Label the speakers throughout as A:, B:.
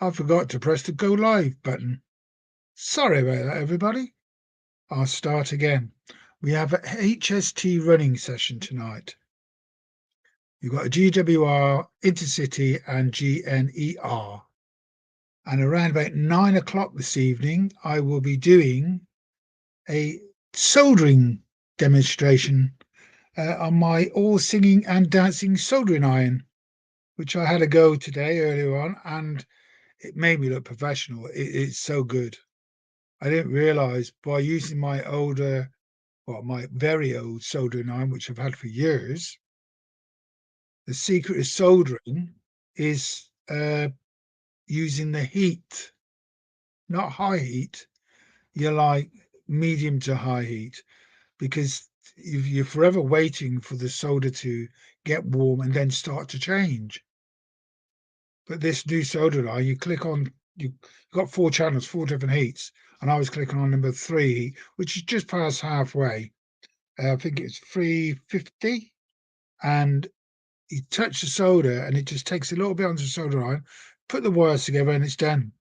A: I forgot to press the go live button. Sorry about that, everybody. I'll start again. We have a HST running session tonight. You've got a GWR, Intercity, and GNER. And around about 9 o'clock this evening, I will be doing a soldering demonstration on my all singing and dancing soldering iron, which I had a go today earlier on, and it made me look professional. It's so good. I didn't realize by using my very old soldering iron, which I've had for years, the secret of soldering is using the heat, not high heat. You're like medium to high heat, because you're forever waiting for the solder to get warm and then start to change. But this new solder iron, you've got 4 channels, 4 different heats, and I was clicking on number 3 which is just past halfway. I think it's 350, and you touch the solder and it just takes a little bit onto the solder iron, put the wires together, and it's done.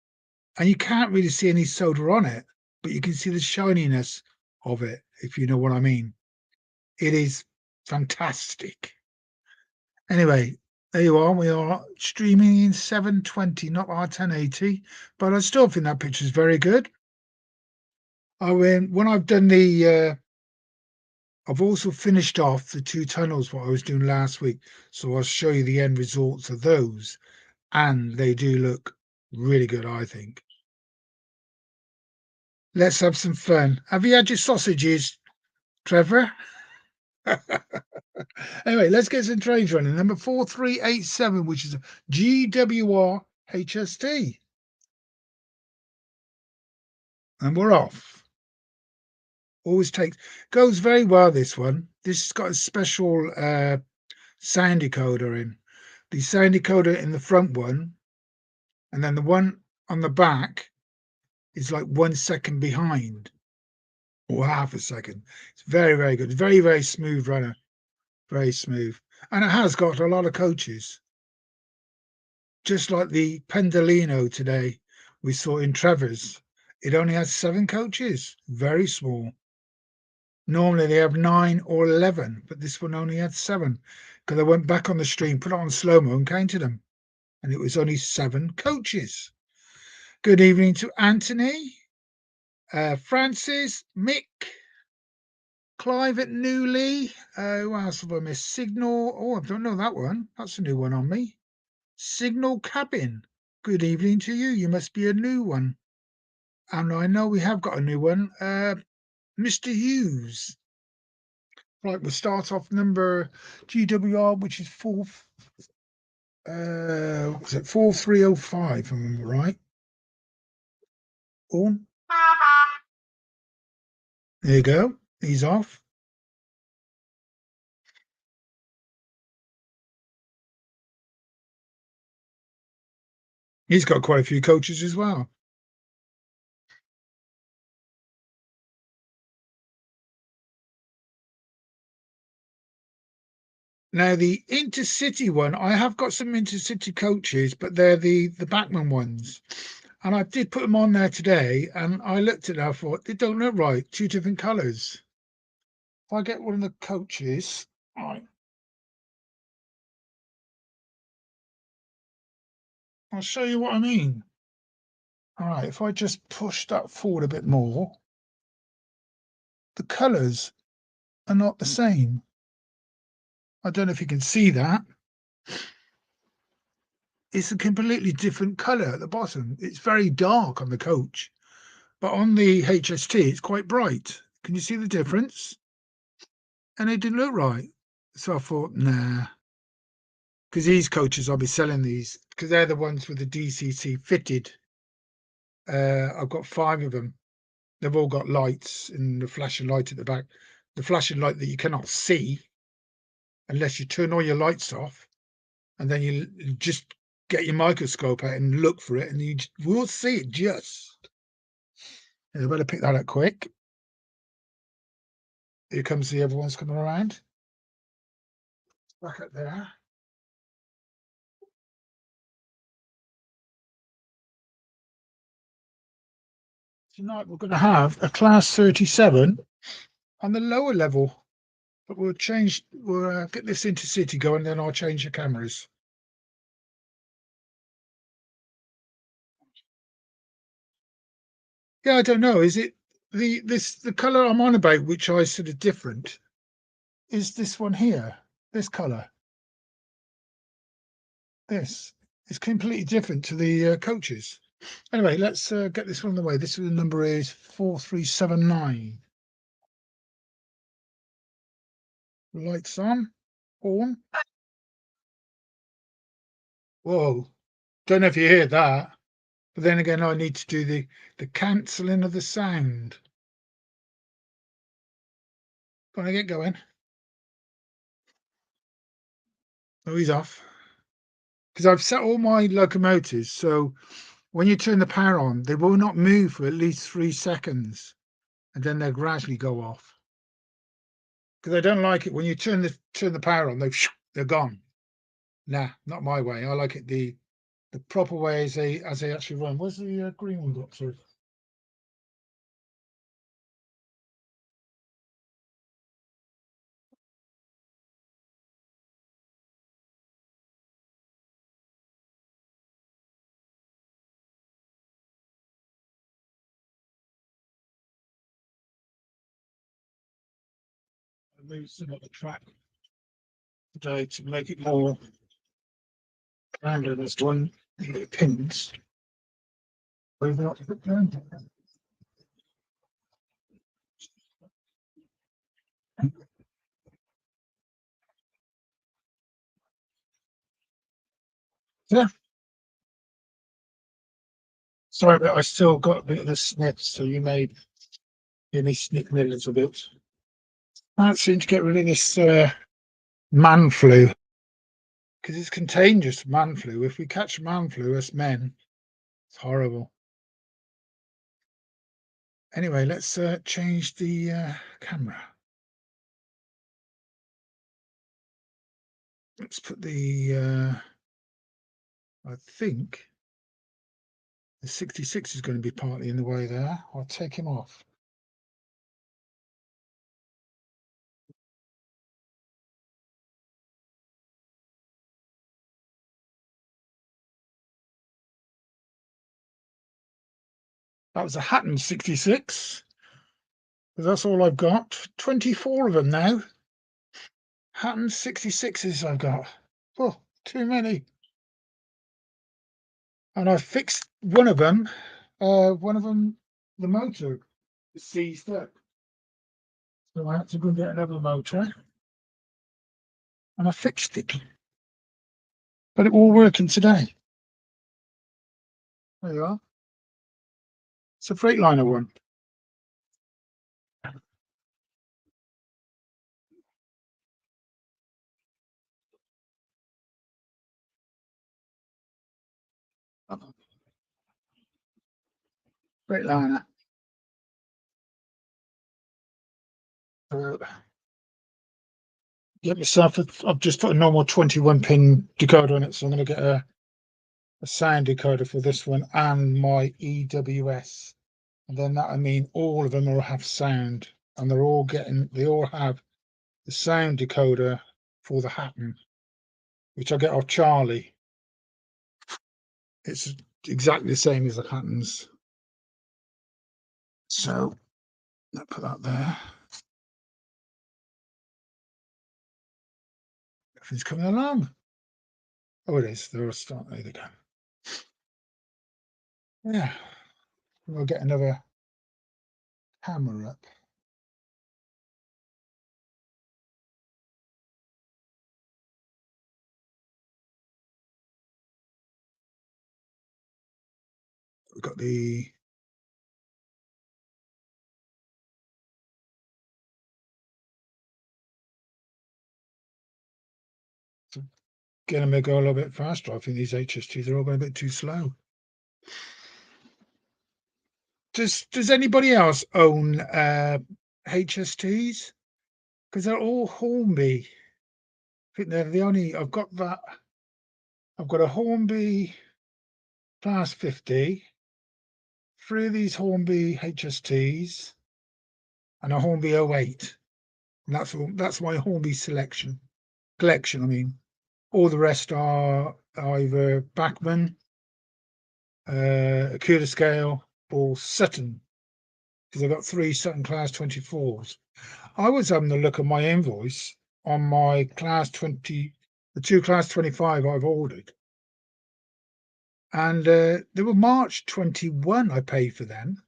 A: And you can't really see any solder on it, but you can see the shininess of it, if you know what I mean. It is fantastic. Anyway, there you are. We are streaming in 720, not our 1080, but I still think that picture is very good. When I've done I've also finished off the 2 tunnels what I was doing last week, so I'll show you the end results of those, and they do look really good, I think. Let's have some fun. Have you had your sausages, Trevor? Anyway, let's get some trains running. Number 4387, which is a GWR HST. And we're off. Goes very well, this one. This has got a special sound decoder in. The sound decoder in the front one, and then the one on the back is like 1 second behind, or half a second. It's very, very good. Very, very smooth runner. Very smooth. And it has got a lot of coaches. Just like the Pendolino today we saw in Trevor's. It only has 7 coaches. Very small. Normally they have 9 or 11, but this one only had 7, because I went back on the stream, put it on slow-mo and counted them, and it was only 7 coaches. Good evening to Anthony, Francis, Mick, Clive at Newley. Who else have I missed? Signal. Oh, I don't know that one. That's a new one on me. Signal Cabin. Good evening to you. You must be a new one. And I know we have got a new one. Mr. Hughes. Right, we'll start off number GWR, which is 4305, if I remember right. On. There you go. He's off. He's got quite a few coaches as well. Now, the Intercity one, I have got some Intercity coaches, but they're the Bachmann ones. And I did put them on there today, and I looked at it, I thought, they don't look right. 2 different colours. If I get one of the coaches, right, I'll show you what I mean. All right, if I just push that forward a bit more, the colours are not the same. I don't know if you can see that. It's a completely different colour at the bottom. It's very dark on the coach, but on the HST, it's quite bright. Can you see the difference? And it didn't look right. So I thought, nah, because these coaches, I'll be selling these because they're the ones with the DCC fitted. I've got 5 of them. They've all got lights and the flashing light at the back. The flashing light that you cannot see unless you turn all your lights off, and then you just get your microscope out and look for it, and you will see it just. I better pick that up quick. Here comes the other ones coming around. Back up there. tonight we're going to have a class 37 on the lower level, but we'll get this Intercity going, then I'll change the cameras. Yeah, I don't know. Is it the color I'm on about, which I sort of different, is this one here, this color. This is completely different to the coaches. Anyway, let's get this one on the way. This number is 4379. Lights on. On. Whoa. Don't know if you hear that. But then again, I need to do the cancelling of the sound. Gonna get going. Oh, he's off. Because I've set all my locomotives, so when you turn the power on, they will not move for at least 3 seconds, and then they'll gradually go off. Because I don't like it when you turn the power on, they're gone. Nah, not my way. I like it the proper way as they actually run. Where's the green one got to? Move some of the track today to make it more rounded. This one, the pins. Where have I got to put down? Yeah. Sorry, but I still got a bit of the sniff, so you may hear me sniffing a little bit. Can't seem to get rid of this man flu, because it's contagious, man flu. If we catch man flu as men, it's horrible. Anyway, let's change the camera. Let's put I think the 66 is going to be partly in the way there. I'll take him off. That was a Hatton 66. That's all I've got. 24 of them now. Hatton 66s I've got. Oh, too many. And I fixed one of them. The motor is seized up. So I had to go and get another motor. And I fixed it. But it all working today. There you are. It's a Freightliner one. Freightliner. Get myself. I've just put a normal 21 pin decoder on it, so I'm going to get a sound decoder for this one and my EWS, and then that I mean all of them will have sound, and they all have the sound decoder for the Hatton, which I get off Charlie. It's exactly the same as the Hattons. So I'll put that there. Everything's coming along. Oh, it is. They're all starting. There they go. Yeah. We'll get another camera up. We've got the going to go a little bit faster. I think these HSTs are all going a bit too slow. Does anybody else own HSTs? Because they're all Hornby. I think they're the only. I've got that. I've got a Hornby Class 50, 3 of these Hornby HSTs and a Hornby 08. And that's all. That's my Hornby collection. I mean, all the rest are either Bachmann, Acuda scale, or Sutton, because I've got 3 Sutton Class 24s. I was having a look at my invoice on my Class 20, the 2 Class 25 I've ordered, and they were March 21 I paid for them.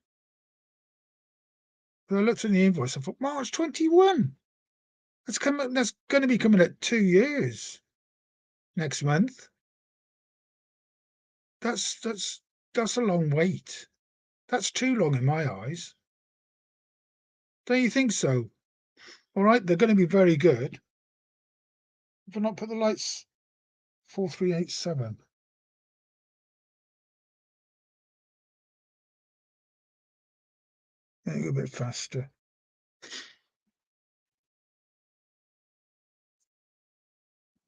A: But I looked at the invoice, I thought, March 21? That's going to be coming at 2 years next month. That's a long wait. That's too long in my eyes. Don't you think so? All right, they're going to be very good. If I not put the lights 4387. Go a bit faster.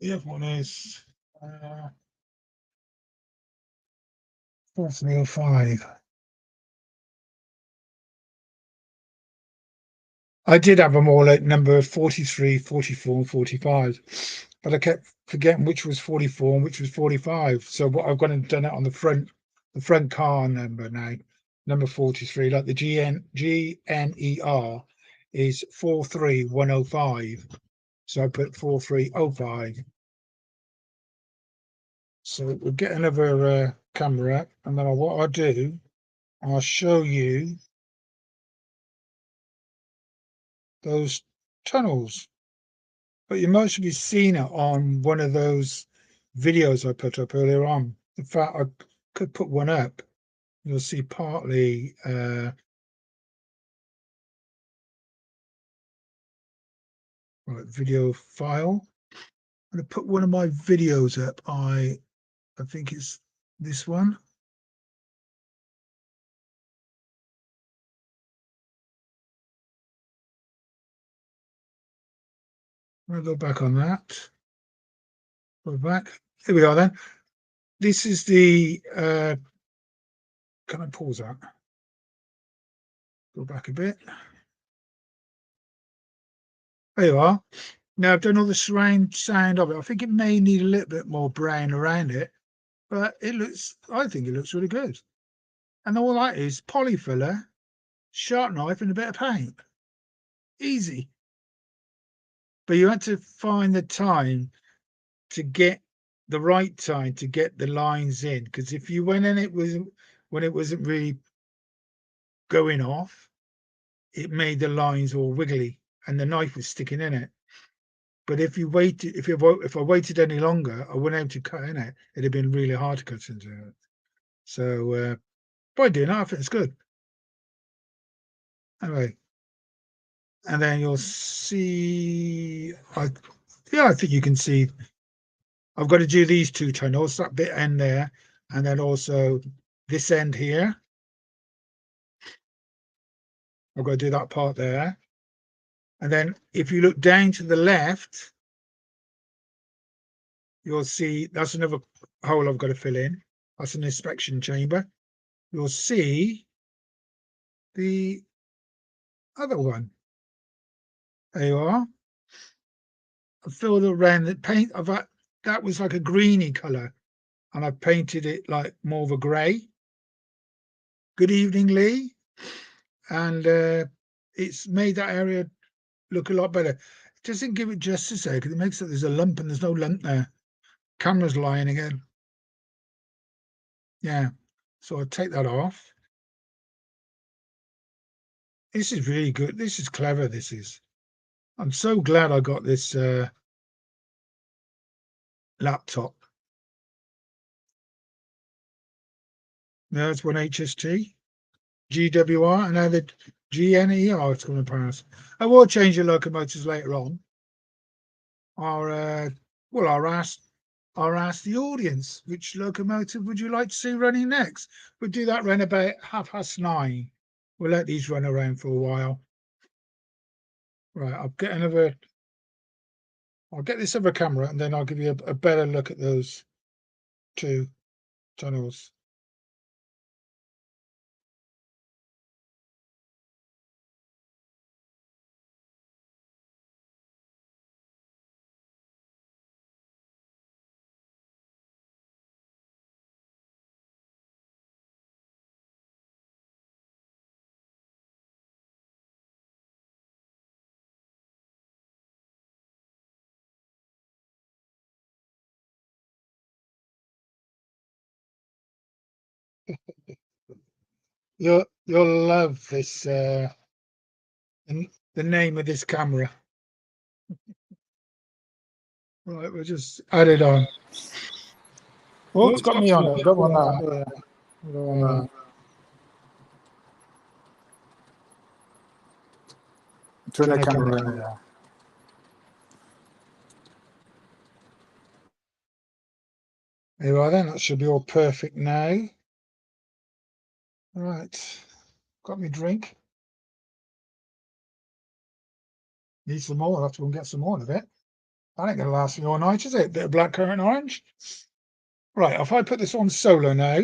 A: The other one is 4305. I did have them all at number 43, 44, and 45, but I kept forgetting which was 44 and which was 45. So what I've gone and done it on the front car number now, number 43, like the GNER is 43105. So I put 4305. So we'll get another camera, and then what I'll do, I'll show you those tunnels. But you most have seen it on one of those videos I put up earlier on. In fact, I could put one up. You'll see partly right, video file. I'm going to put one of my videos up. I think it's this one. I'm going to go back on that. Go back. Here we are then. This is the can I pause that? Go back a bit. There you are. Now I've done all the surround sound of it. I think it may need a little bit more brown around it, but I think it looks really good. And all that is polyfiller, sharp knife, and a bit of paint. Easy. But you had to find the time to get the right time to get the lines in, because if you went in when it wasn't really going off, it made the lines all wiggly and the knife was sticking in it. But if I waited any longer, I wouldn't able to cut in it. It'd have been really hard to cut into it. So by doing that, I think it's good. Anyway, and then you'll see. I think you can see. I've got to do these 2 tunnels, that bit end there, and then also this end here. I've got to do that part there. And then if you look down to the left, you'll see that's another hole I've got to fill in. That's an inspection chamber. You'll see the other one. There you are. I filled around the paint of that was like a greeny colour, and I painted it like more of a grey. Good evening, Lee. And it's made that area look a lot better. It doesn't give it justice there because it makes it there's a lump and there's no lump there. Camera's lying again. Yeah. So I'll take that off. This is really good. This is clever. This is. I'm so glad I got this laptop. There's one HST, GWR, and now the GNER is coming past. I will change the locomotives later on. I'll ask the audience which locomotive would you like to see running next. We'll do that around about 9:30. We'll let these run around for a while. Right, I'll get this other camera and then I'll give you a better look at those 2 tunnels. You'll love this the name of this camera. Right, we'll just add it on.
B: Oh, it's got me on it. I've got one now. Turn the camera around now.
A: There you are then, that should be all perfect now. Right, got me drink. Need some more, I'll have to go and get some more of it. That ain't gonna last me all night, is it? Bit of blackcurrant orange. Right, if I put this on solo now.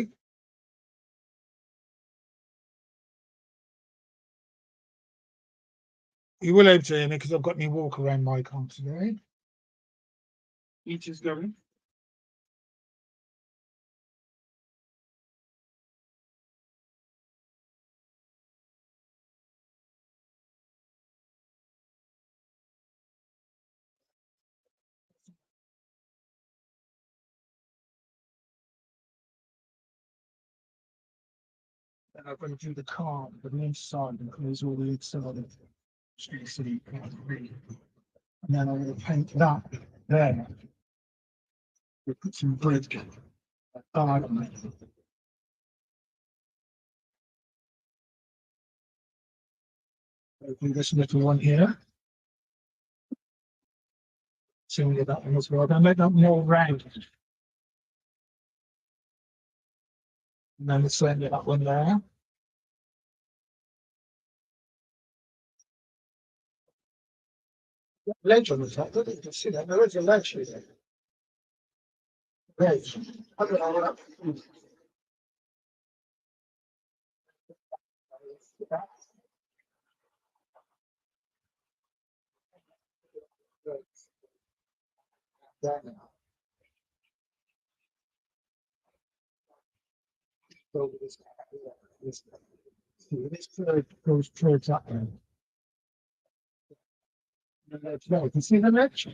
A: You will able to hear me because I've got my walk around mic on today. Each is going. And I'm going to do the car, the inside, and close all the inside of the city. And then I'm going to paint that there. We'll put some brick on it. Open this little one here. So we get that one as well. Then make that more round. And then let's get that one there. Ledge on the top, don't you can see that? There is a ledge here. Ledge. I don't know what that. This curve goes towards that way. You can see the ledge?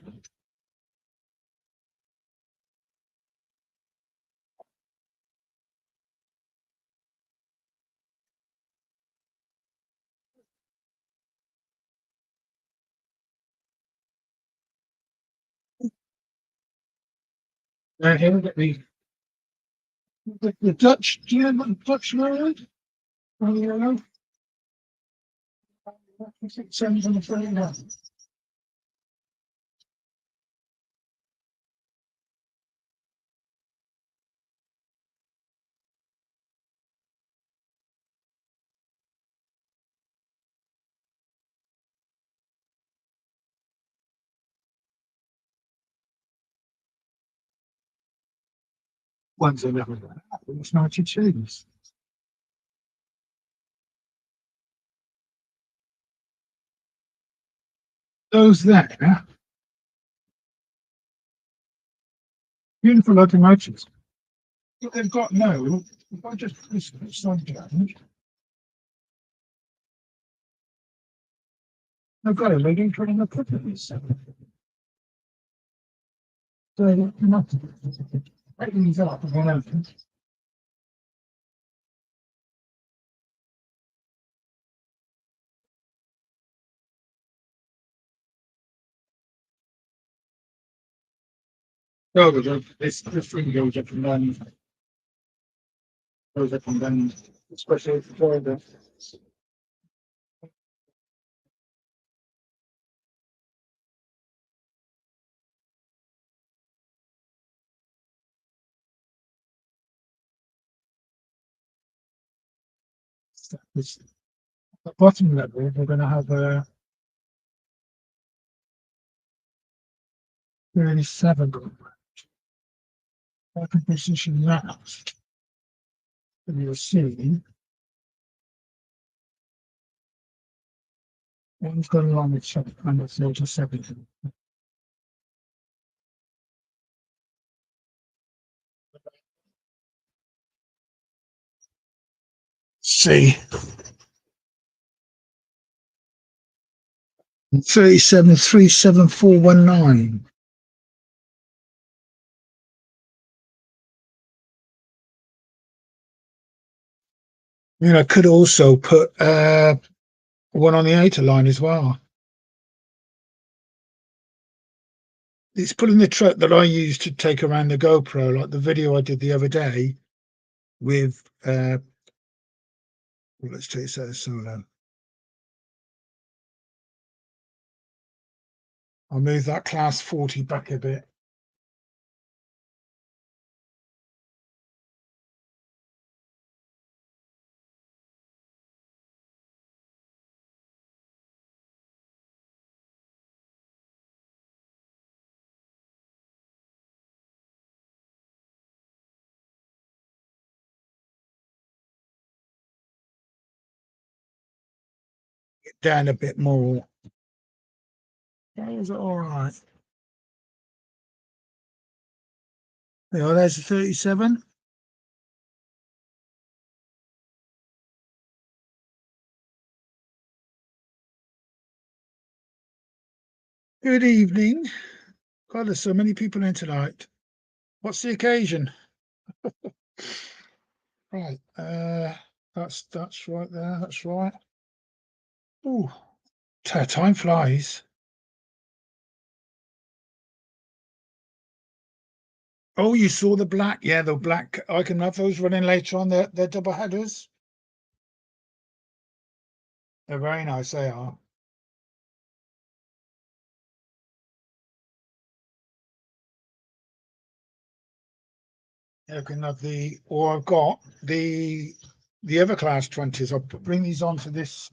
A: And here we get the Dutch, do you know what the Dutch road? On the road? 631. One's 11. It's 92. Those there, beautiful locomotives. What they've got now, if I just push this side down, they've got a leading train of properties. So they're not breaking these up and one open. Oh, this thing goes up and down. Goes up and down, especially for the. This, the bottom level, we're going to have a 37 group. I can position that, and you'll see one's got along with some kind of 37. See. 37 37419. I mean, I could also put one on the 8 line as well. It's pulling the truck that I used to take around the GoPro, like the video I did the other day with well, let's take that as solo. I'll move that class 40 back a bit. Get down a bit more. Is it all right? Yeah, there's a 37. Good evening. God, there's so many people in tonight. What's the occasion? Right, that's right there. That's right. Oh, time flies. Oh, you saw the black? Yeah, the black. I can have those running later on. They're double headers. They're very nice. They are. I can have the, or I've got the other class 20s. I'll bring these onto this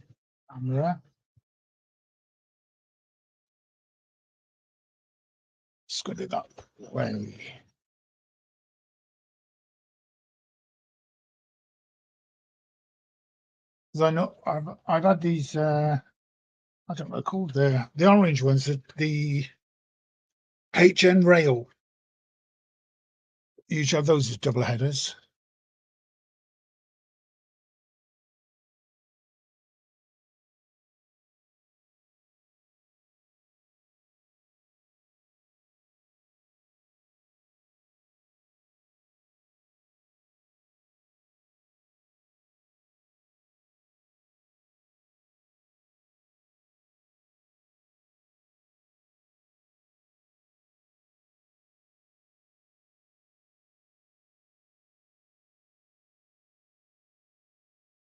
A: camera. Just got it that way. Because I know I've had these. I don't know what they're called. The orange ones. The HN rail. You usually have those as double headers.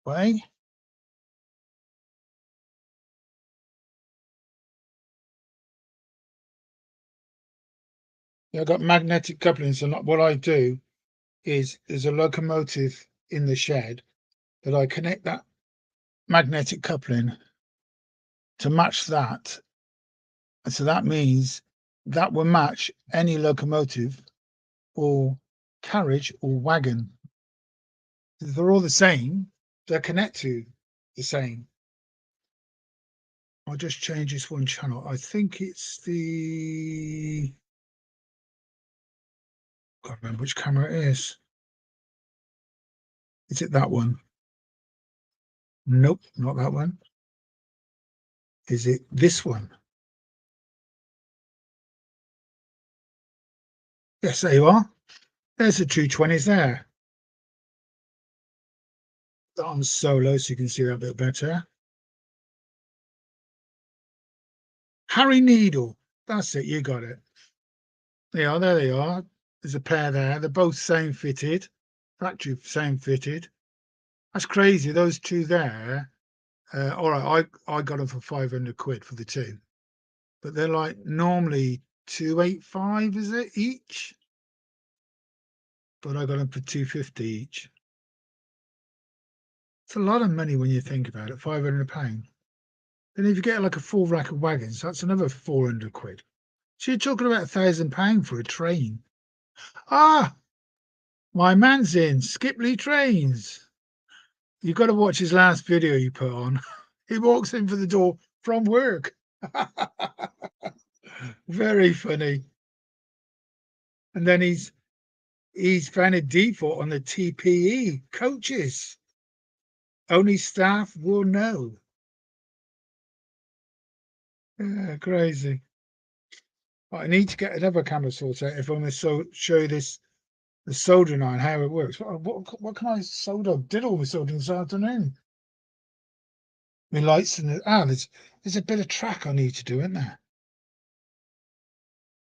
A: Way. Yeah, I've got magnetic couplings, and what I do is there's a locomotive in the shed that I connect that magnetic coupling to match that. And so that means that will match any locomotive or carriage or wagon. They're all the same. They're connected to the same. I'll just change this one channel. I think it's the, can't remember which camera it is. Is it that one? Nope, not that one. Is it this one? Yes, there you are. There's the 220s there. That on solo, so you can see that a bit better. Harry Needle. That's it, you got it. There they are. There's a pair there. They're both same fitted. Factory same fitted. That's crazy. Those two there. All right, I got them for 500 quid for the two, but they're like normally 285, is it each? But I got them for 250 each. It's a lot of money when you think about it. £500. Then if you get like a full rack of wagons, that's another 400 quid. So you're talking about £1,000 for a train. Ah, my man's in Skipley Trains. You've got to watch his last video you put on. He walks in for the door from work. Very funny. And then he's found a default on the TPE coaches. Only staff will know. Yeah, crazy. I need to get another camera sorted out if I'm going to show you this the soldering iron, how it works. What can I solder? Did all the soldering this afternoon. My lights and there's a bit of track I need to do, isn't there?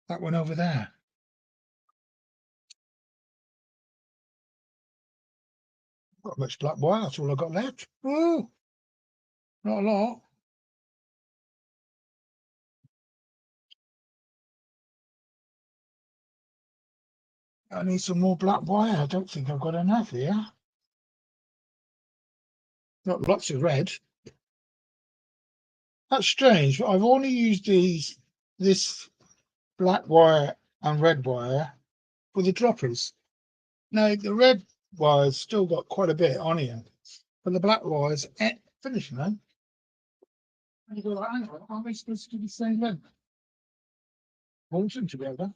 A: That one over there. Got much black wire. That's all I got left. Oh, not a lot. I need some more black wire. I don't think I've got enough here. Got lots of red. That's strange. I've only used this black wire and red wire for the droppers. Now the red wire's still got quite a bit on here, but the black wire's finished now. And you go like, hang on, are they supposed to be the same length? Hold them together.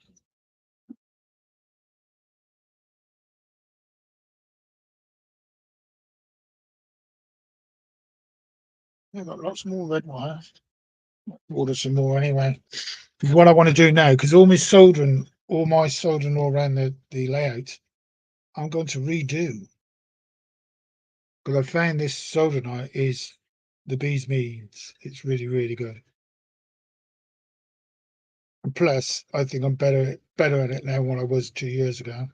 A: I've got lots more red wire. Order some more anyway. Because what I want to do now, because all my soldering all around the layout, I'm going to redo. Because I found this soldering iron is the bee's knees. It's really, really good. And plus, I think I'm better at it now than what I was 2 years ago.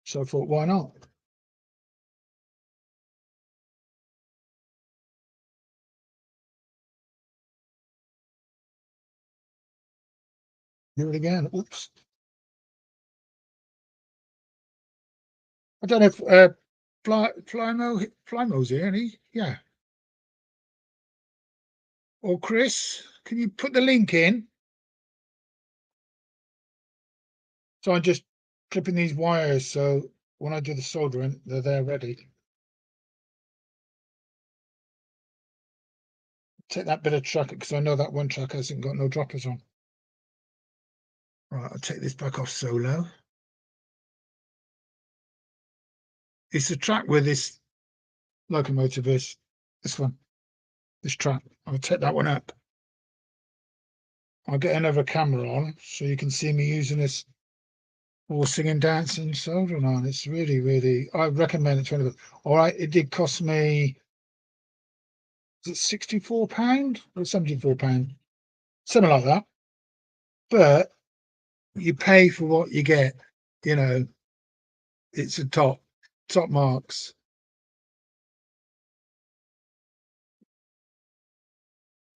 A: So I thought, why not? Do it again. Oops. I don't know if Flymo's here, any? Yeah. Or Chris, can you put the link in? So I'm just clipping these wires so when I do the soldering, they're there ready. Take that bit of track because I know that one track hasn't got no droppers on. Right, I'll take this back off solo. It's the track where this locomotive is. This one. This track. I'll take that one up. I'll get another camera on so you can see me using this for singing, dancing, soldering on. It's really, really, I recommend it to anybody. All right, it did cost me, is it £64 or £74? Something like that. But you pay for what you get, you know, it's a top marks.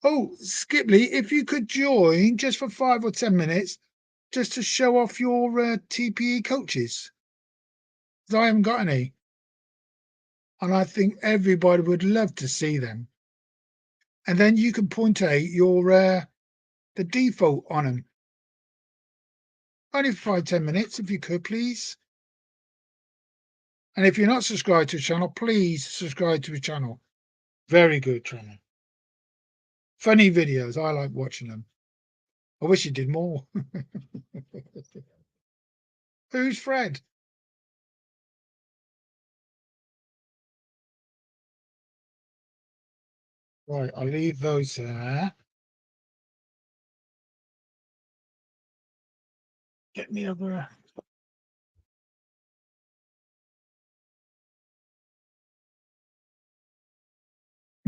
A: Oh, Skipley, if you could join just for 5 or 10 minutes, just to show off your TPE coaches. 'Cause I haven't got any. And I think everybody would love to see them. And then you can point out your the default on them. Only for 5-10 minutes, if you could, please. And if you're not subscribed to the channel, please subscribe to the channel. Very good channel. Funny videos. I like watching them. I wish you did more. Who's Fred? Right, I'll leave those there. Get me over. I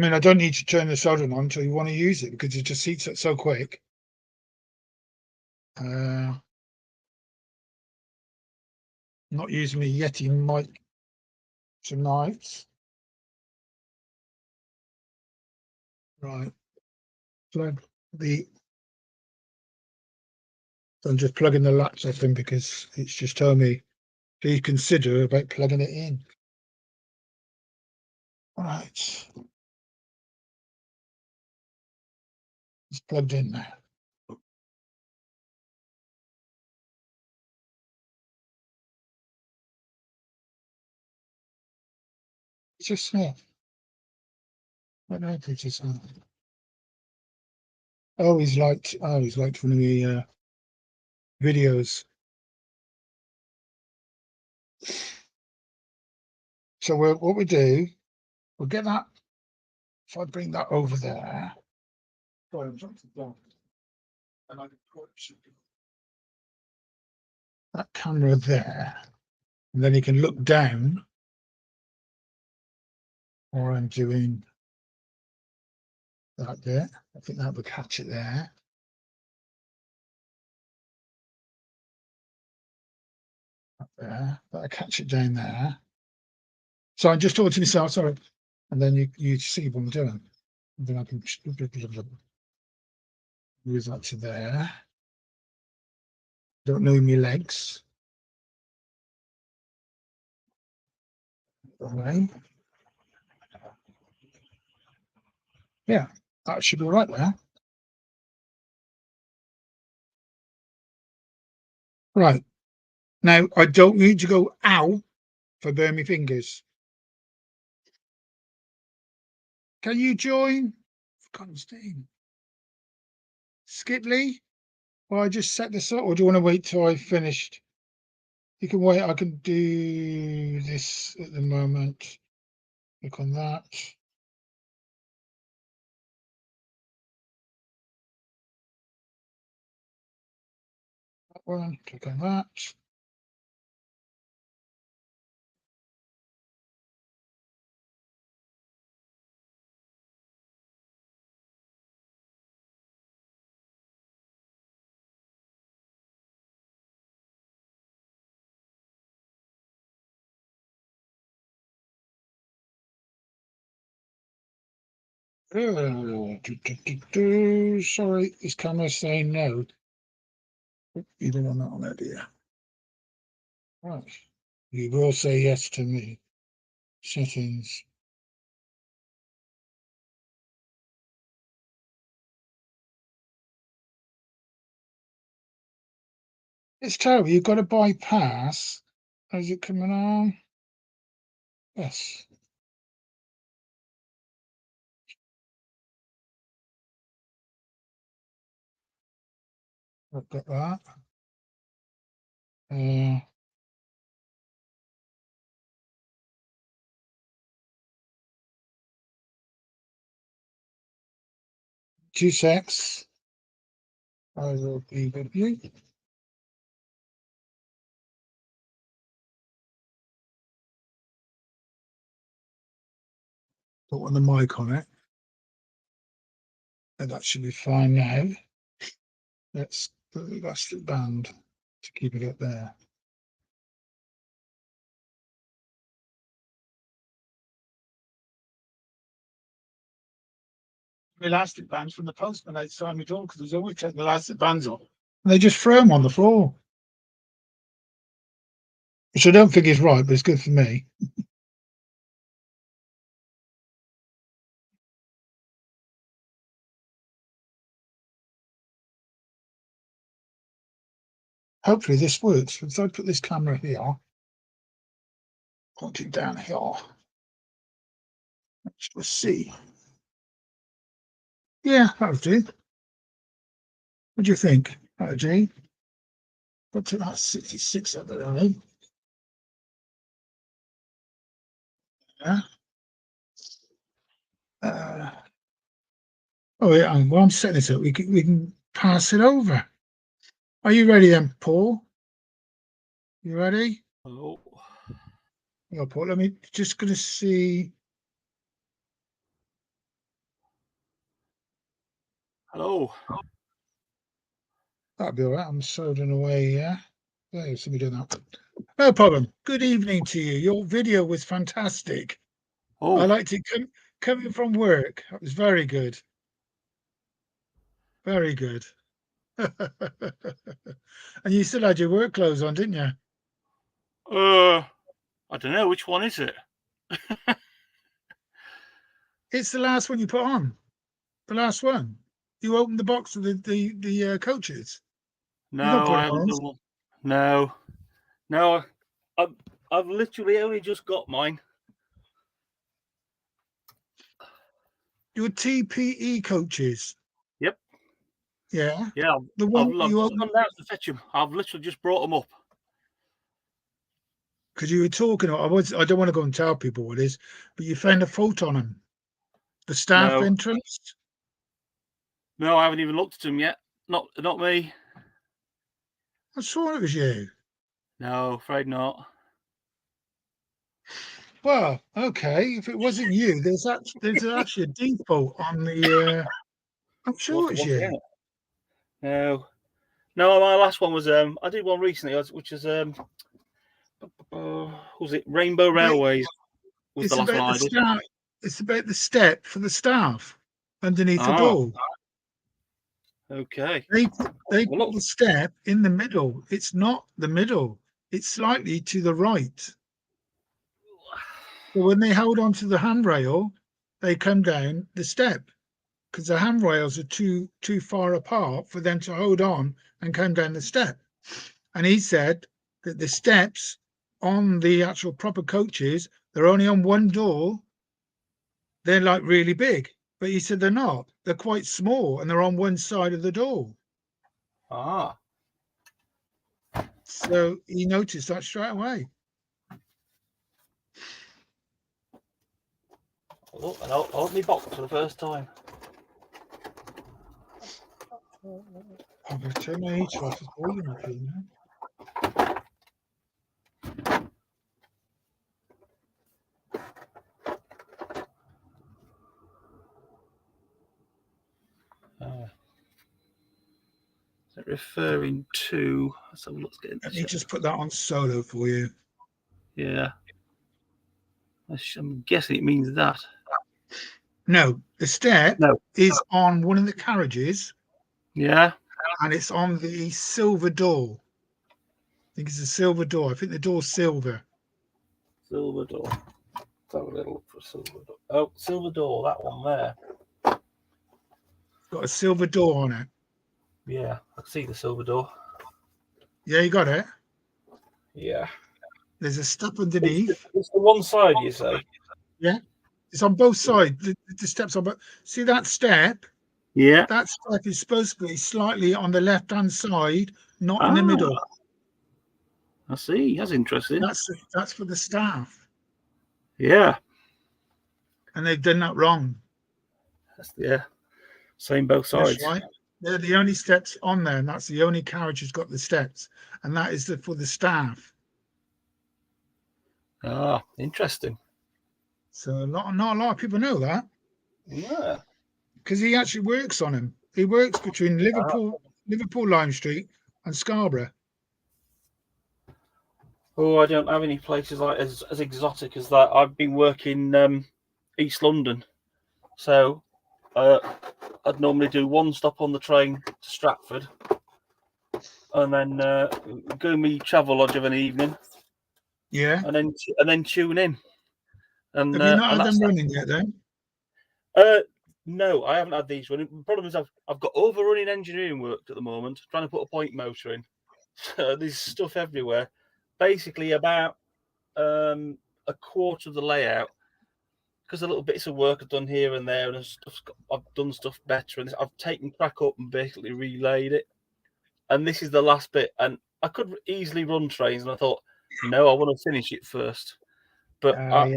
A: mean, I don't need to turn the soldering on until you want to use it because it just heats up so quick. Not using my Yeti mic tonight. Right. Plug the. So I'm just plugging the laptop in because it's just told me please consider about plugging it in. Right. It's plugged in now. It's just Smith. What name is this? Oh, he's liked one of the videos. So what we do, we'll get that. If I bring that over there, and that camera there, and then you can look down, or I'm doing that there. I think that would catch it there. Up there, that'll catch it down there. So I'm just talking to myself, sorry, and then you see what I'm doing. And then I can use that to there. Don't know my legs. Right. Yeah, that should be right there. Right. Now, I don't need to go ow for burn my fingers. Can you join? For Constantine. Skipley? Well, I just set this up, or do you want to wait till I finished? You can wait. I can do this at the moment. Click on that. That one. Click on that. Sorry, this camera's saying no. You don't want that on there, do you? Right. You will say yes to me. Settings. It's terrible. You've got to bypass. Is it coming on? Yes. I've got that. 2 secs. I will be with you. Put on the mic on it. And that should be fine now. Let's put the elastic band to keep it up there. Elastic bands from the postman outside my door, because there's always taking elastic bands off. And they just throw them on the floor. Which I don't think is right, but it's good for me. Hopefully this works. If I put this camera here, pointing down here, let's just see. Yeah, that'll do. What do you think? That'll do. Got to about 66 of it, I think. Yeah. Oh yeah, while I'm setting this up, we can pass it over. Are you ready then, Paul? You ready?
C: Hello.
A: Yeah, Paul. Let me just gonna see.
C: Hello.
A: That'll be all right. I'm soldering away. Yeah. There, so we do that. No problem. Good evening to you. Your video was fantastic.
C: Oh,
A: I liked it coming from work. That was very good. Very good. And you still had your work clothes on, didn't you?
C: I don't know, which one is it?
A: It's the last one you put on. The last one. You opened the box with the coaches.
C: No, I haven't done one. No, I've literally only just got mine.
A: Your TPE coaches.
C: Yep.
A: Yeah.
C: Yeah,
A: The
C: I've
A: one
C: just
A: you
C: gone down to fetch them. I've literally just brought them up.
A: because you were talking. I don't want to go and tell people what it is, but you found a fault on them. The staff
C: No.
A: entrance.
C: No, I haven't even looked at them yet. Not me.
A: I saw it was you.
C: No, afraid not.
A: Well, okay. If it wasn't you, there's actually a default on the. I'm sure it's
C: What's
A: you.
C: in it? No. No, my last one was I did one recently, which was was it Rainbow Railways was
A: It's
C: the last one
A: about
C: I
A: the
C: did.
A: staff. It's about the step for the staff underneath the
C: Oh,
A: door.
C: okay.
A: They put
C: Well, look.
A: the step in the middle. It's not the middle. It's slightly to the right. So when they hold on to the handrail, they come down the step because the handrails are too far apart for them to hold on and come down the step. And he said that the steps on the actual proper coaches, they're only on one door. They're like really big, but he said they're not. They're quite small and they're on one side of the door.
C: Ah.
A: So he noticed that straight away.
C: Look, and I'll open my box for the first time.
A: I'm going to turn my heater off. It's boiling up here now.
C: Is it referring to? Let's have a look.
A: Let me just put that on solo for you.
C: Yeah. I'm guessing it means that.
A: No, the step is on one of the carriages.
C: Yeah.
A: And it's on the silver door. I think it's a silver door. I think the door's silver.
C: Silver door. Let's have a little look for silver door. Oh, silver door, that one there.
A: It's got a silver door on it.
C: Yeah, I can see the silver door.
A: Yeah, you got it.
C: Yeah.
A: There's a step underneath.
C: It's the one side, you say?
A: Yeah. It's on both sides. The steps on both. See that step?
C: Yeah.
A: That step is supposed to be slightly on the left-hand side, not in the middle.
C: I see. That's interesting.
A: That's for the staff.
C: Yeah.
A: And they've done that wrong.
C: Yeah. Same both sides.
A: That's right. They're the only steps on there, and that's the only carriage who's got the steps. And that is for the staff.
C: Ah, interesting.
A: So not a lot of people know that.
C: Yeah.
A: Because he actually works on them. He works between Liverpool Lime Street and Scarborough.
C: Oh, I don't have any places like as exotic as that. I've been working East London, so I'd normally do one stop on the train to Stratford, and then go me travel lodge of an evening.
A: Yeah.
C: And then tune in. And
A: have you not had them running yet then?
C: No, I haven't had these running. The problem is I've got overrunning engineering work at the moment, trying to put a point motor in. So there's stuff everywhere. Basically, about a quarter of the layout, because the little bits of work I've done here and there, and I've done stuff better, and I've taken track up and basically relayed it. And this is the last bit, and I could easily run trains, and I thought, no, I want to finish it first. But otherwise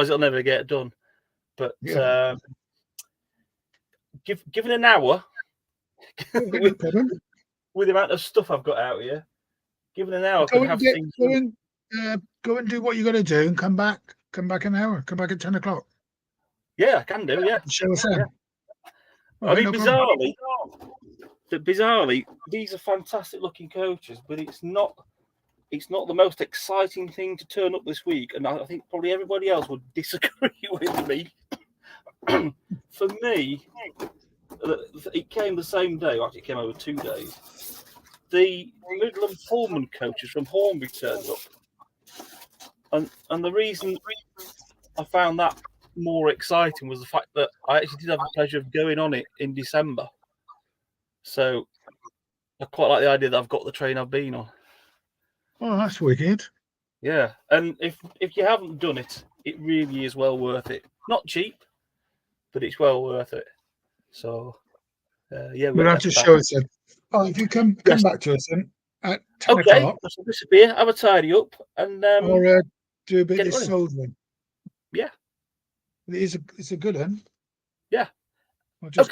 C: it'll never get done. But given an hour, with the amount of stuff I've got out here, given an hour,
A: go and do what you got to do and come back an hour. Come back at 10 o'clock.
C: Yeah, I can do. Yeah,
A: show us in.
C: I mean, bizarrely, these are fantastic looking coaches, but it's not the most exciting thing to turn up this week, and I think probably everybody else would disagree with me. For me, it came the same day. Actually, it came over 2 days. The Midland Pullman coaches from Hornby turned up, and the reason I found that more exciting was the fact that I actually did have the pleasure of going on it in December. So I quite like the idea that I've got the train I've been on.
A: Oh, that's wicked.
C: Yeah, and if you haven't done it, it really is well worth it. Not cheap, but it's well worth it. So,
A: we'll have to show us. Oh, if you come back to us then at 10 o'clock.
C: I shall disappear, have a tidy up, and
A: or do a bit of soldering.
C: Yeah,
A: it's a good one.
C: Yeah,
A: I'll just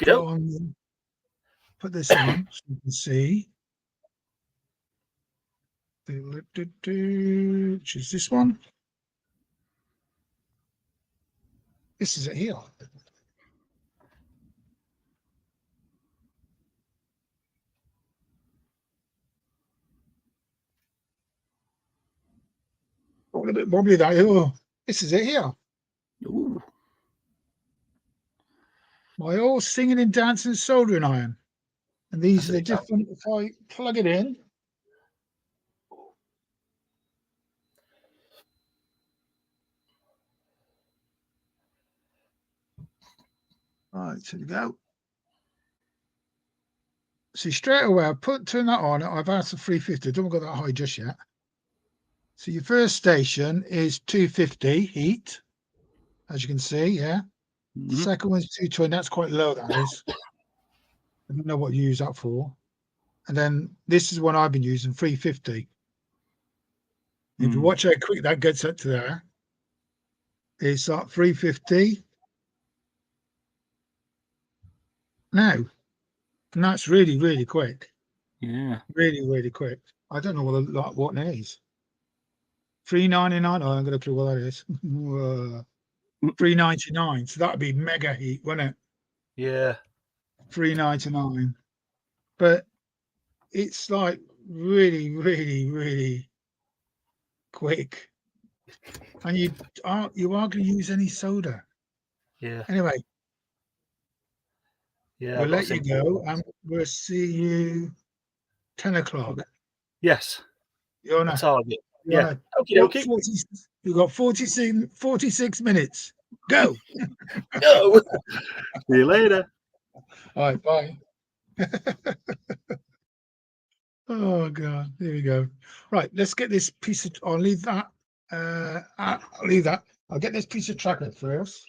A: put this on so you can see. Which is this one. This is it here. A little bit wobbly that. Oh, this is it here.
C: Ooh.
A: My old singing and dancing soldering iron. And these are the
C: That's it.
A: different, if I plug it in. Right, here we go. See, straight away, I turn that on. I've asked for 350. I don't got that high just yet. So your first station is 250 heat, as you can see, yeah.
C: Mhm.
A: Second one's 220. That's quite low, that is. I don't know what you use that for. And then this is one I've been using, 350. If you watch how quick that gets up to there, it's at 350 now. And that's really, really quick.
C: Yeah.
A: Really, really quick. I don't know what it is. 399. Oh, I'm gonna clue what that is. 399. So that'd be mega heat, wouldn't it?
C: Yeah.
A: 399. But it's like really, really, really quick. And you aren't going to use any soda.
C: Yeah.
A: Anyway,
C: Yeah.
A: we'll
C: I've got
A: let you
C: simple-
A: go and we'll see you 10 o'clock.
C: Yes.
A: You're on
C: A target.
A: you're
C: Yeah.
A: on
C: Okay. Okay.
A: 40, you've got 46 minutes. Go.
C: Go. See you later.
A: All right, bye. Oh god, here we go. Right, let's get this piece of. I'll leave that. I'll leave that. I'll get this piece of tracker first.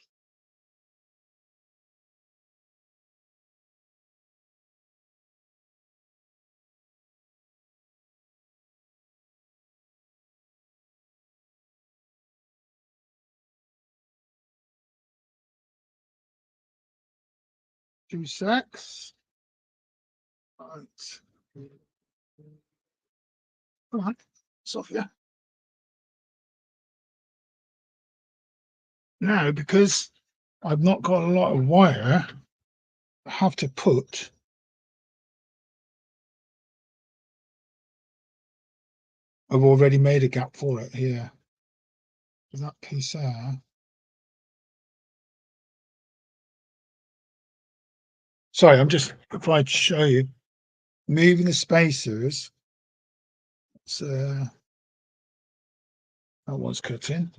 A: Two secs. Right. Come on, Sophia. Now, because I've not got a lot of wire, I have to put. I've already made a gap for it here. That piece there. Sorry, I'm just, if I show you, moving the spacers. So that one's cut in.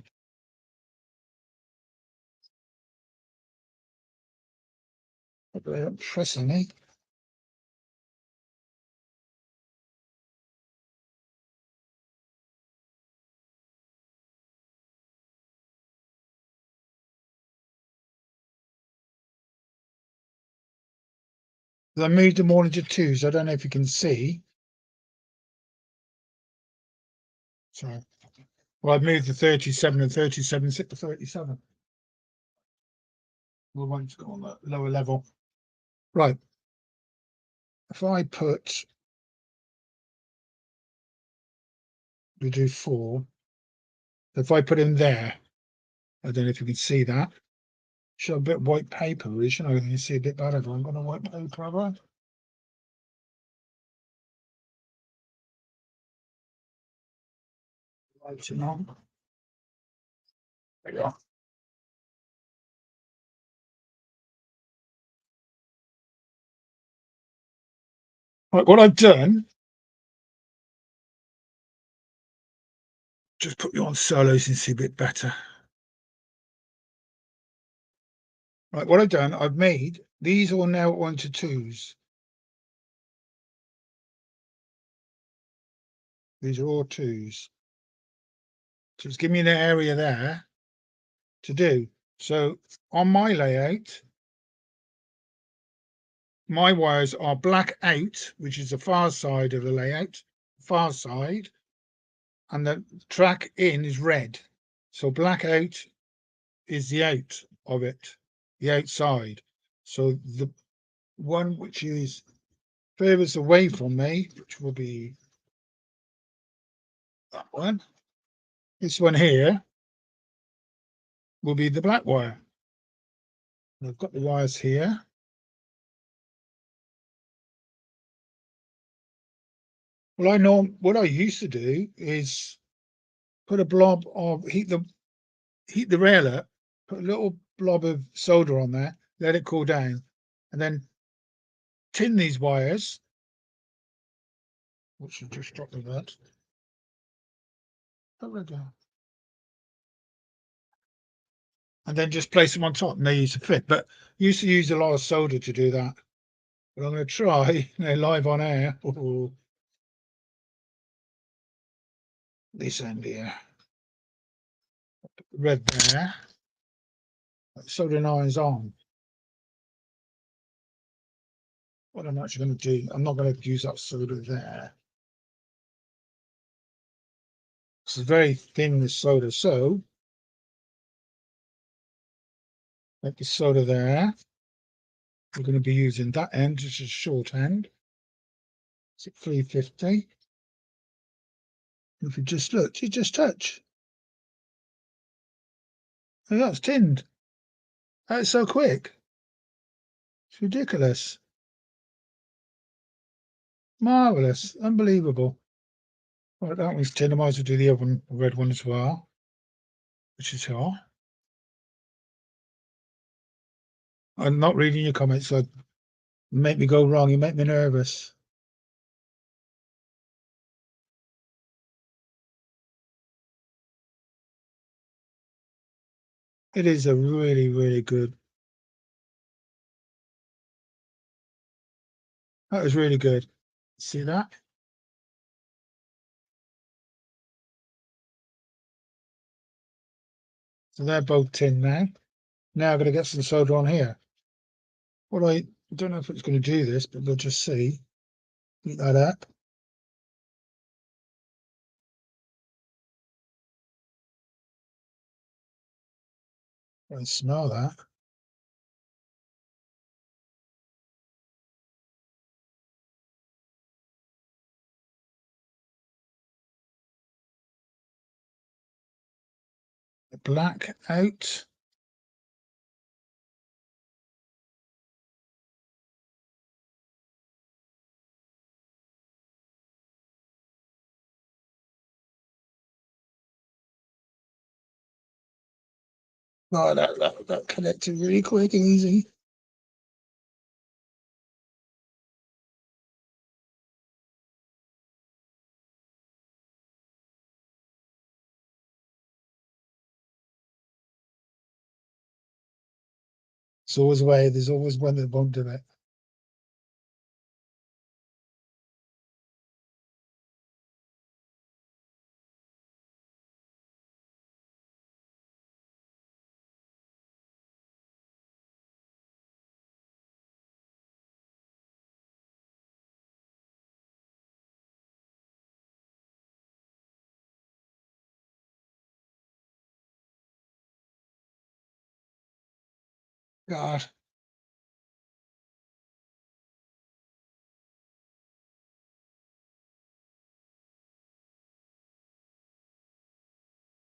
A: Pressing me. I moved them all into twos. I don't know if you can see. Sorry. Well, I've moved the 37 and 37, sit to 37. We won't go on that lower level. Right. If I put, we do 4. If I put in there, I don't know if you can see that. Show a bit of white paper, really, shouldn't I? You see a bit better. I'm going to white paper, have I? Lighting on. There you are. Right, what I've done, just put you on solos and see a bit better. Right, what I've done, I've made these all now onto twos. These are all twos. So it's giving me an area there to do. So on my layout, my wires are black out, which is the far side of the layout, far side, and the track in is red. So black out is the out of it, the outside. So the one which is furthest away from me, which will be that one. This one here will be the black wire. And I've got the wires here. Well, what I used to do is put a blob of heat the rail up, put a little blob of solder on there, let it cool down, and then tin these wires, which should just drop like that. There we go. And then just place them on top, and they used to fit. But used to use a lot of solder to do that. But I'm going to try live on air. Ooh. This end here, red there. Soldering iron's on. What I'm actually going to do, I'm not going to use that solder there. This is very thin, this solder, so make the solder there. We're going to be using that end, which is a short end. It's at 350. If you just look, you just touch. Oh, that's tinned. That's so quick. It's ridiculous. Marvelous. Unbelievable. Right, that one's tinned. I might as well do the other one, the red one as well, which is here. I'm not reading your comments, so you make me go wrong. You make me nervous. It is a really, really good. That was really good. See that? So they're both tin now. Now I'm going to get some solder on here. Well, I don't know if it's going to do this, but we'll just see. Heat that up. I smell that. The black out. Oh, that connected really quick and easy. It's always a way. There's always one that won't do it. God.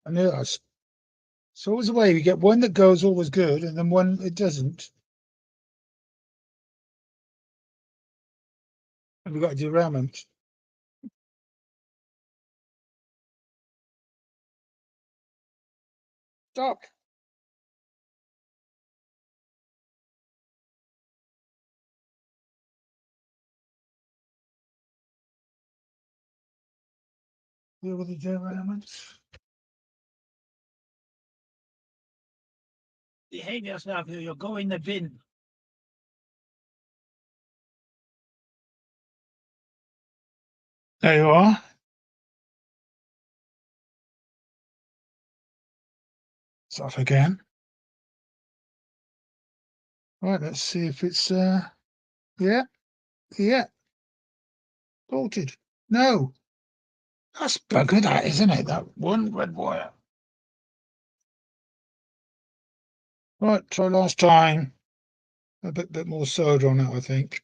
A: I knew that. It's always a way. You get one that goes always good, and then one it doesn't. And we've got a derailment. Stop. Deal with the derailment. Behave yourself, you'll go in the bin. There you are. It's off again. Right, let's see if it's yeah, bolted. No. That's bugger that, isn't it? That one red wire. Right, try last time. A bit more solder on that, I think.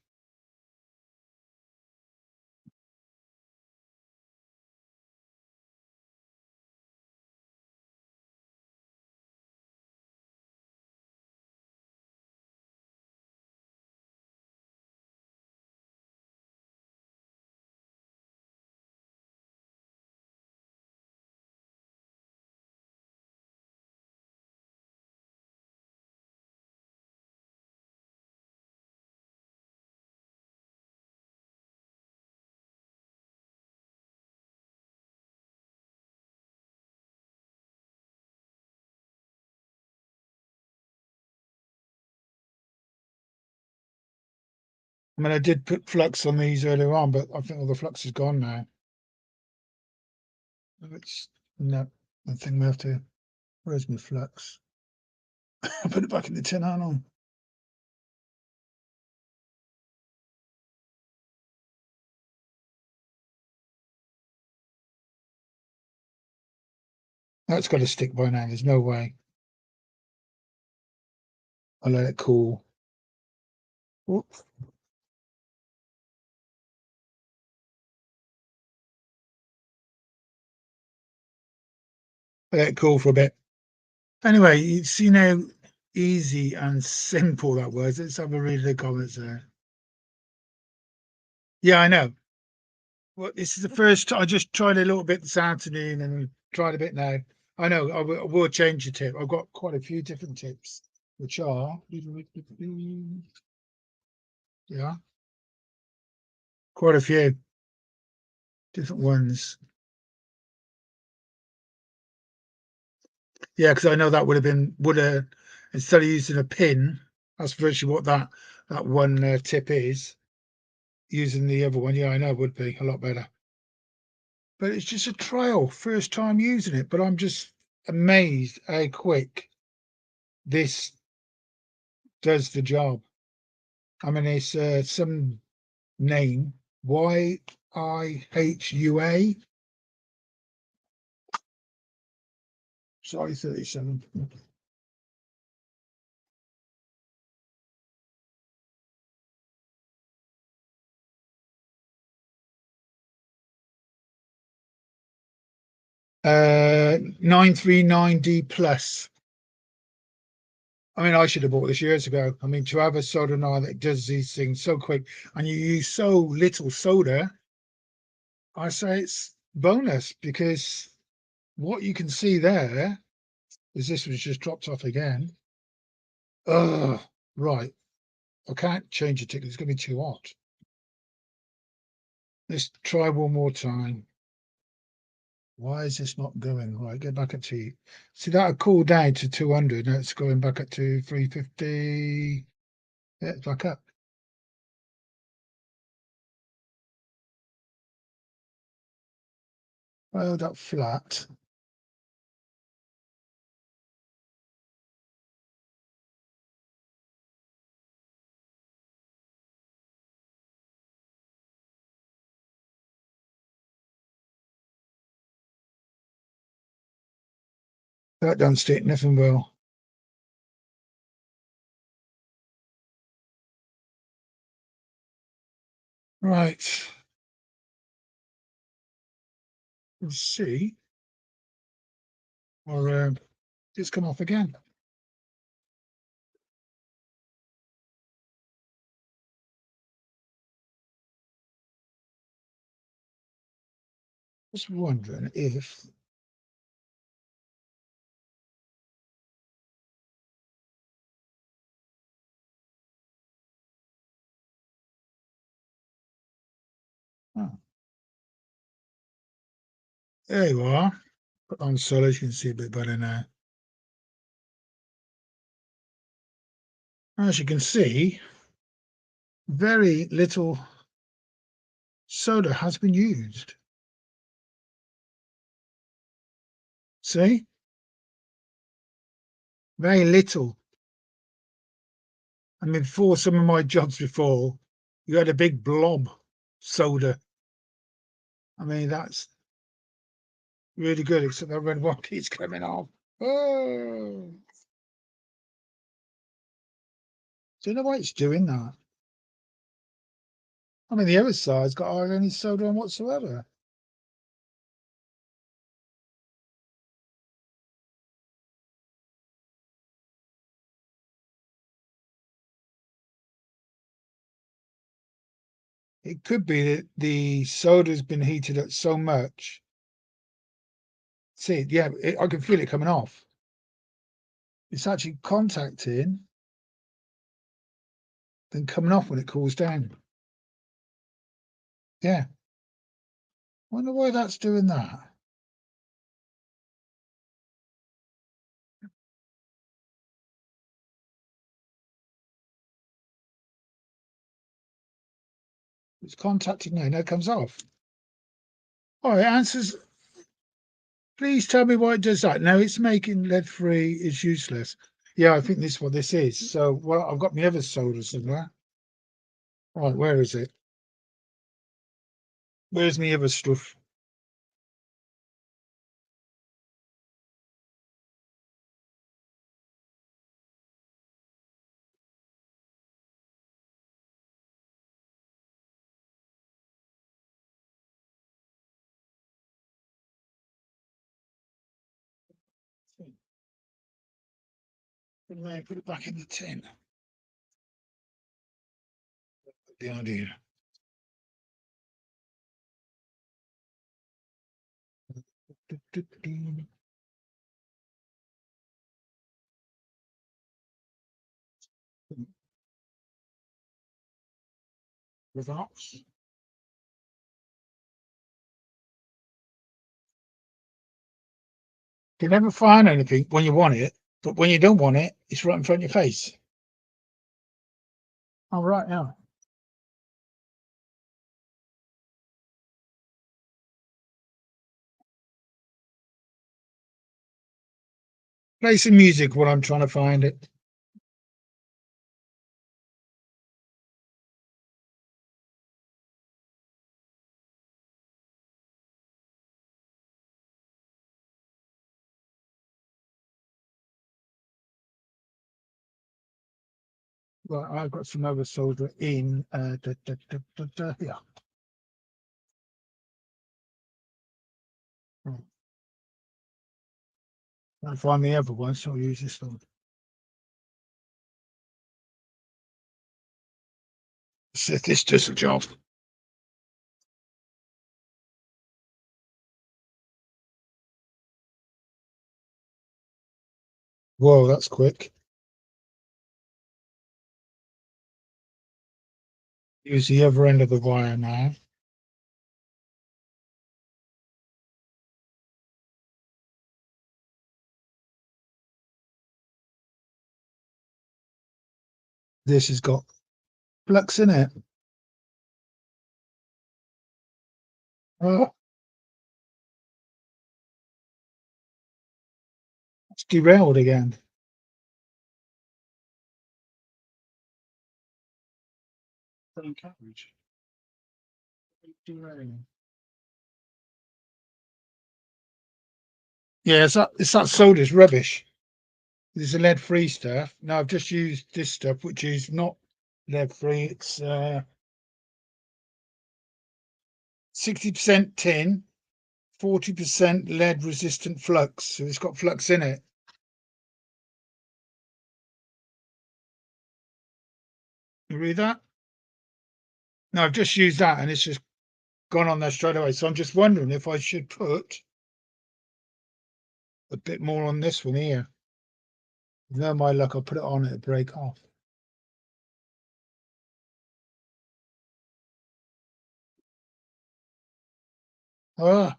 A: I mean, I did put flux on these earlier on, but I think all the flux is gone now. It's no, I think we have to. Where's my flux? I put it back in the tin, aren't I? That's got to stick by now. There's no way. I'll let it cool. Whoop. Let it cool for a bit. Anyway, you see how easy and simple that was. Let's have a read of the comments there. Yeah, I know. Well, this is the first. I just tried a little bit this afternoon and tried a bit now. I know. I will change the tip. I've got quite a few different tips, which are yeah, quite a few different ones. Yeah, because I know that would have instead of using a pin, that's virtually what that one tip is. Using the other one, yeah, I know would be a lot better. But it's just a trial, first time using it. But I'm just amazed how quick this does the job. I mean, it's some name YIHUA. Sorry, 37. Uh, 939D plus. I mean, I should have bought this years ago. I mean, to have a soda nine that does these things so quick and you use so little soda, I say it's bonus because what you can see there is this was just dropped off again. Right. I can't change the ticket. It's going to be too hot. Let's try one more time. Why is this not going? Right, get back at T. See, that'll cool down to 200. Now it's going back up to 350. Yeah, it's back up. Well, that flat. That don't stick nothing well. Right. Let's see. Or it's come off again. Just wondering if oh, there you are. Put on solid, you can see a bit better now. As you can see, very little soda has been used. See? Very little. I mean, for some of my jobs before, you had a big blob soda. I mean, that's really good, except that red one keeps coming off. Oh, don't know why it's doing that. I mean, the other side's got hardly any soda on whatsoever. It could be that the soda's been heated up so much. See, yeah, I can feel it coming off. It's actually contacting, then coming off when it cools down. Yeah. Wonder why that's doing that. It's contacted now. Now it comes off. All right, answers. Please tell me why it does that. Now it's making lead free is useless. Yeah, I think this is what this is. So, well, I've got my other solder somewhere. Right, where is it? Where's my other stuff? Put it back in the tin. The idea. Results. You never find anything when you want it, but when you don't want it, it's right in front of your face. Oh, right now. Play some music while I'm trying to find it. Right, I've got some other solder in here. I'll find the other one, so I'll use this one. See if this does the job. Whoa, that's quick. Use the other end of the wire now. This has got flux in it. Oh, it's derailed again. Same coverage. Derailing. Yeah, it's that solder's rubbish. There's a lead-free stuff. Now I've just used this stuff, which is not lead-free. It's 60% tin, 40% lead-resistant flux. So it's got flux in it. You read that? No, I've just used that, and it's just gone on there straight away. So I'm just wondering if I should put a bit more on this one here. No, my luck, I'll put it on, it'll break off. Ah,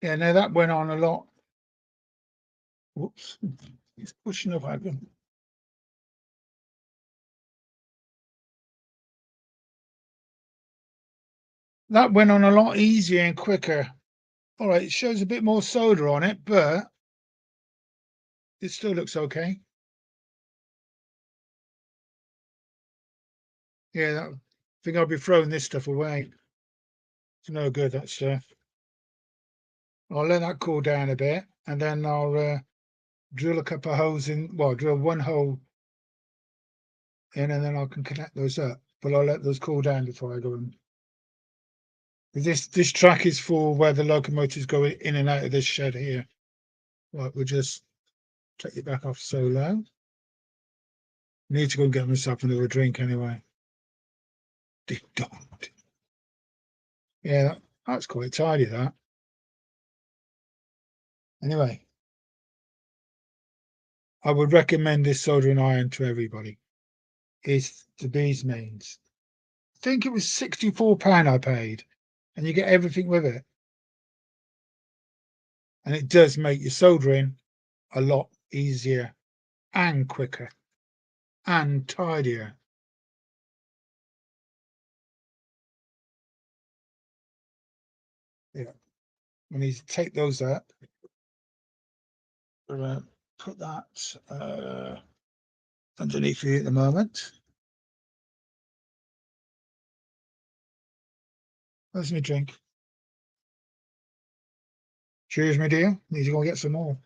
A: yeah, now that went on a lot. Whoops, it's pushing up again. That went on a lot easier and quicker. All right, it shows a bit more solder on it, but it still looks okay. Yeah, I think I'll be throwing this stuff away. It's no good, that stuff. I'll let that cool down a bit, and then I'll drill a couple of holes in. Well, drill one hole in, and then I can connect those up. But I'll let those cool down before I go in. This track is for where the locomotives go in and out of this shed here. Right, we'll just take it back off so low. Need to go and get myself another drink anyway. Yeah, That's quite tidy, that. Anyway, I would recommend this soldering iron to everybody. It's the bee's means. I think it was £64 I paid, and you get everything with it. And it does make your soldering a lot easier and quicker and tidier. Yeah, we need to take those up. We're going to put that underneath you at the moment. Where's my drink? Cheers, my dear. Need to go and get some more.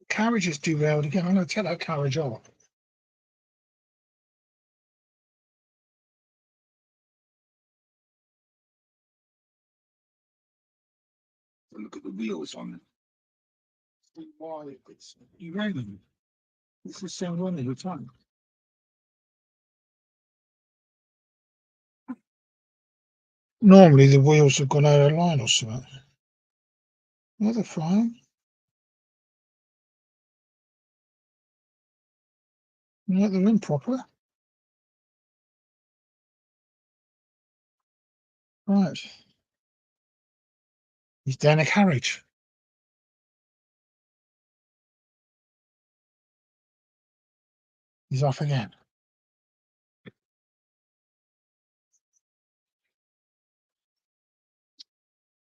A: Carriage is derailed again. I'm going to take that carriage off. Look at the wheels on it. See why it's derailing. It's the same one every time. Normally the wheels have gone out of line or something. No, they're fine. No, they're in proper. Right. He's down a carriage. He's off again.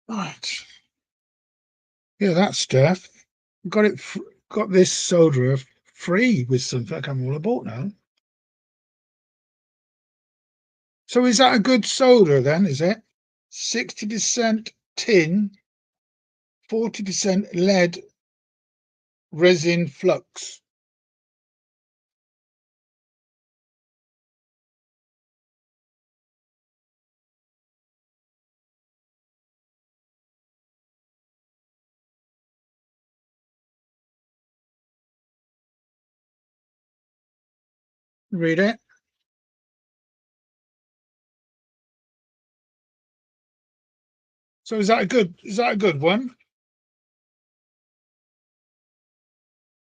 A: Right. Yeah, that stuff. Got it. Got this solderer free with something. I'm all about now. So is that a good solder then? Is it 60% tin, 40% lead resin flux? Read it. So is that a good one?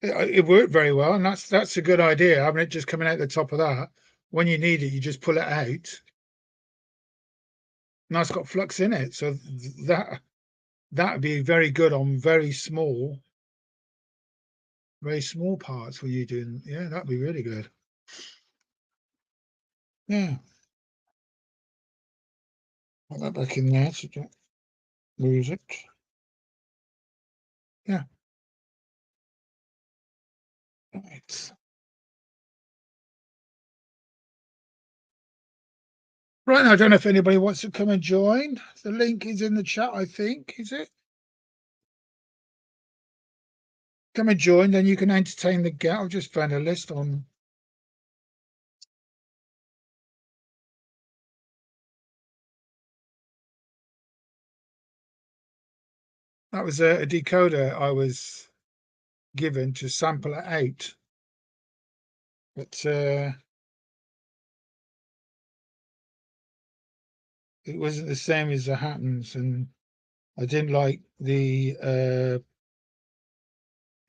A: It worked very well, and that's a good idea. Having it just coming out the top of that. When you need it, you just pull it out. And that's got flux in it, so that'd be very good on very small parts. Were you doing? Yeah, that'd be really good. Yeah. Put that back in there so don't lose it. Yeah. Right. Right now, I don't know if anybody wants to come and join. The link is in the chat, I think. Is it? Come and join, then you can entertain the guest. I've just found a list on. That was a decoder I was given to sample at 8. But it wasn't the same as the Hattons, and I didn't like the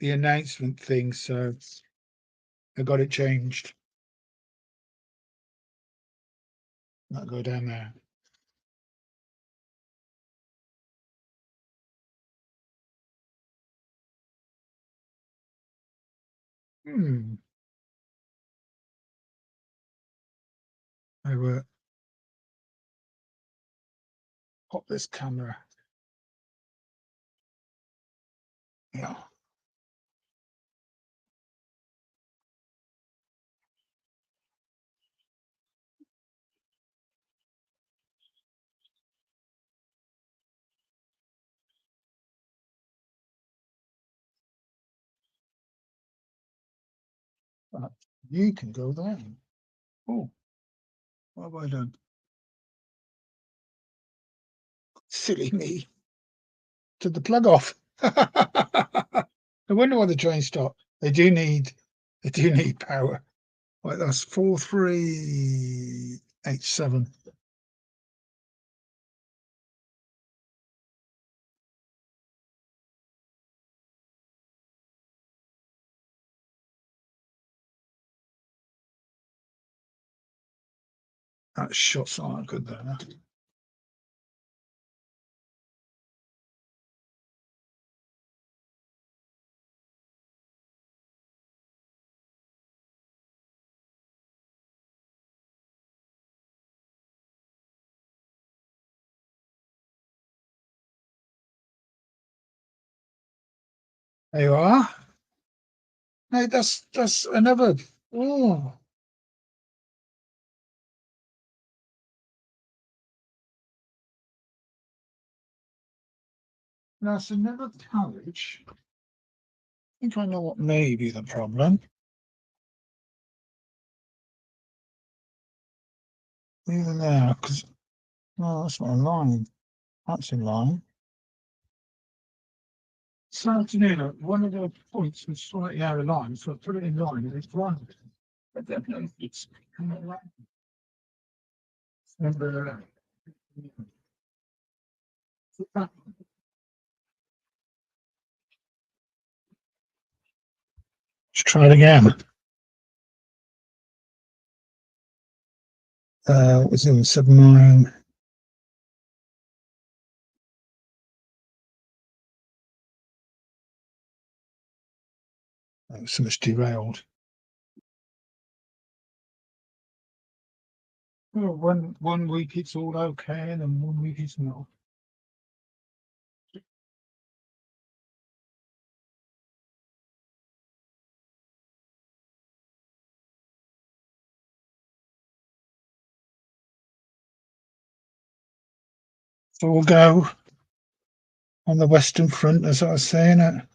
A: announcement thing, so I got it changed. I'll go down there. I will pop this camera. Yeah. You can go there. Oh, what have I done? Silly me. took the plug off. I wonder why the train stopped. They do need power. Right, that's 4387. That shot's not good there. There you are. No, that's another. Oh, that's another carriage. I think I know what may be the problem. Either there, because no, that's not a line. That's a line. This afternoon, one of the points was slightly out of line, so I put it in line and it's one. But then it's coming around. Number. Let's try it again. What was it? 79. Oh, so much derailed. Well, one week it's all okay, and then 1 week it's not. So we'll go on the Western Front, as I was saying it.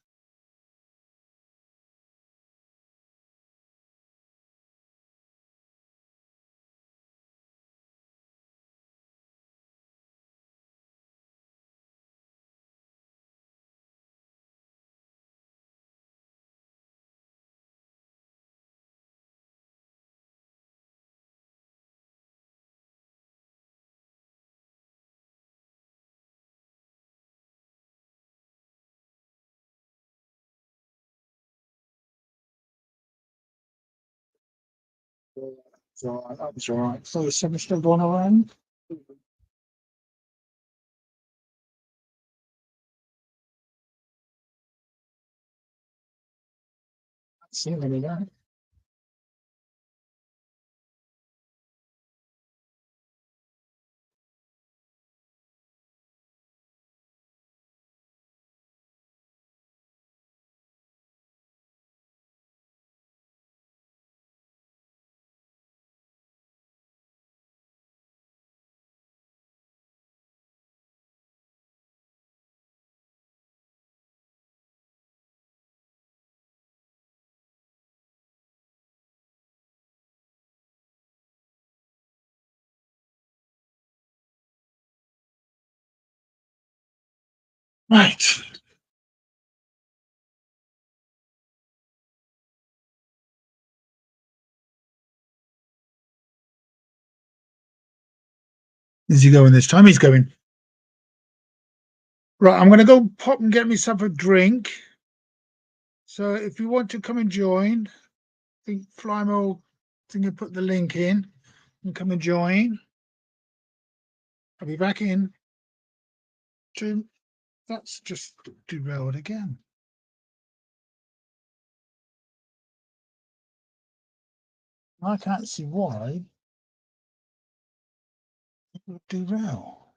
A: So that was all right. So is something still going around? See any of that. Right. Is he going this time? He's going. Right, I'm going to go pop and get myself a drink. So if you want to come and join, I think Flymo, I think I put the link in and come and join. I'll be back in. That's just derailed again. I can't see why it would derail.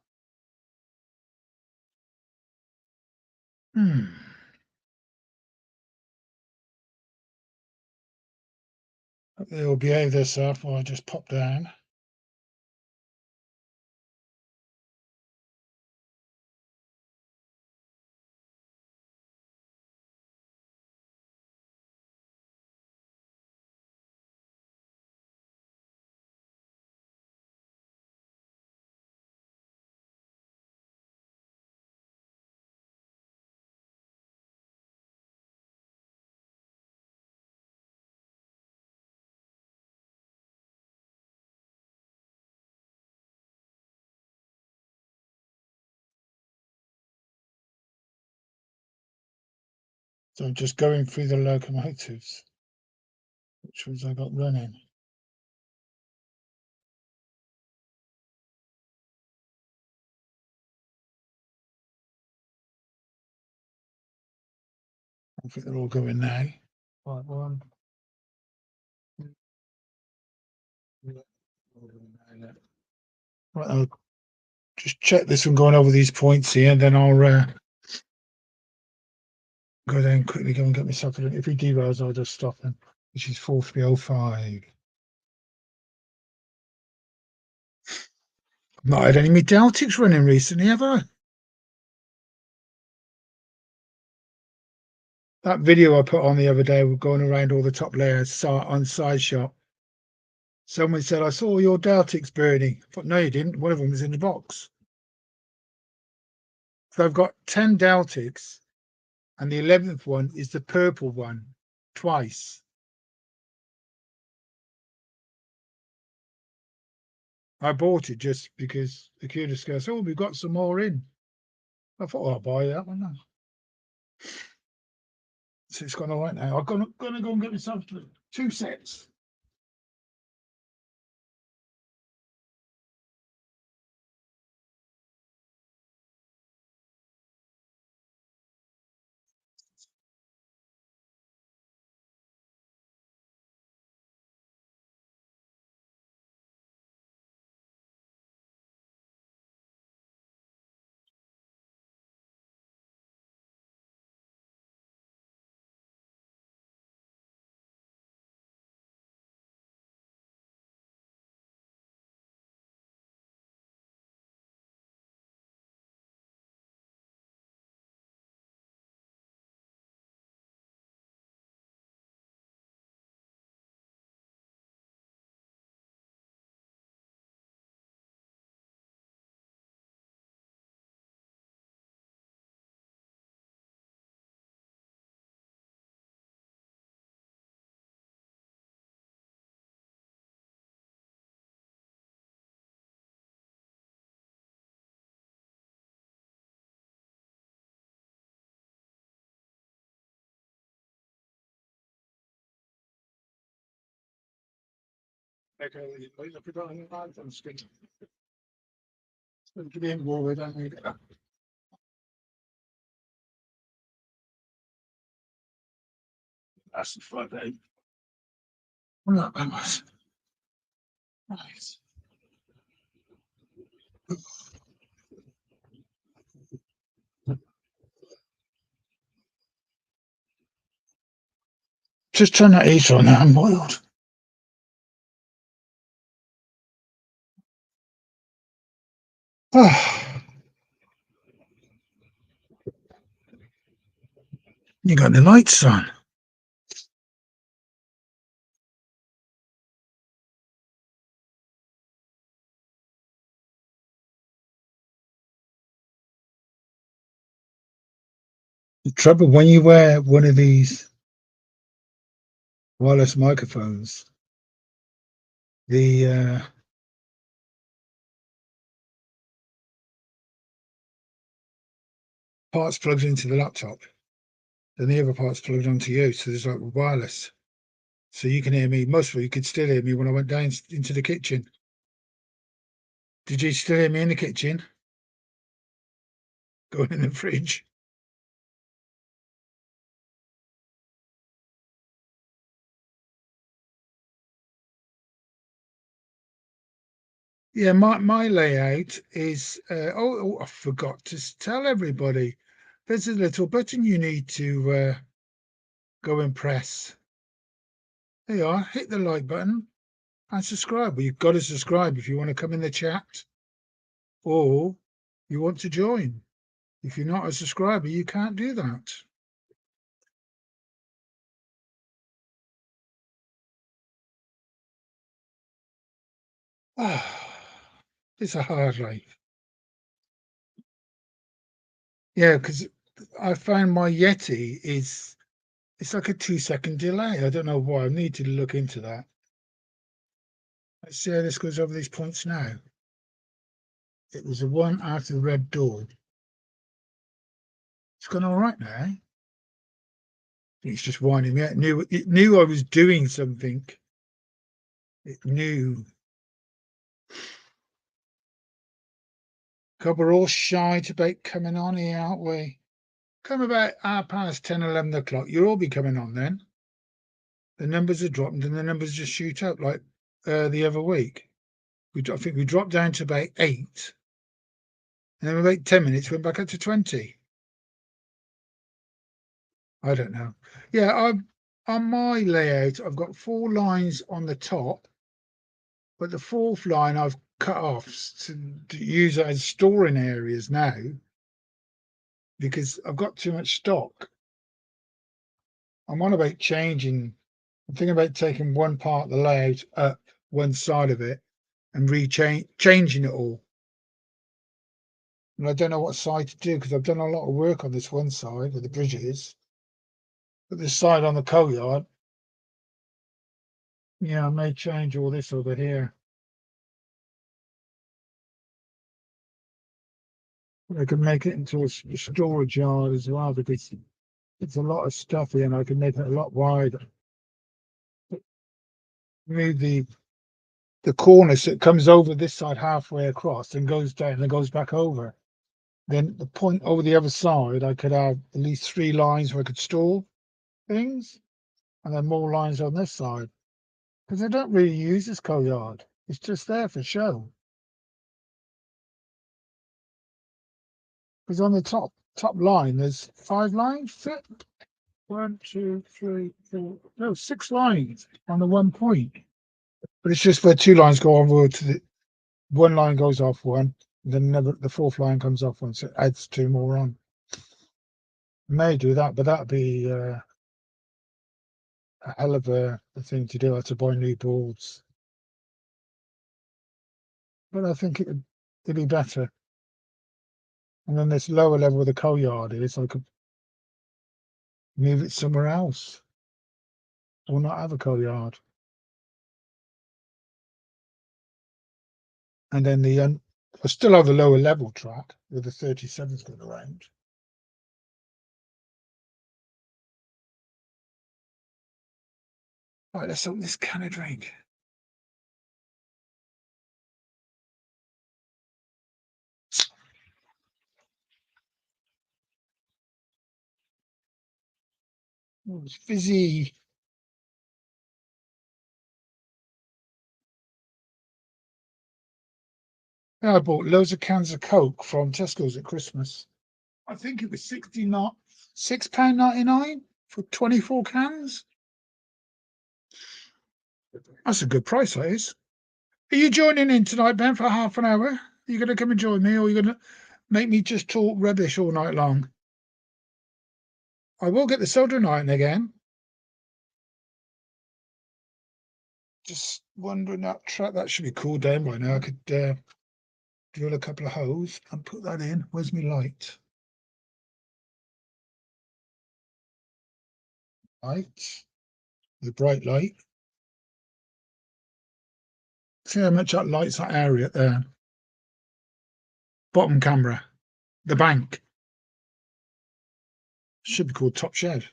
A: They'll behave themselves while I just pop down.
B: So just going through the locomotives, which ones I got running. I think they're all going now. Right, one. Right, I'll just check this one going over these points here, and then I'll go down quickly, go and get myself a. If he derails, I'll just stop him, which is 4305. Not had any of my Deltics running recently, have I? That video I put on the other day, we're going around all the top layers on Side Shot. Someone said, I saw your Deltics burning. I thought, no, you didn't. One of them was in the box. So I've got 10 Deltics, and the 11th one is the purple one, twice. I bought it just because the Kudos goes, oh, we've got some more in. I thought, oh, I'll buy that one now. So it's gone all right now. I'm gonna go and get myself 2 sets. Okay, I forgot any lines on the screen. Get in more, I don't need it. That's the Friday. Well, that was. Right. Just turn that heater on now, I'm boiled. You got the lights on. The trouble when you wear one of these wireless microphones, the parts plugged into the laptop, then the other parts plugged onto you, so there's like wireless. So you can hear me. Most of you could still hear me when I went down into the kitchen. Did you still hear me in the kitchen? Going in the fridge. Yeah, my layout is. I forgot to tell everybody. There's a little button you need to go and press. There you are. Hit the like button and subscribe. Well, you've got to subscribe if you want to come in the chat or you want to join. If you're not a subscriber, you can't do that. It's a hard life. Yeah, because I found my Yeti it's like a 2-second delay. I don't know why. I need to look into that. Let's see how this goes over these points now. It was the one after the red door. It's gone all right now.
A: It's just winding me up. It knew I was doing something. It knew. God, we're all shy about coming on here, aren't we? Come about 10:30, 11 o'clock. You'll all be coming on then. The numbers are dropping, and the numbers just shoot up like the other week. I think we dropped down to about 8, and then about 10 minutes went back up to 20. I don't know. Yeah, on my layout, I've got 4 lines on the top, but the 4th line I've cut off to use it as storing areas now because I've got too much stock. I'm on about changing. I'm thinking about taking one part of the layout up one side of it and changing it all. And I don't know what side to do because I've done a lot of work on this one side with the bridges. But this side on the coal yard, yeah, I may change all this over here. I can make it into a storage yard as well because it's a lot of stuff here and I can make it a lot wider. Move the corner so it comes over this side halfway across and goes down and goes back over. Then the point over the other side, I could have at least 3 lines where I could store things and then more lines on this side. Because I don't really use this coal yard. It's just there for show. Because on the top line, there's 5 lines. 1, 2, 3, 4, no, 6 lines on the one point. But it's just where 2 lines go over to the one line goes off one, then the 4th line comes off one, so it adds 2 more on. I may do that, but that'd be a hell of a thing to do. I have to buy new boards. But I think it'd be better. And then this lower level where the coal yard is, I could move it somewhere else or not have a coal yard. And then I still have the lower level track with the 37s going around. Right, let's open this can of drink. Oh, it's fizzy. Yeah, I bought loads of cans of Coke from Tesco's at Christmas. I think it was £6.99 for 24 cans. That's a good price, that is. Are you joining in tonight, Ben, for half an hour? Are you going to come and join me, or are you going to make me just talk rubbish all night long? I will get the soldering iron again. Just wondering that track, that should be cooled down by now. I could drill a couple of holes and put that in. Where's my light? Light. The bright light. See how much that lights that area there. Bottom camera. The bank. Should be called Top Shed.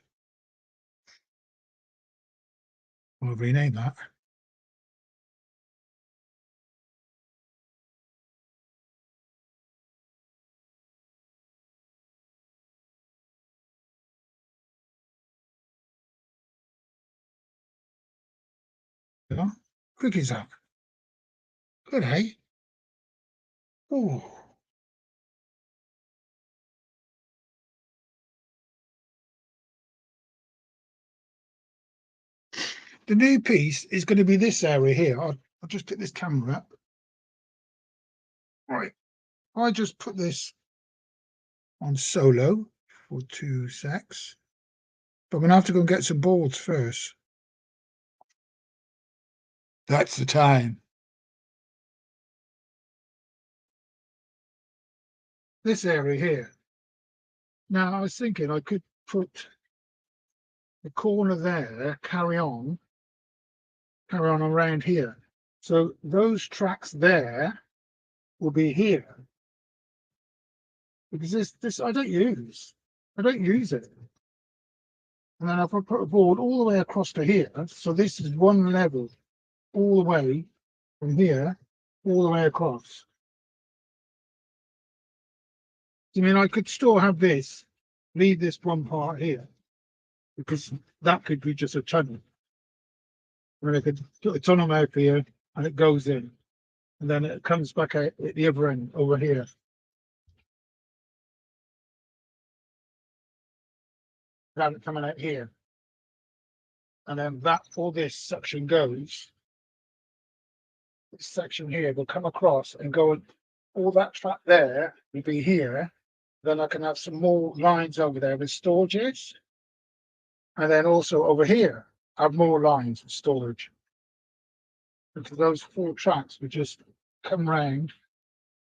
A: I'll rename that. Yeah. Quick is that? Good, hey? Oh. The new piece is going to be this area here. I'll just pick this camera up. Right. I just put this on solo for 2 secs. But I'm going to have to go and get some boards first. That's the time. This area here. Now, I was thinking I could put the corner there, carry on around here. So those tracks there will be here. Because this I don't use. I don't use it.
B: And then if I put a board all the way across to here, so this is one level all the way from here, all the way across. I mean, I could still have this, leave this one part here, because that could be just a tunnel. And I could put a tunnel mouth here, and it goes in, and then it comes back out at the other end over here. Have it coming out here, and then that all this section goes. This section here will come across and go. All that track there will be here. Then I can have some more lines over there with storages, and then also over here have more lines of storage. Because those 4 tracks would just come round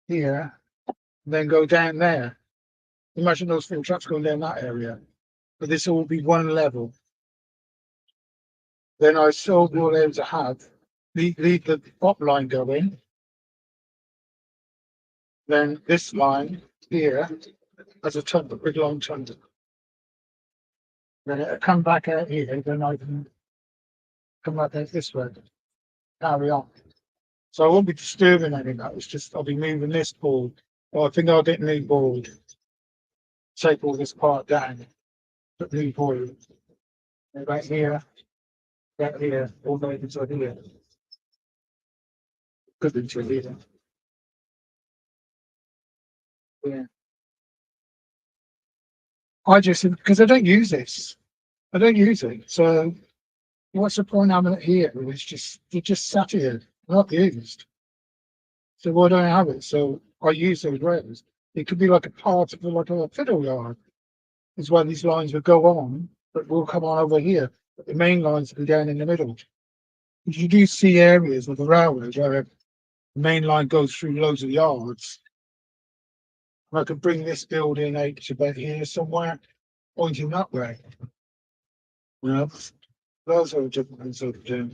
B: here, and then go down there. Imagine those 4 tracks going down that area, but this will be one level. Then I still will be able to have leave the top line going. Then this line here as a tunnel, big long tunnel. Then it'll come back out here, then I can come back out this way, carry on. So I won't be disturbing any of that, it's just I'll be moving this board. Well, I think I'll get a new board, take all this part down, put new board. And right here, all the way into here. Good into here. Yeah. I just, because I don't use this. I don't use it. So what's the point having it here? It just sat here, not used. So why don't I have it? So I use those rails. It could be like a part of like a fiddle yard. Is where these lines would go on, but will come on over here. But the main lines will be down in the middle. You do see areas of the railways where the main line goes through loads of yards. I could bring this building out to about here somewhere, pointing that way. You know, those are different things I could do.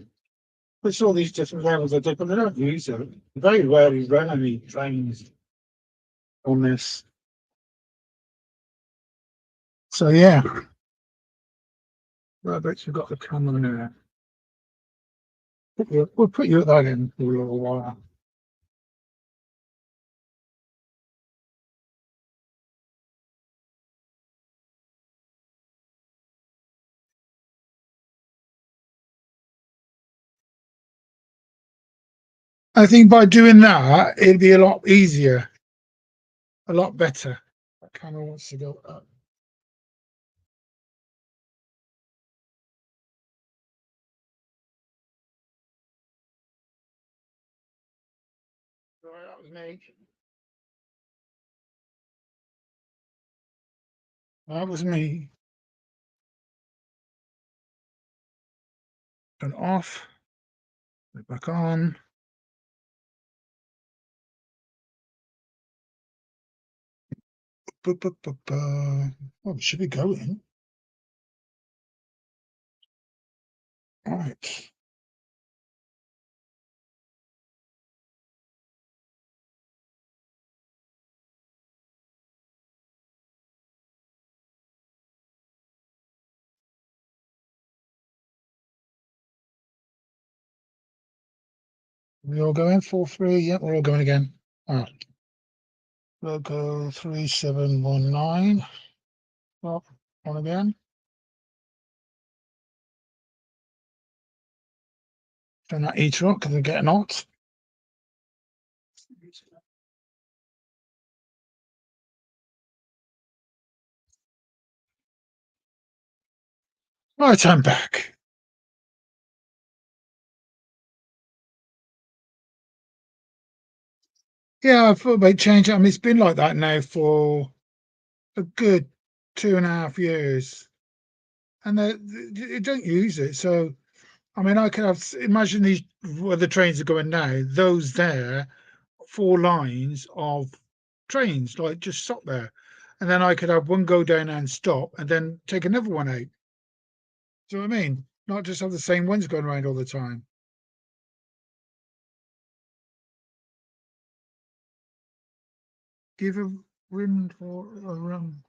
B: It's all these different levels of different. I don't use them. Very rarely run any trains on this. So yeah. Roberts, you've got the camera there. We'll put you at that in for a little while. I think by doing that, it'd be a lot easier, a lot better. That camera wants to go up. Right, that was me. That was me. Turn off. Put it back on. Oh, we should be going. All right. We all going 4-3. Yep, we're all going again. All right. Logo 3719. Well, on again. Turn that heater up because we're getting hot. Right, I'm back. Yeah, I thought about changing. I mean, it's been like that now for a good 2.5 years, and they don't use it. So, I mean, I could have imagine these where the trains are going now. Those there, 4 lines of trains, like just stop there, and then I could have one go down and stop, and then take another one out. Do you know what I mean? Not just have the same ones going around all the time. Give a wind for a run.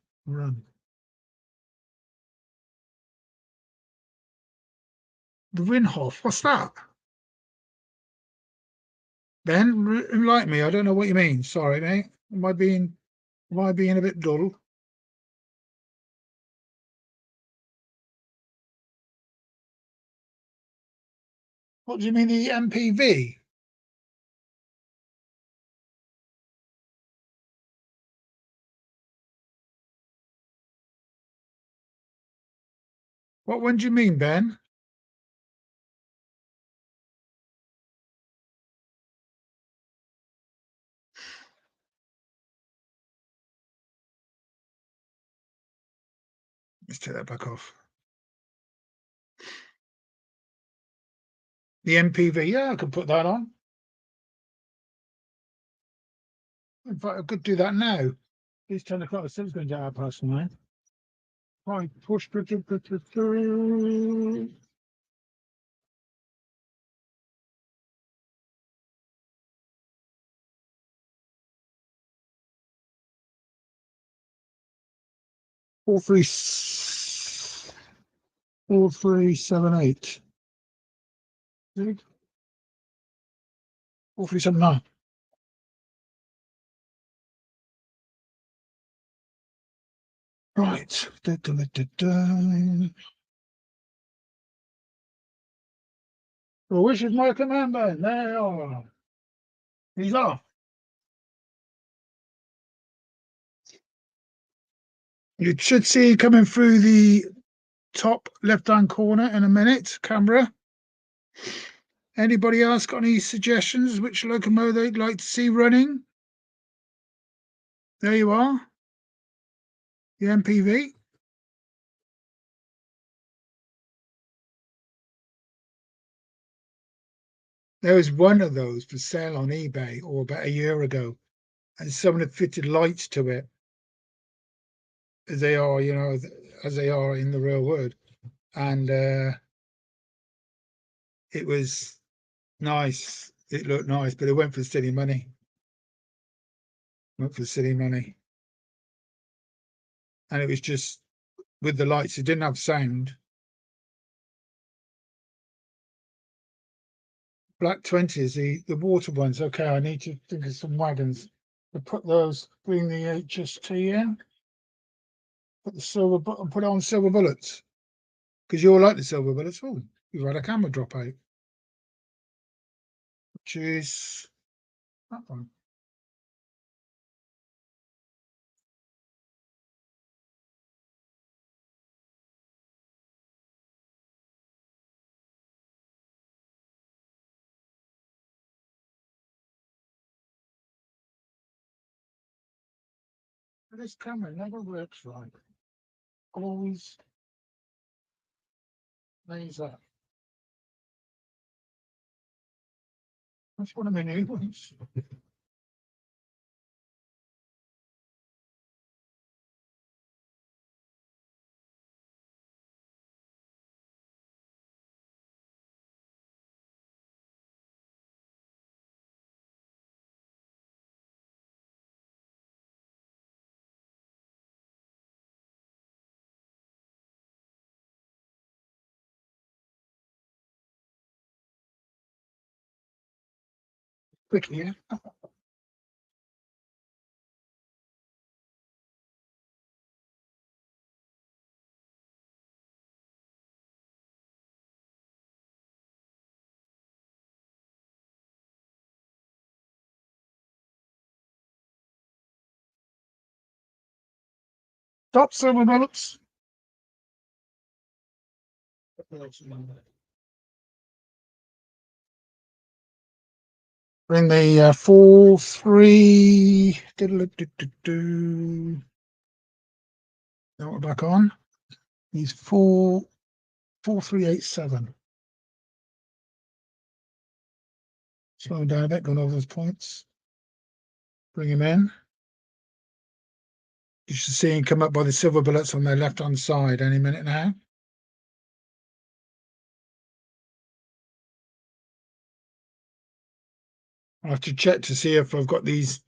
A: The Rinhof, what's that? Ben, enlighten me. I don't know what you mean. Sorry, mate. Am I being a bit dull? What do you mean, the MPV? What one do you mean, Ben? Let's take that back off. The MPV, yeah, I could put that on. In fact, I could do that now. It's 10 o'clock. I said it's going to get 9:30. Right, push. 4378. 4379. Right. Well, which is my commander? There you are. He's off. You should see coming through the top left-hand corner in a minute, camera. Anybody else got any suggestions which locomotive they'd like to see running? There you are. The MPV. There was one of those for sale on eBay or about a year ago, and someone had fitted lights to it, as they are, as they are in the real world, and it was nice. It looked nice, but it went for silly money. And it was just with the lights. It didn't have sound. Black 20s, the water ones. Okay, I need to think of some wagons to put those. Bring the HST in. Put the put it on silver bullets, because you all like the silver bullets. Oh, you've had a camera drop out, which is that one. This camera never works right. Always lays up. That's one of my new ones. Quickly, yeah. Stop silver bullets. Bring the 4-3. Now we're back on. He's 4-3-8-7. Slow down a bit, going over those points. Bring him in. You should see him come up by the silver bullets on their left-hand side any minute now. I have to check to see if I've got these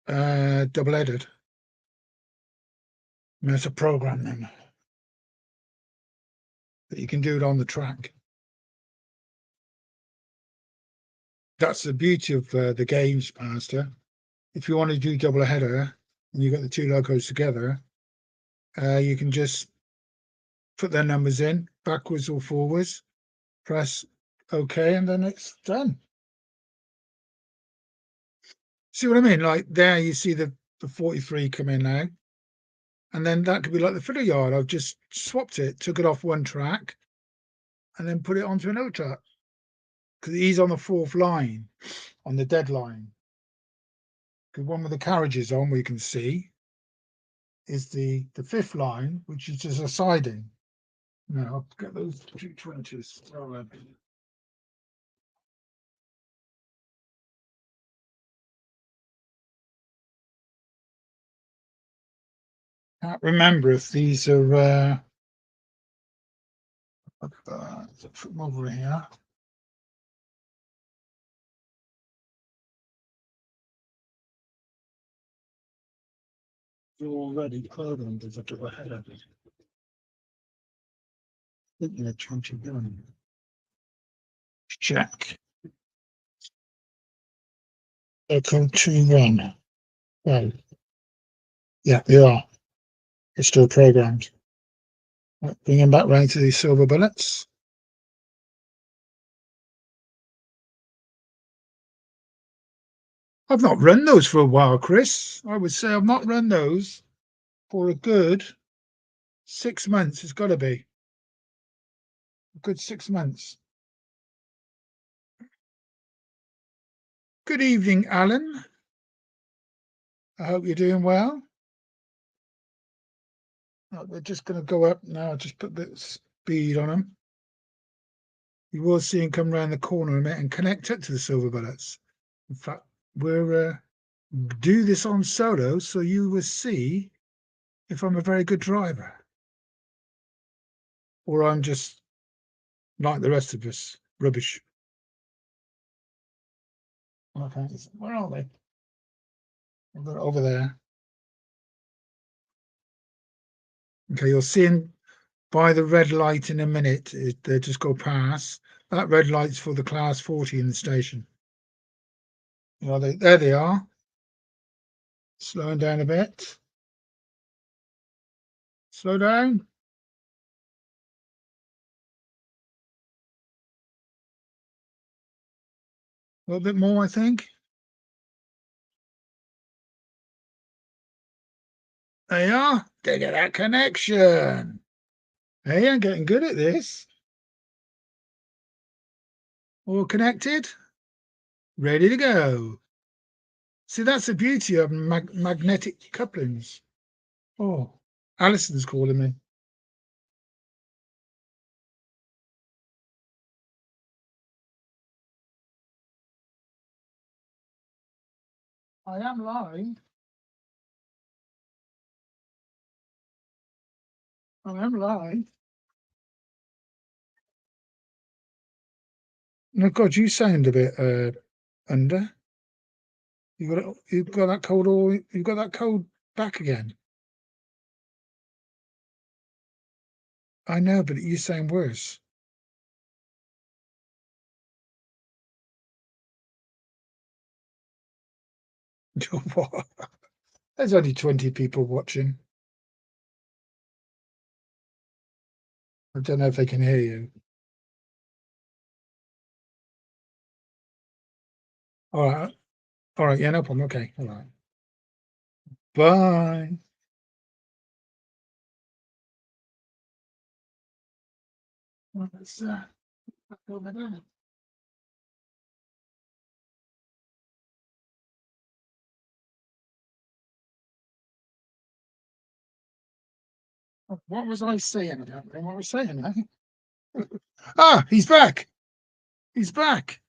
A: double-headed. There's a program then that you can do it on the track. that's the beauty of the games master. If you want to do double header and you got the two logos together, you can just put their numbers in backwards or forwards, press OK, and then it's done. See what I mean? Like there, you see the 43 come in now, and then that could be like the filler yard. I've just swapped it, took it off one track, and then put it onto another track because he's on the fourth line, on the dead line. The one with the carriages on, we can see, is the fifth line, which is just a siding. Now I'll get those 220s. Can't remember if these are put them over here. They're already programmed as a double header. I think they're trying to go. Check. Echo 2-1. Right. Yeah, they are. It's still programmed. Right, bring them back round to these silver bullets. I've not run those for a while, Chris. I would say I've not run those for a good 6 months. It's got to be a good 6 months. Good evening, Alan. I hope you're doing well. Oh, they're just going to go up now. Just put the speed on them. You will see him come around the corner a minute and connect it to the silver bullets. In fact, we'll do this on solo, so you will see if I'm a very good driver or I'm just like the rest of us, rubbish. Okay, where are they? I've got it over there. Okay, you'll see him by the red light in a minute. They just go past. That red light's for the class 40 in the station. Well, there they are. Slowing down a bit. Slow down. A little bit more, I think. There you are. Dig at that connection. Hey, I'm getting good at this. All connected. Ready to go. See, that's the beauty of magnetic couplings. Oh, Alison's calling me. I am live. I am live. No, God, you sound a bit under. You've got that cold, or you've got that cold back again. I know, but you sound worse. What? There's only 20 people watching. I don't know if they can hear you. All right. All right. Yeah, no problem. Okay. All right. Bye. Well, let's back over there. What was I saying? I don't know what I was saying. Ah, he's back. He's back.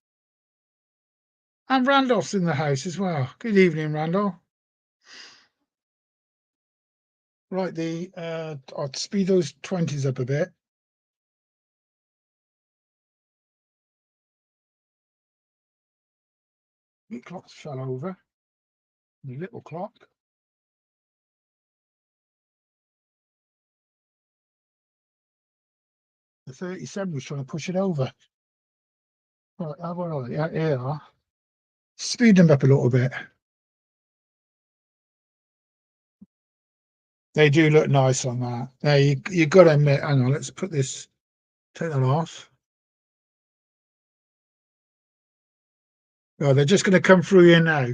A: And Randolph's in the house as well. Good evening, Randolph. Right, I'll speed those 20s up a bit. The clocks fell over. The little clock. The 37 was trying to push it over. Right, where are they? Yeah, here they are. Speed them up a little bit. They do look nice on that. Now you got to admit. Hang on, let's put this. Take that off. Oh, they're just going to come through here now.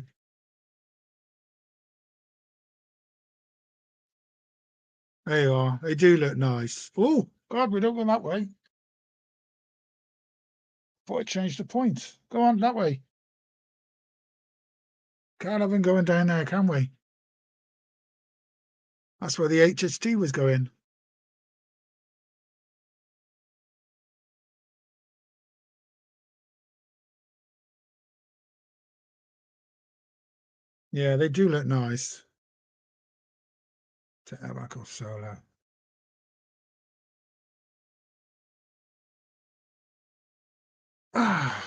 A: There you are. They do look nice. Oh God, we don't go that way. Thought I changed the point. Go on that way. Can't have them going down there, can we? That's where the HST was going. Yeah, they do look nice. Take that back off solar. Ah.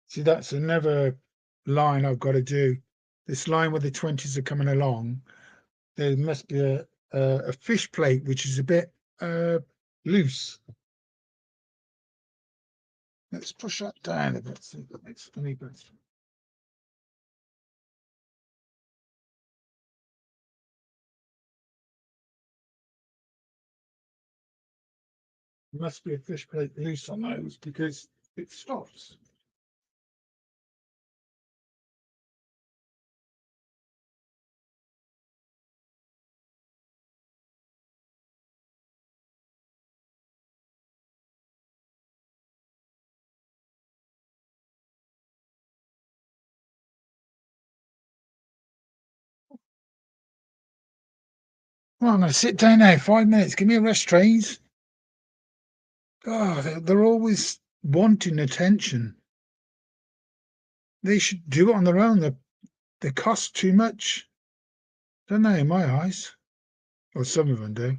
A: See, that's another line I've got to do. This line where the 20s are coming along, there must be a fish plate which is a bit loose. Let's push that down a bit. See if that makes any better. There must be a fish plate loose on those because it stops. Well, I'm going to sit down now. 5 minutes. Give me a rest, trains. Oh, they're always wanting attention. They should do it on their own. They cost too much, don't they, in my eyes? Or some of them do.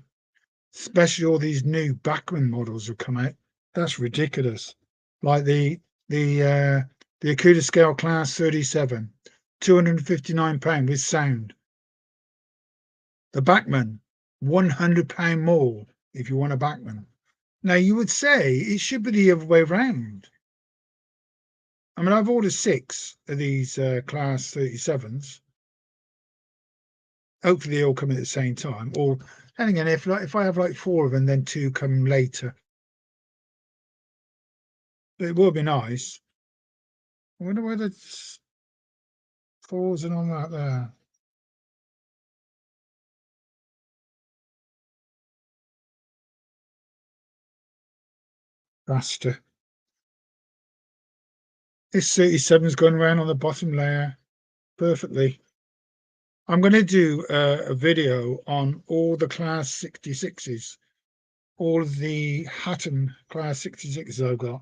A: Especially all these new Bachmann models have come out. That's ridiculous. Like the Akuta Scale Class 37, £259 with sound. The Bachmann, £100 more if you want a Bachmann. Now you would say it should be the other way around. I mean, I've ordered 6 of these Class 37s. Hopefully they all come at the same time. Or, and again, if I have like 4 of them, then 2 come later. But it will be nice. I wonder whether it's 4s and all that there. Faster. This 37's gone around on the bottom layer perfectly. I'm going to do a video on all the Class 66s, all of the Hatton Class 66s I've got.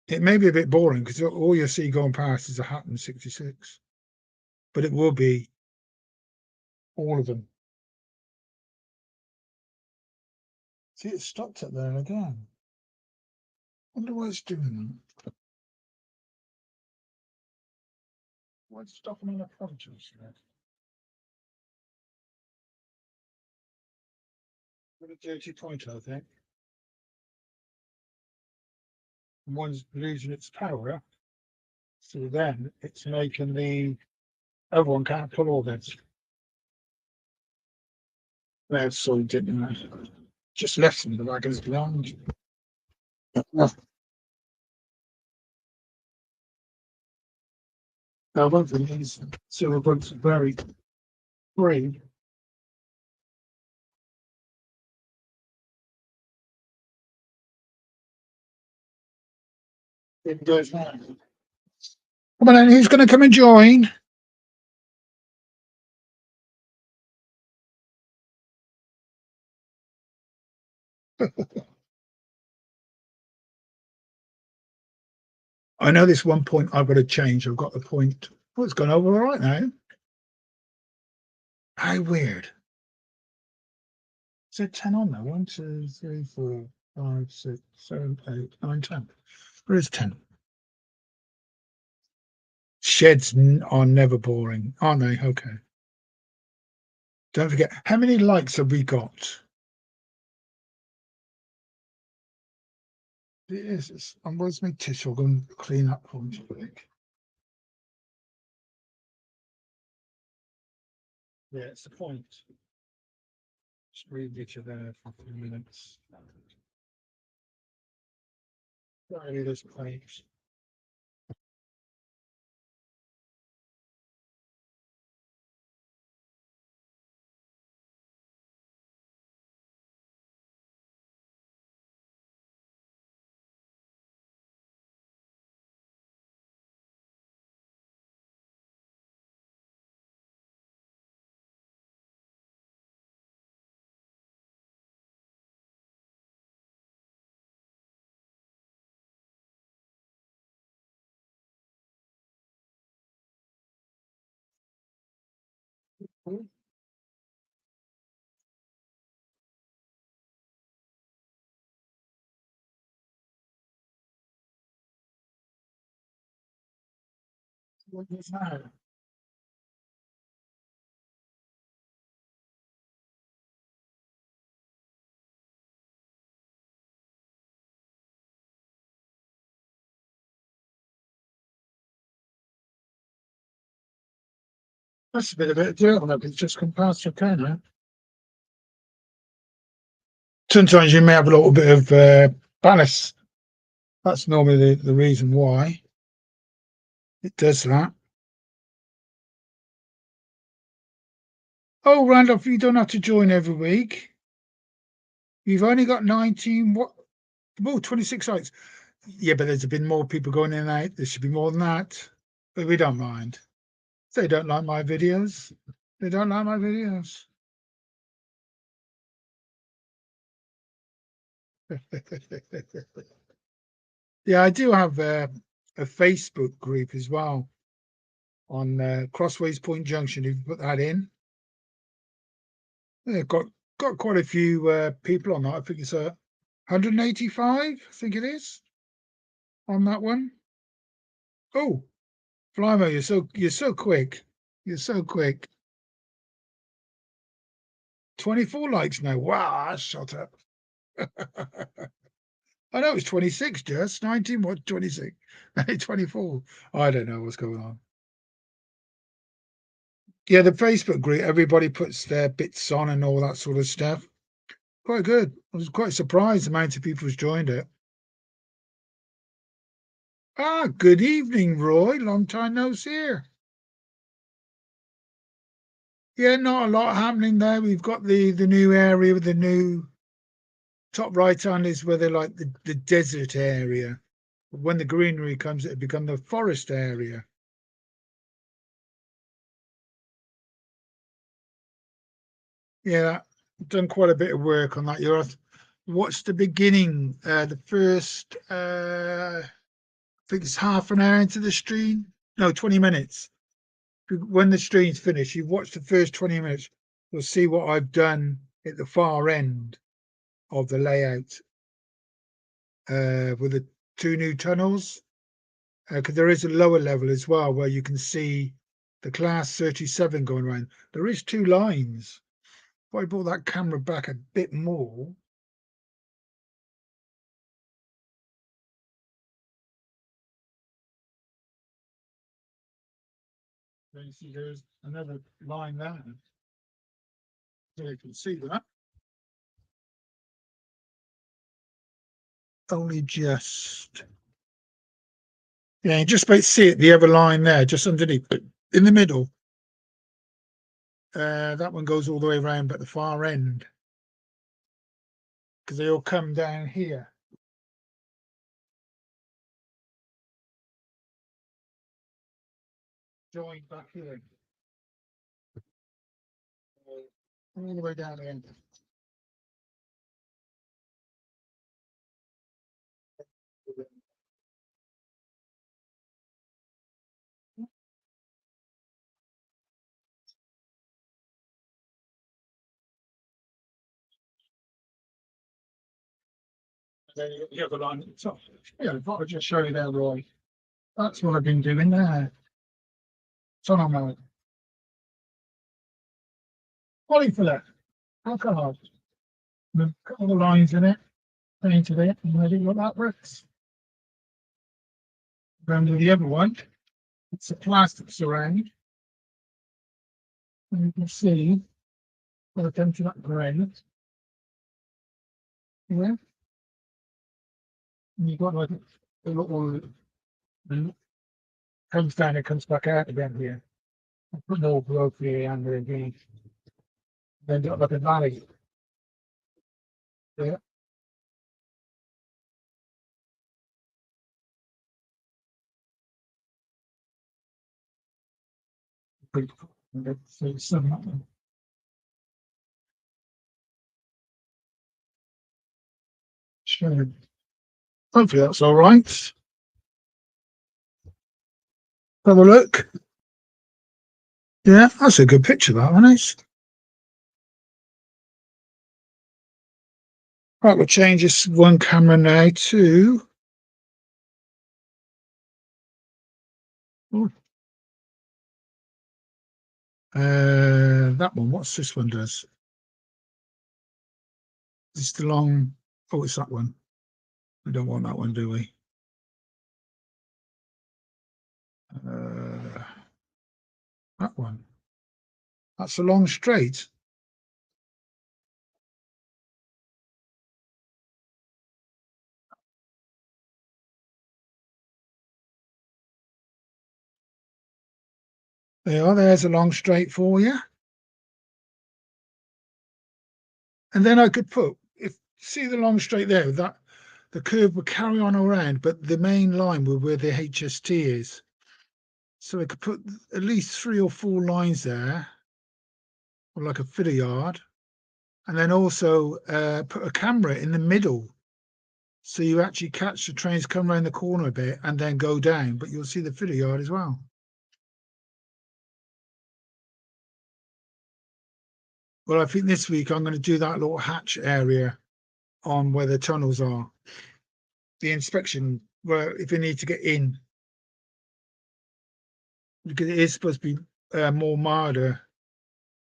A: It may be a bit boring because all you see going past is a Hatton 66, but it will be all of them. See, it stopped it there again. I wonder why it's doing that. Why it's stopping on the frontiers? What a dirty pointer, I think. One's losing its power, so then it's making the other one can't pull all this. That's so didn't I? Just left them the wagons behind. Now, one thing is, silver bugs are very free. It goes round. Come on, then, who's going to come and join? I know this one point I've got to change. I've got the point. Oh, it's gone over all right now. How weird. Is there 10 on there? 1, 2, 3, 4, 5, 6, 7, 8, 9, 10. Where is 10? Sheds are never boring, aren't they? Okay. Don't forget, how many likes have we got? It is. Where's my tissue? I'll go and clean up for me quick. Yeah, it's the point. Just read each of there for a few minutes. Sorry, this page. What is that? That's a bit of it, dirt on it, but it's just come past your pen, huh? Sometimes you may have a little bit of ballast. That's normally the reason why it does that. Oh, Randolph, you don't have to join every week. You've only got 19, what? Oh, 26 likes. Yeah, but there's been more people going in and out. There should be more than that. But we don't mind. They don't like my videos. They don't like my videos. Yeah, I do have a Facebook group as well on Crossways Point Junction. If you put that in, yeah, got quite a few people on that. I think it's 185. I think it is on that one. Oh, Flymo, you're so quick. You're so quick. 24 likes now. Wow, that's shot up. I know it's 26, just 19, what, 26, 24. I don't know what's going on. Yeah, the Facebook group, everybody puts their bits on and all that sort of stuff. Quite good. I was quite surprised the amount of people who's joined it. Ah, good evening, Roy. Long time no see here. Yeah, not a lot happening there. We've got the new area with the new top right hand is where they're like the desert area. When the greenery comes, it become the forest area. Yeah, done quite a bit of work on that. What's the beginning? The first, I think it's half an hour into the stream. No, 20 minutes. When the stream's finished, you've watched the first 20 minutes. You'll see what I've done at the far end of the layout with the two new tunnels. Because there is a lower level as well where you can see the class 37 going around. There is two lines. If I brought that camera back a bit more, then you see there's another line there. So you can see that. Only just. Yeah, you just about see it, the other line there, just underneath, but in the middle. That one goes all the way around, but the far end. Because they all come down here. Join back here. All the way down the end. Then you got the other line at the top. Yeah, I thought I'd just show you there, Roy. That's what I've been doing there. So I'm going. Polyfiller, alcohol. There's a couple of lines in it.
B: painted it and ready what that works. Then with the other one, it's a plastic surround. And you can see when it comes to that grey. Yeah. And you've got like a little comes down, it comes back out again here. I put more growth here under again. Then got like a valley. Yeah. Sure. Hopefully that's all right. Have a look. Yeah, that's a good picture, that one is. Right, we'll change this one camera now to. That one. What's this one does? Is the long? Oh, it's that one. We don't want that one, do we? That one. That's a long straight. There are. There's a long straight for you. And then I could put, if see the long straight there, that the curve would carry on around, but the main line would where the HST is. So I could put at least 3 or 4 lines there, or like a filler yard, and then also put a camera in the middle. So you actually catch the trains come around the corner a bit and then go down, but you'll see the filler yard as well. Well, I think this week I'm going to do that little hatch area on where the tunnels are. The inspection, where if you need to get in. Because it is supposed to be more milder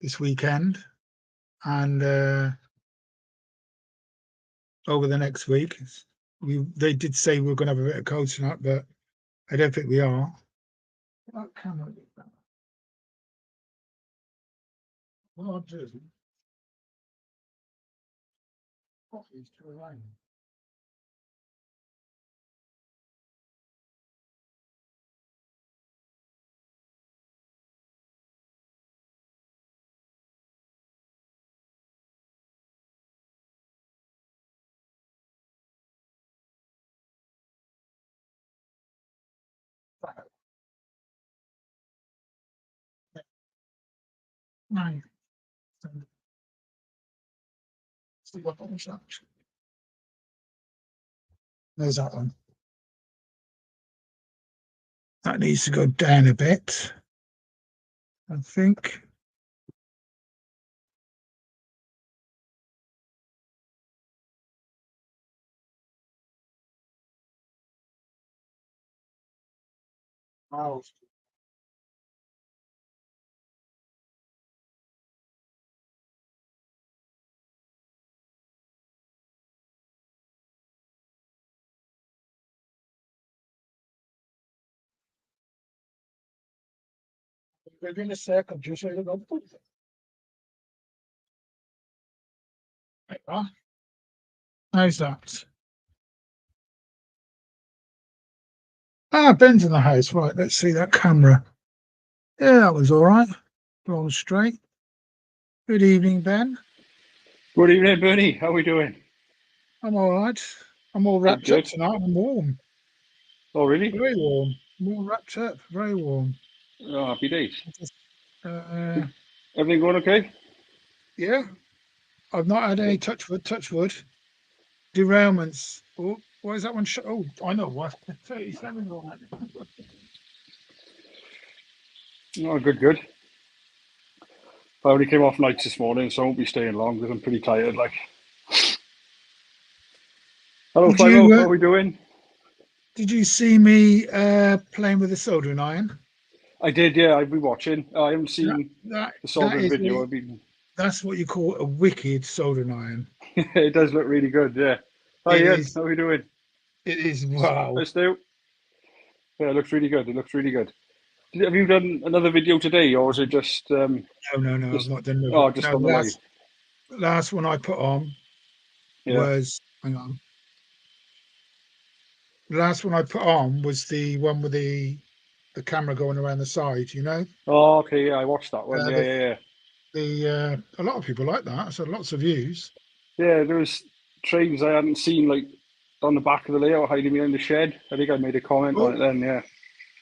B: this weekend and over the next week. They did say we are going to have a bit of cold tonight, but I don't think we are. What camera is that? What I'll do. What is to rain? No. See what one's that? There's that one. That needs to go down a bit, I think. Oh. Maybe in a second, just a little bit. How's that? Ah, Ben's in the house. Right, let's see that camera. Yeah, that was all right. Long straight. Good evening, Ben.
D: Good evening, Bernie. How are we doing?
B: I'm all right. I'm all wrapped up tonight. I'm warm.
D: Oh, really?
B: Very warm. I'm all wrapped up. Very warm.
D: Oh, happy days.
B: Uh,
D: Everything going okay?
B: yeah. I've not had any touch wood derailments. Oh, why is that one shut? Oh, I know what. 37 on that.
D: Oh, good. I only came off nights this morning, so I won't be staying long because I'm pretty tired. Like, hello, Philo. How are we doing?
B: Did you see me playing with the soldering iron?
D: I did, yeah. I've been watching. I haven't seen the soldering video.
B: That's what you call a wicked soldering iron.
D: It does look really good, yeah. Hi,
A: It
D: Ian.
A: is.
D: How are you doing?
A: It is. Wow.
D: Hi, Stu. Yeah, it looks really good. It looks really good. Have you done another video today, or is it just
A: No. I've
D: just
A: not done
D: oh,
A: it.
D: just
A: No,
D: on the live?
A: last one I put on
D: Yeah.
A: was. Hang on. The last one I put on was the one with the camera going around the side. You know,
D: Oh, okay. Yeah, I watched that one.
A: uh,
D: Yeah,
A: the
D: yeah, yeah.
A: a lot of people like that. So lots of views.
D: Yeah, there was trains I hadn't seen like on the back of the layout hiding behind the shed. I think I made a comment on
A: Oh,
D: it then. Yeah.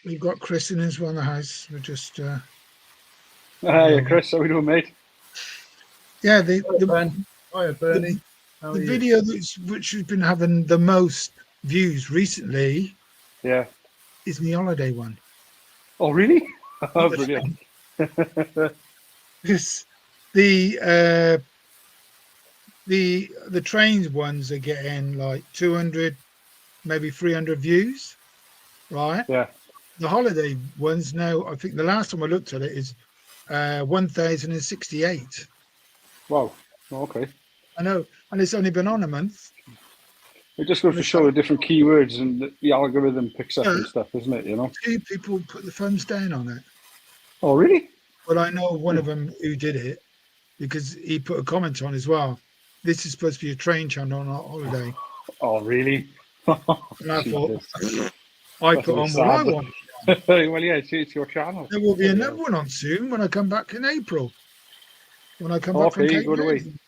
A: we've got Chris in as well in the house. We're just
D: Hi, Chris. How are you doing, mate?
A: yeah.
B: Hiya, Ben. Hiya, Bernie. How are
A: The
B: you?
A: video which has been having the most views recently
D: Yeah.
A: is the holiday one.
D: Oh, really? Oh,
A: Not the
D: brilliant.
A: train. Because the trains ones are getting like 200, maybe 300 views, right?
D: Yeah.
A: The holiday ones now, I think the last time I looked at it is 1068.
D: Wow. Okay.
A: I know, and it's only been on a month.
D: It just goes
A: And
D: to
A: it's
D: show
A: like,
D: the different keywords and the algorithm picks up
A: yeah,
D: and stuff, isn't it? You know.
A: two people put the thumbs down on it.
D: Oh, really?
A: But I know one of them who did it because he put a comment on as well. This is supposed to be a train channel, not holiday.
D: Oh, really?
A: And I thought,
D: Jesus.
A: I
D: That's
A: put
D: a
A: on
D: bit
A: what I
D: sad.
A: want.
D: Well, yeah, it's your channel.
A: There will be
D: Yeah.
A: another one on soon when I come back in April. When I come
D: Oh,
A: back from
D: okay, you
A: Cape
D: going away?
A: Verde.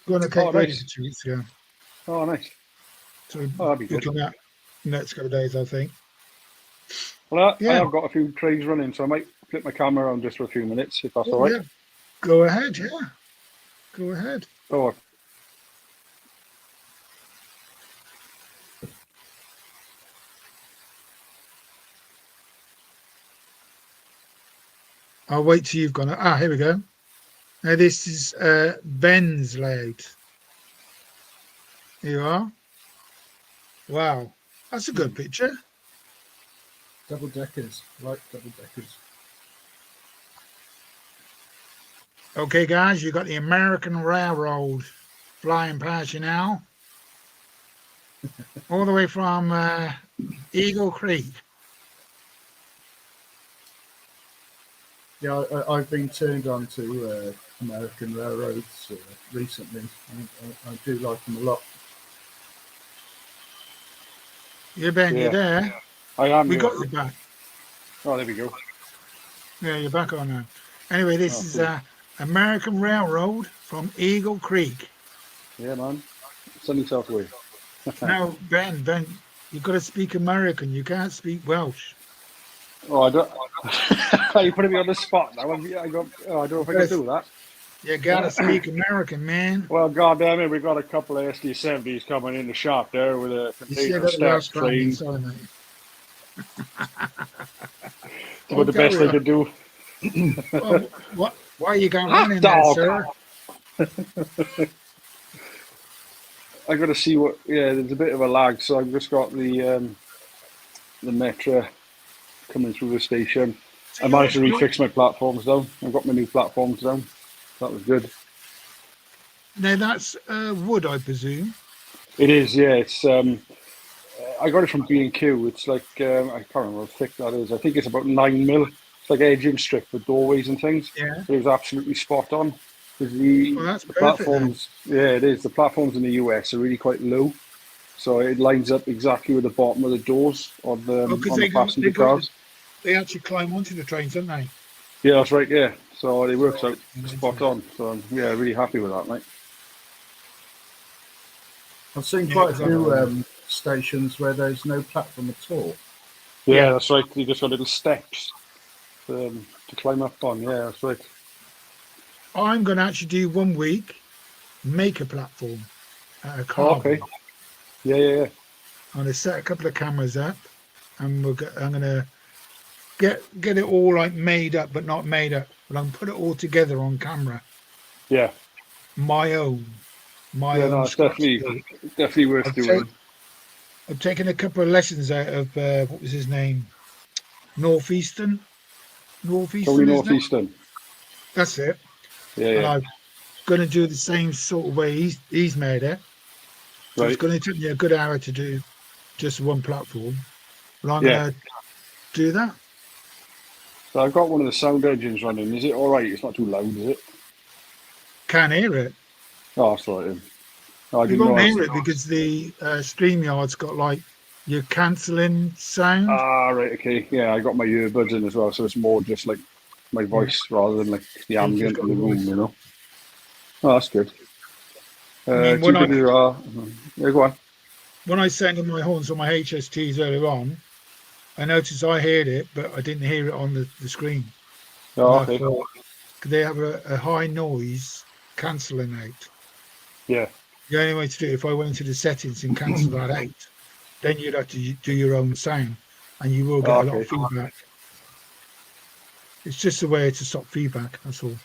A: Going to
D: Oh,
A: Cape Verde
D: nice.
A: for 2 weeks ago.
D: Oh, nice.
A: So
D: Oh, that'd be good.
A: looking at next couple of days, I think.
D: Well, I
A: Yeah.
D: have got a few trains running, so I might flip my camera on just for a few minutes, if that's all right.
A: Yeah. Go ahead, yeah. Go ahead.
D: Oh,
A: I'll wait till you've gone. Ah, here we go. Now this is Ben's layout. Here you are. Wow. That's a good picture.
B: Double deckers. Like double deckers.
A: Okay, guys, you got the American Railroad flying past you now. All the way from Eagle Creek.
B: Yeah, I've been turned on to American railroads recently. I do like them a lot.
A: Yeah, Ben,
D: Yeah.
A: you're there.
D: I am.
A: We
D: Yeah.
A: got you back.
D: Oh, there we go.
A: Yeah, you're back on now. Anyway, this
D: Oh,
A: is
D: cool.
A: American Railroad from Eagle Creek.
D: Yeah, man. Sunny South Wales.
A: Now, Ben, you've got to speak American. You can't speak Welsh.
D: Oh, I don't. You putting me on the spot now. I don't know if I can do that.
A: You got to speak American, man.
D: Well, goddamn it, we've got a couple of SD70s coming in the shop there with a
A: You see
D: container
A: that Welsh
D: stacked
A: train?
D: train.
A: Sorry, mate.
D: What the best I could do.
A: Well, why you got
D: Hot
A: running there,
D: dog.
A: sir?
D: I got to see what. Yeah, there's a bit of a lag, so I've just got the Metro coming through the station.
A: So
D: I managed to
A: you're-
D: refix my platforms down. I've got my new platforms down. That was good.
A: Now that's wood, I presume.
D: It is, yeah. It's I got it from B&Q. It's like I can't remember how thick that is. I think it's about 9 mil. It's like edging strip for doorways and things.
A: Yeah.
D: It was absolutely spot on. Because the
A: Well, that's
D: the
A: perfect then.
D: platforms, yeah, it is. The platforms in the US are really quite low, so it lines up exactly with the bottom of the doors on the
A: because
D: on the passenger cars.
A: they actually climb onto the trains, don't they?
D: Yeah, that's right. Yeah, so it works out spot on. So I'm really happy with that, mate.
B: I've seen
A: Yeah,
B: quite a
A: exactly.
B: few stations where there's no platform at all.
D: Yeah, that's right. You just got little steps to climb up on. Yeah, that's right.
A: I'm going to actually do 1 week, make a platform out of
D: Oh,
A: carbon.
D: okay. Yeah.
A: I'm going to set a couple of cameras up, and I'm going to get it all like made up, but not made up. But I'm put it all together on camera,
D: Yeah.
A: my own.
D: Yeah, no, it's definitely worth
A: I've
D: doing.
A: I've taken a couple of lessons out of what was his name, Northeastern.
D: Tony
A: isn't it?
D: Northeastern.
A: That's it.
D: Yeah,
A: And
D: yeah.
A: I'm going to do the same sort of way he's made it. So it's
D: Right.
A: going to take me a good hour to do just one platform. But I'm
D: Yeah.
A: going to do that.
D: So I've got one of the sound engines running. Is it all right? It's not too loud, is it?
A: Can't hear it.
D: Oh, that's all right. Then. No, I
A: You
D: didn't know.
A: won't hear it because the StreamYard's got like your cancelling sound.
D: Ah, right. Okay. Yeah, I got my earbuds in as well, so it's more just like my voice rather than like the
A: Yeah, you've
D: ambient
A: got
D: of the
A: the
D: room,
A: voice.
D: you know. Oh, that's good.
A: I mean, when
D: Yeah, go on.
A: I sounded my horns on my HSTs earlier on, I noticed I heard it, but I didn't hear it on the screen. And
D: Oh,
A: I
D: okay.
A: thought, could they have a high noise cancelling out?
D: Yeah.
A: The only way to do it, if I went into the settings and cancel that out, then you'd have to do your own sound, and you will get a lot
D: Okay.
A: of feedback. It's just a way to stop feedback. That's all.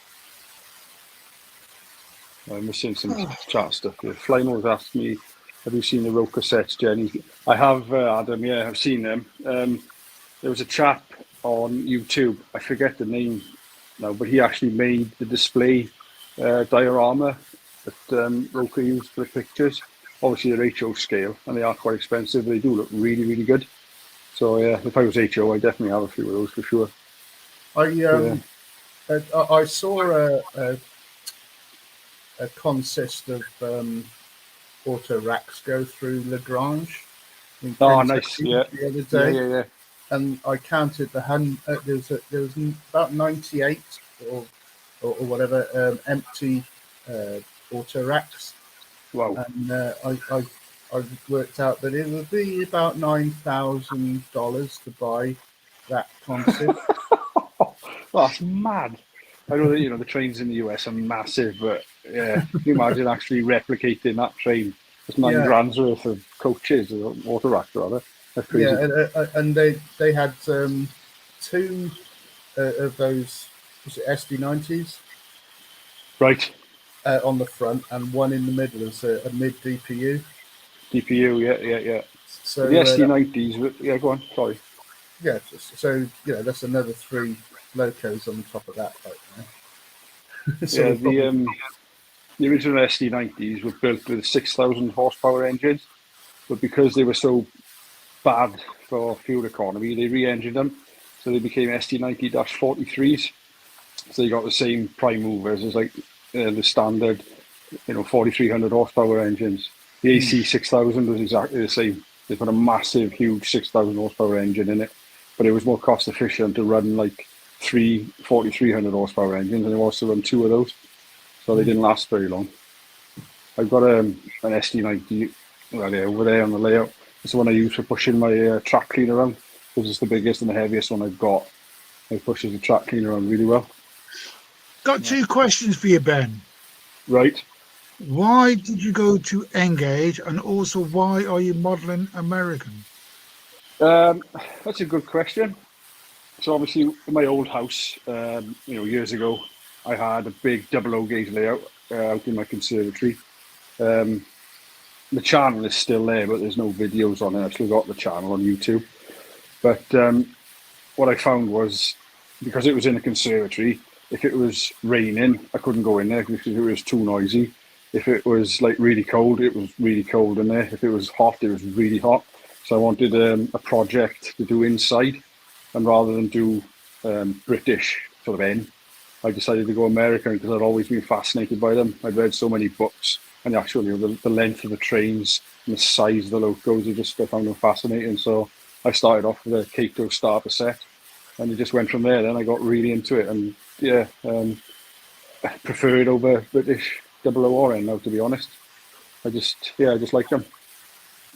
D: I'm missing some chat stuff here. Flymo's asked me, have you seen the Roke cassettes, Jenny? I have, Adam, yeah, I've seen them. There was a chap on YouTube, I forget the name now, but he actually made the display diorama that Roke used for the pictures. Obviously, they're HO scale, and they are quite expensive, but they do look really, really good. So, yeah, if I was HO, I'd definitely have a few of those for sure.
E: I saw a consist of auto racks go through Lagrange in
D: Oh,
E: Kentucky
D: nice, yeah.
E: the other
D: Yeah,
E: day,
D: yeah.
E: and I counted there was about 98 or whatever empty auto racks,
D: Wow.
E: and I worked out that it would be about $9,000 to buy that consist.
D: That's mad. I know that the trains in the US are massive, but yeah, can you imagine actually replicating that train? It's nine
E: Yeah.
D: grand's worth of coaches or auto racks rather. That's crazy.
E: Yeah, and they had two of those, was it SD90s
D: Right.
E: on the front, and one in the middle as a mid DPU.
D: DPU, yeah.
E: So
D: The SD90s, yeah, go on. Sorry.
E: yeah, so that's another 3 locos on top of that right now. So
D: Yeah,
E: probably,
D: the original SD90s were built with 6,000 horsepower engines, but because they were so bad for fuel economy, they re-engined them, so they became SD90-43s. So you got the same prime movers as like the standard, 4,300 horsepower engines. The AC 6000 was exactly the same. They put a massive, huge 6,000 horsepower engine in it, but it was more cost efficient to run like 4,300 horsepower engines, and it was to run 2 of those, so they didn't last very long. I've got an SD90 over there on the layout. It's the one I use for pushing my track cleaner around, because it's the biggest and the heaviest one I've got. It pushes the track cleaner around really well.
A: Got 2 questions for you, Ben.
D: Right.
A: Why did you go to Engage, and also why are you modelling American?
D: That's a good question. So obviously, in my old house, years ago, I had a big 00 gauge layout out in my conservatory. The channel is still there, but there's no videos on it. I've still got the channel on YouTube. But what I found was, because it was in a conservatory, if it was raining, I couldn't go in there because it was too noisy. If it was like really cold, it was really cold in there. If it was hot, it was really hot. So I wanted a project to do inside, and rather than do British sort of N, I decided to go American because I'd always been fascinated by them. I'd read so many books, and actually the length of the trains and the size of the locos, I found them fascinating. So I started off with a Kato starter set, and it just went from there. Then I got really into it, and yeah, I prefer it over British 00RN now, to be honest. I just like them.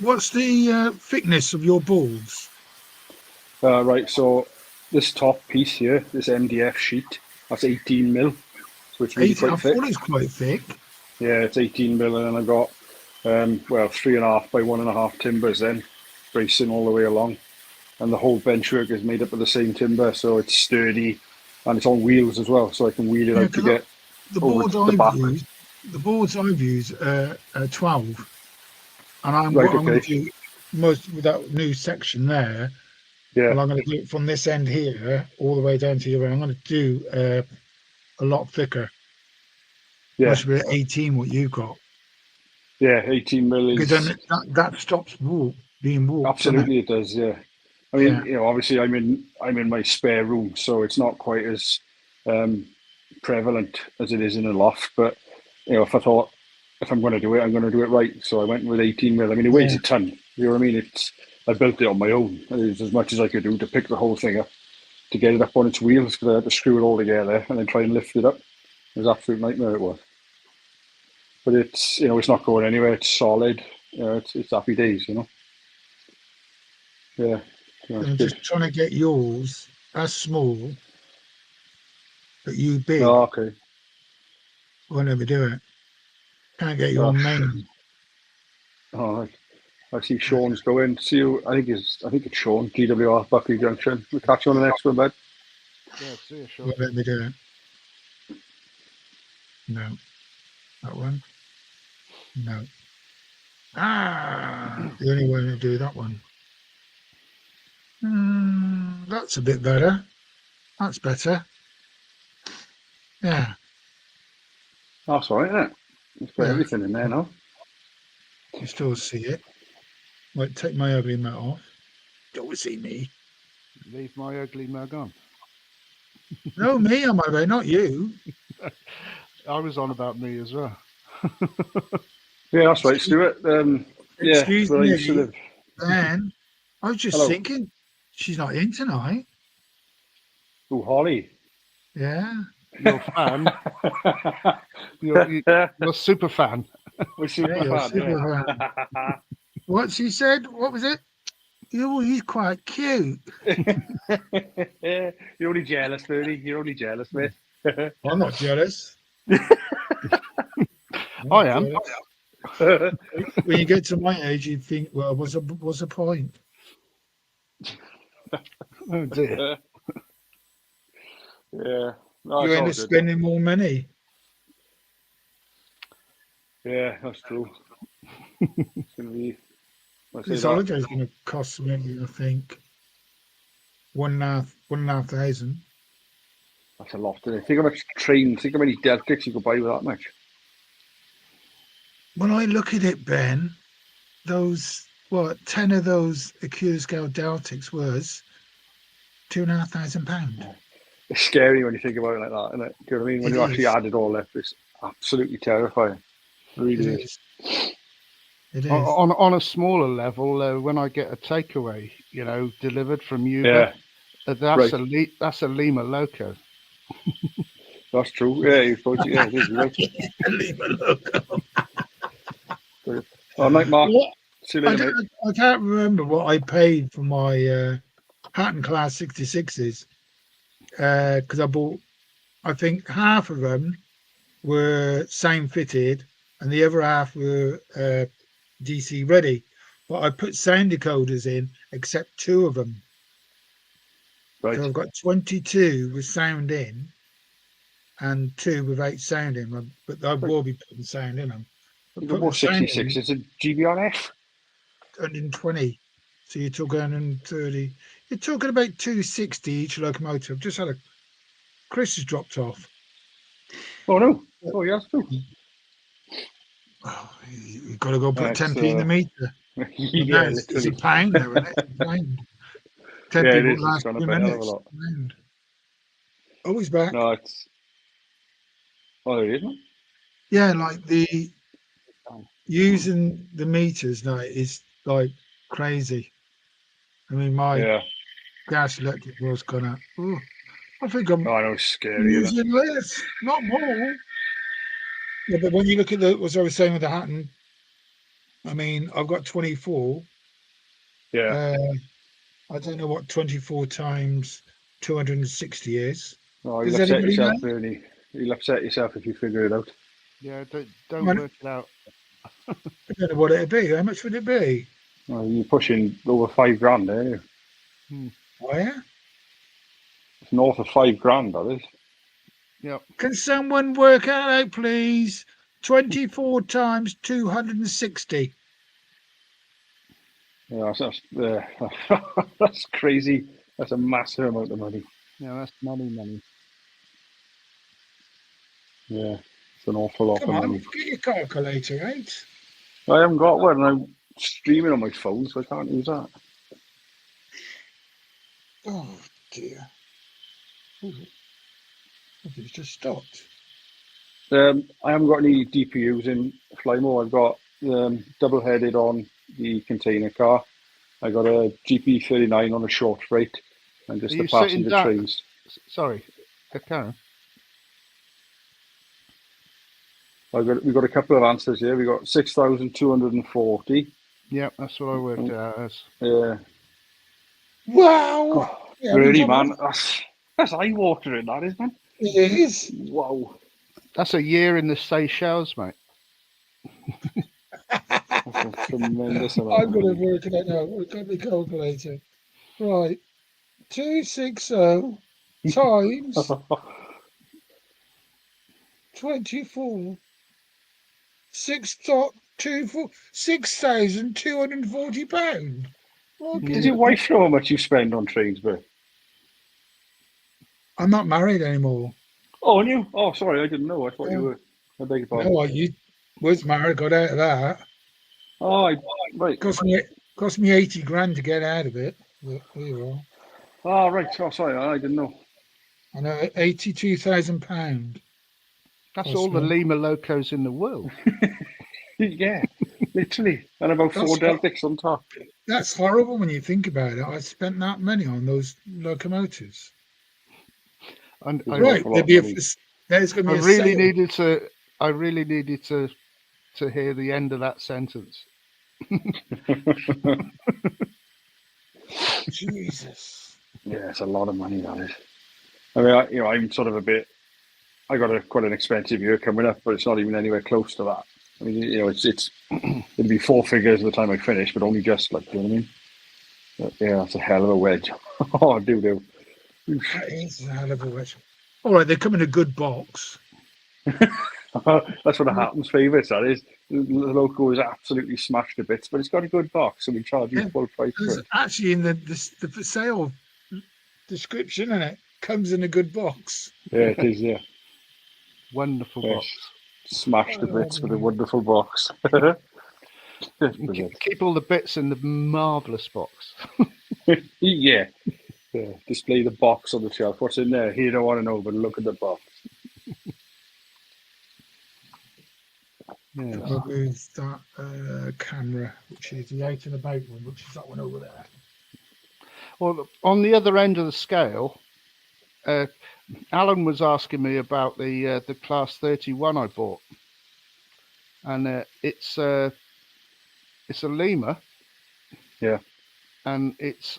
A: What's the thickness of your balls?
D: Right, so this top piece here, this MDF sheet, that's 18 mil, so it's really quite thick.
A: I thought it's quite thick.
D: Yeah, it's 18 mil, and then I've got 3.5 by 1.5 timbers then, bracing all the way along, and the whole benchwork is made up of the same timber, so it's sturdy, and it's on wheels as well, so I can wheel it out to get
A: the
D: over
A: boards
D: the back.
A: The boards I've used are 12, and I'm
D: Right,
A: going to
D: okay.
A: do most with that new section there.
D: Yeah,
A: Well, I'm going to do it from this end here all the way down to your end. I'm going to do a lot thicker.
D: yeah.
A: Must be 18 what you got.
D: Yeah, 18 mil
A: Because
D: is
A: then that stops being walked. doesn't it?
D: absolutely it does. Yeah, I mean,
A: Yeah.
D: you know, obviously I'm in my spare room, so it's not quite as prevalent as it is in a loft. But you know, if I thought if I'm going to do it, I'm going to do it right. So I went with 18 mil. I mean, it weighs
A: Yeah.
D: a ton. You know what I mean? I built it on my own. It's as much as I could do to pick the whole thing up, to get it up on its wheels, because I had to screw it all together and then try and lift it up. It was an absolute nightmare. It was. But it's, you know, it's not going anywhere. It's solid. You know, it's happy days. You know. Yeah. You know,
A: I'm
D: it's good.
A: just trying to get yours as small, but you big.
D: Oh, okay.
A: We'll never do it. Can't get you
D: Oh,
A: on main.
D: oh, I see Sean's going. See you. I think it's Sean. GWR Buckley Junction. We'll catch you on the next one, bud.
E: Yeah, see you, Sean.
A: Won't let me do it. No. That one. No. The only way to do that one. That's a bit better. That's better. Yeah.
D: That's all right, isn't it? Let's put
A: Yeah.
D: everything in there now.
A: You still see it. Might take my ugly mat off. Don't see me.
E: Leave my ugly mug on.
A: No, me on my way, not you.
E: I was on about me as well.
D: Yeah, that's right, Stuart. Yeah,
A: Excuse
D: well, I used to
A: me,
D: live.
A: Dan. I was just
D: Hello.
A: thinking, she's not in tonight.
D: Oh, Holly.
A: Yeah.
E: You're a fan. You're a super fan.
D: We're super
A: Yeah, you're
D: fan,
A: super
D: yeah.
A: What she said? What was it? Oh, he's quite cute.
D: You're only jealous, Bernie. You're only jealous, mate.
A: I'm not jealous.
E: I am.
A: When you get to my age, you think, well, what's the point?
E: Oh dear.
D: Yeah. No,
A: You
D: it's
A: end
D: all
A: up
D: good.
A: spending more money.
D: Yeah, that's true. It's going to be... I'll say
A: This
D: that.
A: holiday is going to cost me, I think, 1,500.
D: That's a lot, isn't it? Think how much trains, think how many Deltics you could buy with that much.
A: When I look at it, Ben, 10 of those Acura Scale Deltics was £2,500.
D: It's scary when you think about it like that, isn't it? Do you know what I mean? When
A: It
D: you actually
A: is.
D: add it all up, it's absolutely terrifying. It really
A: It
D: is.
A: is. It is.
E: On a smaller level, when I get a takeaway, delivered from Uber,
D: Yeah,
E: that's
D: right.
E: that's a Lima Loco.
D: That's true. Yeah, you're supposed to. Yeah, it is. You're right.
A: Leave it alone.
D: All right, Mark.
A: What?
D: See you later, mate.
A: I can't remember what I paid for my Hatton Class 66s because I bought, I think half of them were same fitted and the other half were DC ready. But I put sound decoders in except 2 of them.
D: Right.
A: So I've got 22 with sound in and 2 without sound in. But I will be putting sound in them.
D: You got more 66. It's a GBRF.
A: 120. So you're talking 130. You're talking about 260 each locomotive. Just had Chris has dropped off.
D: Oh no. Oh yeah, that's true.
A: Oh, you've got to go put
D: It's,
A: 10p in the meter.
D: yeah,
A: It's a
D: literally.
A: pound now, isn't it? It's a pound. 10
D: Yeah, it
A: people
D: is. It's
A: last
D: gone
A: 2
D: up a hell of a
A: minutes.
D: lot.
A: Pound. Oh, he's back.
D: No, it's. Oh, there he is, man.
A: Yeah, like using the meters now is like crazy. I mean, my
D: Yeah.
A: gas electric bill's gone up. Oh, I think I'm
D: Oh, I know, it's scary. Isn't it?
A: using less, not more. Yeah, but when you look at as I was saying with the Hatton, I mean, I've got 24.
D: Yeah.
A: I don't know what 24 times 260 is.
D: Oh,
A: Does
D: you'll upset
A: anybody know?
D: yourself, Bernie. You'll upset yourself if you figure it out.
E: Yeah,
A: I
E: don't
A: mean,
E: work it out.
A: I don't know what it'd be. How much would it be?
D: Oh, you're pushing over $5,000 there.
A: Oh, yeah?
D: It's north of $5,000, that is.
E: Yep.
A: Can someone work it out, please? 24 times 260.
D: Yeah, that's crazy. That's a massive amount of money.
E: Yeah, that's money.
D: Yeah, it's an awful lot
A: Come
D: of
A: on,
D: money.
A: get your calculator out.
D: I haven't got one. I'm streaming on my phone, so I can't use that.
A: Oh dear. Ooh, it's just stopped.
D: I haven't got any DPUs in Flymo. I've got double-headed on the container car. I got a GP39 on a short freight, and just
B: Are
D: the
B: you sitting
D: passenger
B: down?
D: trains.
B: Sorry, Karen.
D: We've got a couple of answers here. We got 6,240.
B: Yeah, that's what I worked out as.
A: Wow.
D: God,
A: Yeah,
D: really,
A: I'm
D: man. That's eye-watering, that is, man.
A: It is.
D: Wow.
B: That's a year in the Seychelles, mate.
D: That's a tremendous amount.
A: I'm going to work it out now. We've got the calculator. Right. 260 times 24. 6.24. £6,240.
D: Does your wife know how much you spend on trains, bro?
A: I'm not married anymore.
D: Oh, and you? Oh, sorry, I didn't know. I thought you were. I beg your pardon.
A: No, you was married, got out of that.
D: Oh, right.
A: Cost me 80 grand to get out of it. But there you are.
D: Oh, right. Oh, sorry, I didn't know.
A: I know, £82,000.
B: That's
A: Cost
B: all the
A: me.
B: Lima locos in the world.
D: Yeah, literally. And about
A: That's
D: 4 Deltics on top.
A: That's horrible when you think about it. I spent that money on those locomotives.
B: And
D: There's
B: I,
D: an
A: Right,
D: awful lot of money.
A: there's going to
B: I
A: be a
B: really
A: sale.
B: needed to hear the end of that sentence.
A: Jesus.
D: Yeah, it's a lot of money, that is. I mean, I'm sort of I got quite an expensive year coming up, but it's not even anywhere close to that. I mean, it's it'll be 4 figures by the time I finish, but only just like, you know what I mean? But, yeah, that's a hell of a wedge. Oh, do.
A: That is a hell of a wedge. All right, they come in a good box.
D: That's one of Hatton's favourites, that is. The loco is absolutely smashed to bits, but it's got a good box, so we charge you
A: Yeah.
D: full price for
A: There's
D: it.
A: actually in the for sale description, and it comes in a good box.
D: Yeah, it is, yeah.
B: Wonderful
D: Yes.
B: box.
D: Smashed to bits with a
A: man.
D: wonderful box.
B: Keep all the bits in the marvelous box.
D: Yeah. Display the box on the shelf. What's in there? You don't want to know, but look at the box.
B: Yeah.
A: I'll move that camera, which is the out and about one, which is that one over there.
B: Well, on the other end of the scale, Alan was asking me about the Class 31 I bought, and it's a Lima.
D: Yeah.
B: And it's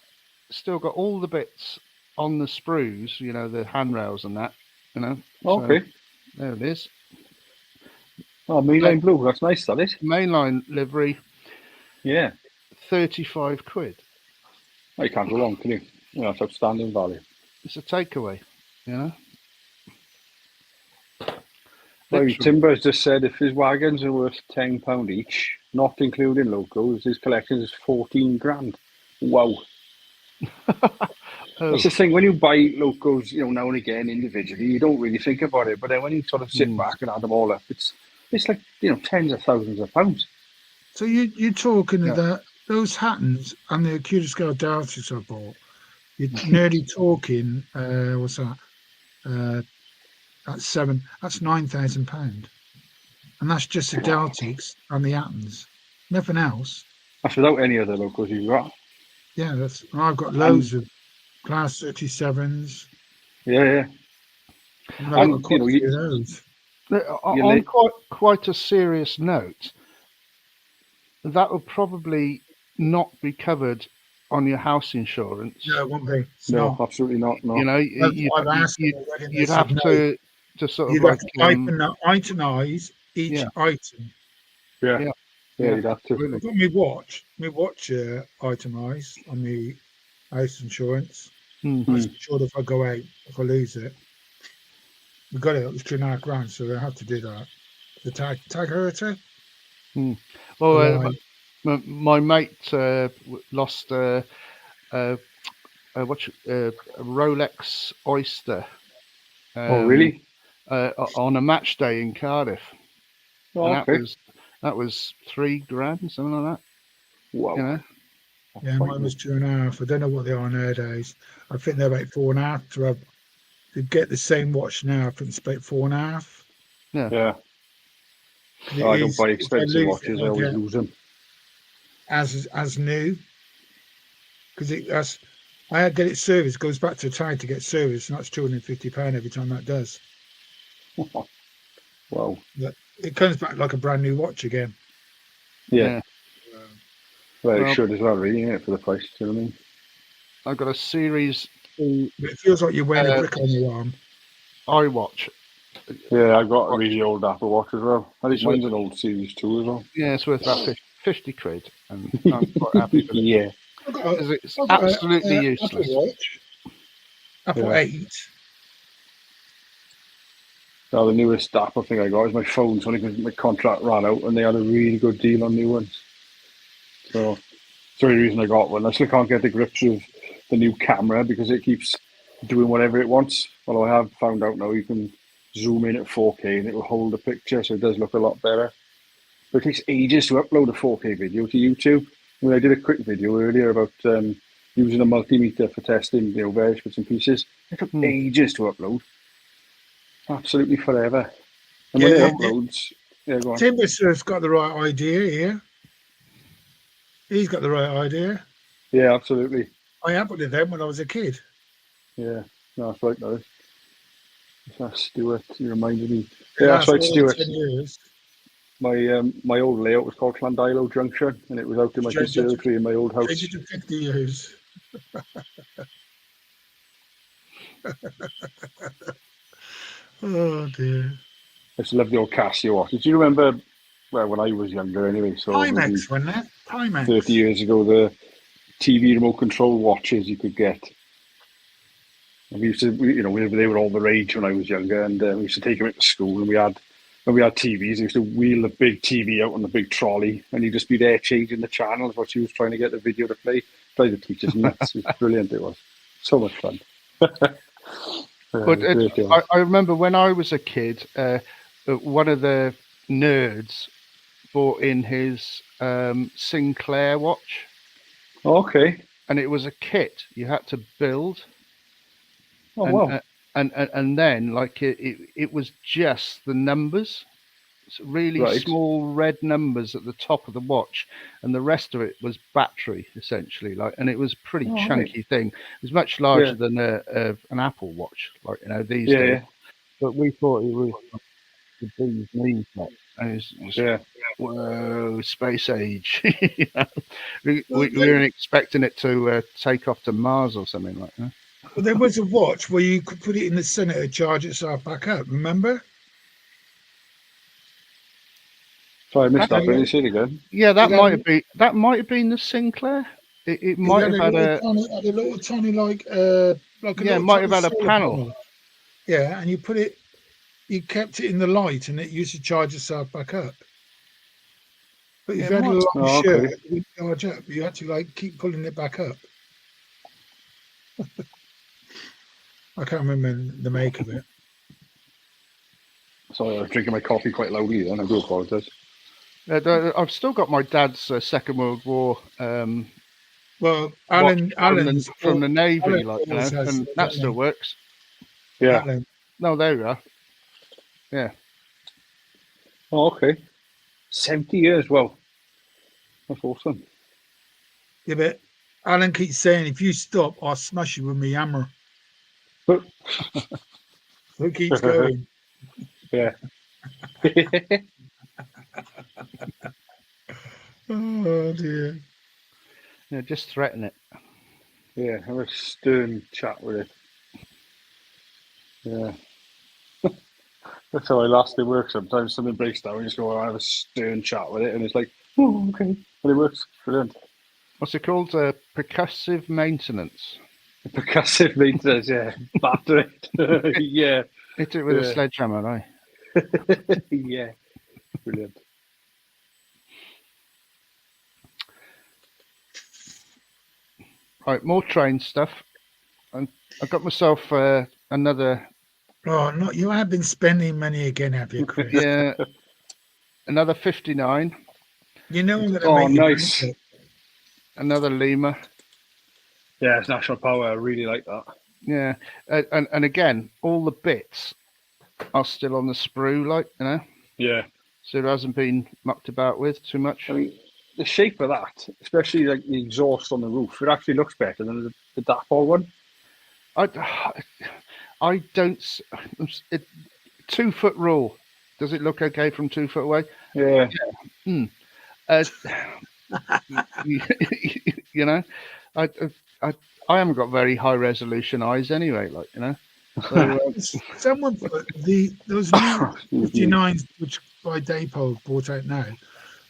B: still got all the bits on the sprues, the handrails and that,
D: Okay.
B: So there it is.
D: Oh, mainline blue. That's nice, that is.
B: Mainline livery,
D: Yeah.
B: 35 quid.
D: Oh, you can't go wrong, can you? It's outstanding value.
B: It's a takeaway,
D: Well,
B: Literally.
D: Timber's just said if his wagons are worth £10 each, not including locos, his collection is 14 grand. Wow.
B: Oh,
D: That's the thing, when you buy locos, now and again individually, you don't really think about it. But then when you sort of sit back and add them all up, it's like, tens of thousands of pounds.
A: So you're talking
B: Yeah.
A: that those Hattons and the Acutoscale Deltics I bought, you're nearly talking, what's that? That's £9,000. And that's just the Deltics and the Hattons. Nothing else.
D: That's without any other locos you've got.
A: Yeah, I've got loads of Class 37s.
D: Yeah.
A: And I've got quite a few of those.
B: on quite a serious note, that will probably not be covered on your house insurance.
A: No, it won't be. It's
D: No,
A: not.
D: absolutely not. No.
A: I've asked them already and they
B: you'd
A: said
B: have
A: no.
B: to sort of
A: You'd
B: like
A: have to itemize each item.
D: Yeah, you'd have to.
A: I've got my watch itemised on the house insurance. That's sure if I go out, if I lose it. We got it was £2.5 grand, so I have to do that. The tag hurter.
B: Well, my mate lost a Rolex Oyster.
D: Oh, really?
B: On a match day in Cardiff.
D: Oh,
B: And
D: okay.
B: That was $3,000, something like that.
D: Wow.
B: You know,
A: Yeah, mine was 2.5. I don't know what they are nowadays. I think they're about 4.5 to get the same watch now. I think it's about 4.5.
D: Yeah.
A: 'Cause it
D: I don't
A: is-
D: buy
A: if I
D: expensive
A: lose it,
D: watches.
A: I
D: I always
A: get
D: lose them.
A: as new, because I get it serviced. It goes back to Thai to get serviced, and that's £250 every time that does.
D: Wow.
A: It comes back like a brand new watch again.
D: Yeah. Well, it
B: Well-
D: should as well, really, isn't it, for the price? Do you know what I mean?
B: I've got a Series 2
A: But it feels like you're wearing a
B: Uh,
A: brick on your arm.
B: iWatch.
D: Yeah, I've got a really old Apple Watch as well. I think
B: It's
D: mine's an old Series 2 as well.
B: Yeah, it's worth about 50 quid, and I'm quite happy with it.
D: Yeah.
A: I've got a-
B: 'Cause it's
A: I've got a-
B: absolutely
A: a
B: useless.
A: Apple Watch, Apple
D: Yeah.
A: 8.
D: Now, the newest Apple thing I got is my phone. So only because my contract ran out and they had a really good deal on new ones. So it's the only reason I got one. I still can't get the grips with the new camera because it keeps doing whatever it wants. Although I have found out now you can zoom in at 4K and it will hold the picture, so it does look a lot better. But it takes ages to upload a 4K video to YouTube. I mean, I did a quick video earlier about using a multimeter for testing, various bits and pieces. It took ages to upload. Absolutely forever. And when
A: Yeah,
D: it uploads, yeah, go on.
A: Timbersurf's got the right idea here. He's got the right idea.
D: Yeah, absolutely.
A: I happened to them when I was a kid.
D: Yeah, no, that's right, though. That's Stuart. You reminded me.
A: It
D: Yeah, that's right,
A: lasts more than
D: Stuart.
A: 10 years.
D: My old layout was called Llandilo Junction, and it was out in my
A: Change it to-
D: conservatory in my old house.
A: Change it to 50 years. Oh dear.
D: I used to love the old Casio watches. Do you remember? Well, when I was younger, anyway. So maybe
A: Timex, wasn't it? Timex.
D: 30 years ago, the TV remote control watches you could get. And we used to, they were all the rage when I was younger, and we used to take them into school. And when we had TVs, we used to wheel the big TV out on the big trolley, and you'd just be there changing the channels while she was trying to get the video to play. Drive the teachers nuts. It was brilliant. It was so much fun.
B: But
D: great deal.
B: I remember when I was a kid, one of the nerds bought in his Sinclair watch,
D: Okay.
B: and it was a kit you had to build.
D: Oh
B: and,
D: wow.
B: And then like it was just the numbers, really
D: Right.
B: small red numbers at the top of the watch, and the rest of it was battery essentially. And it was a pretty
D: Oh,
B: chunky thing. It was much larger
D: Yeah.
B: than an Apple Watch, these
D: Yeah,
B: days.
D: yeah.
B: But we thought it was the bee's knees, like, and it's
D: Yeah.
B: whoa, space age. we weren't expecting it to take off to Mars or something like that.
A: Well, there was a watch where you could put it in the center to charge itself back up. Remember?
D: Sorry, I missed that. Can you say it again?
B: Yeah, that
A: Yeah,
B: might have been the Sinclair. It might have had a
A: little tiny like like a
B: Yeah,
A: little
B: might have
A: tiny
B: had a
A: solar
B: panel.
A: Yeah, and you kept it in the light, and it used to charge itself back up. But if
B: Yeah,
A: you had a long
D: Oh,
A: shirt,
D: okay.
A: it wouldn't charge up. You had to like keep pulling it back up. I can't remember the make of it.
D: Sorry, I was drinking my coffee quite loudly then. I do apologise.
B: I've still got my dad's Second World War
A: Well,
B: watch from the Navy,
A: Alan
B: like,
A: always has
B: and
A: it,
B: that
A: doesn't
B: still
A: he?
B: works.
D: Yeah.
A: Alan,
B: No, there we are. Yeah.
D: Oh, okay. 70 years. Well, that's awesome.
A: yeah, but Alan keeps saying, if you stop, I'll smash you with my hammer.
D: But
A: So it keeps going.
D: yeah.
A: Oh dear.
B: Yeah, just threaten it.
D: Yeah, have a stern chat with it. Yeah. That's how I last it works. Sometimes something breaks down, you just go, I have a stern chat with it, and it's like, oh, okay. And it works. Brilliant.
B: What's it called? Percussive maintenance.
D: Percussive maintenance, yeah. Batter it. Yeah.
B: Hit it with a
D: Yeah.
B: sledgehammer, eh?
D: Yeah. Brilliant.
B: Right, more train stuff. And I got myself another.
A: Oh, no, you have been spending money again, have you, Chris?
B: Yeah. another 59,
A: You know I'm going to
D: Oh,
A: make you
D: nice.
A: drink it.
B: another Lima.
D: Yeah, it's National Power. I really like that.
B: Yeah, and again, all the bits are still on the sprue, like, you know,
D: Yeah.
B: so it hasn't been mucked about with too much.
D: I mean, the shape of that, especially like the exhaust on the roof, it actually looks better than the Dapol one.
B: I don't. 2 foot rule. Does it look okay from 2 foot away?
D: Yeah.
B: Uh, you know, I, I haven't got very high resolution eyes anyway. Like, you know, so
A: Someone put those new 59s, which by Daypol bought out now.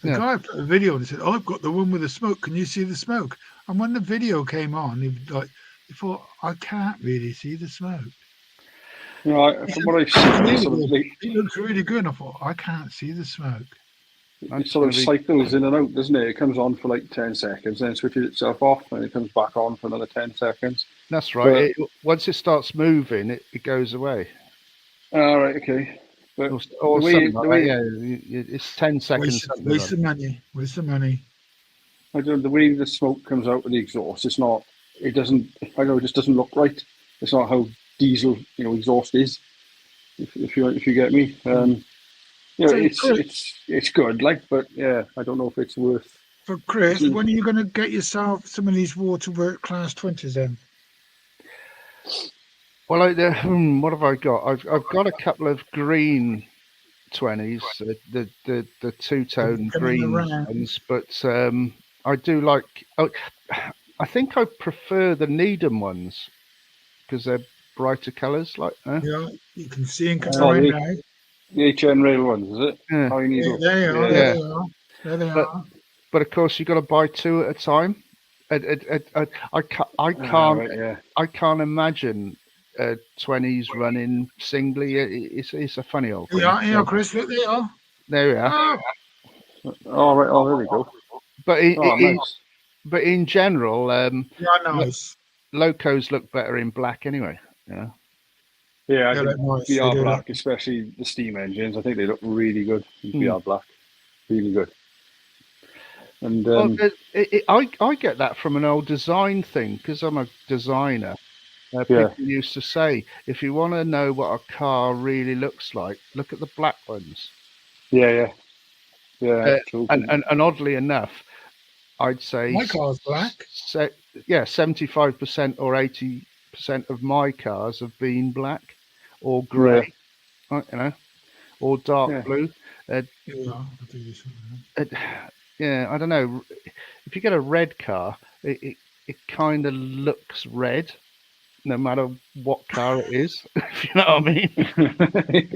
A: The
B: Yeah.
A: guy put a video and said, "I've got the one with the smoke. Can you see the smoke?" And when the video came on, he thought, "I can't really see the smoke."
D: You know, from what I've seen,
A: It looks really good. I thought, "I can't see the smoke."
D: it sort of cycles in and out, doesn't it? It comes on for like 10 seconds, then switches itself off, and it comes back on for another 10 seconds.
B: That's right. Once it starts moving, it goes away.
D: All right, okay. But
B: Or
D: the way-
B: something
D: the
B: like
D: way-
B: that, yeah, it's 10 seconds.
A: Waste the money. Waste the money.
D: I don't. The way the smoke comes out of the exhaust, it's not. It doesn't. I know it just doesn't look right. It's not how diesel, exhaust is. If you get me,
A: So,
D: it's good. Like, but yeah, I don't know if it's worth.
A: For Chris, when are you going to get yourself some of these Waterwork Class 20s then?
B: Well, what have I got? I've got a couple of green 20s, the two-tone
A: Coming
B: green
A: around.
B: ones, but I do like. I think I prefer the Needham ones because they're brighter colours. Like,
A: Yeah, you can see them coming
D: Oh,
A: around
D: the-
A: now.
D: The HN rail ones, is it?
B: yeah.
D: High
A: Yeah,
D: needle.
A: there they are.
D: Yeah.
A: There they are. There they
B: But-
A: are.
B: But of course, you've got to buy 2 at a time. I can't.
D: Right, yeah.
B: I can't imagine 20s running singly. It's a funny old thing.
A: Yeah, Chris, look, they are.
B: There we are.
A: Oh,
D: Oh, right. Oh, there we go.
B: But
D: Oh, nice.
B: but in general,
A: yeah, nice.
B: locos look better in black anyway. Yeah.
D: Yeah, I
A: They
D: think
A: look nice.
D: VR
A: They do
D: black,
A: look-
D: especially the steam engines, I think they look really good in VR black. Really good. And
B: Well, I get that from an old design thing because I'm a designer. People used to say, if you want to know what a car really looks like, look at the black ones.
D: yeah. True.
B: And oddly enough, I'd say
A: My car's black.
B: 75% or 80% of my cars have been black or grey, you know, or dark blue.
A: Yeah, I'll do this one.
B: Yeah, I don't know. If you get a red car, it kind of looks red, no matter what car it is. If you know what I mean?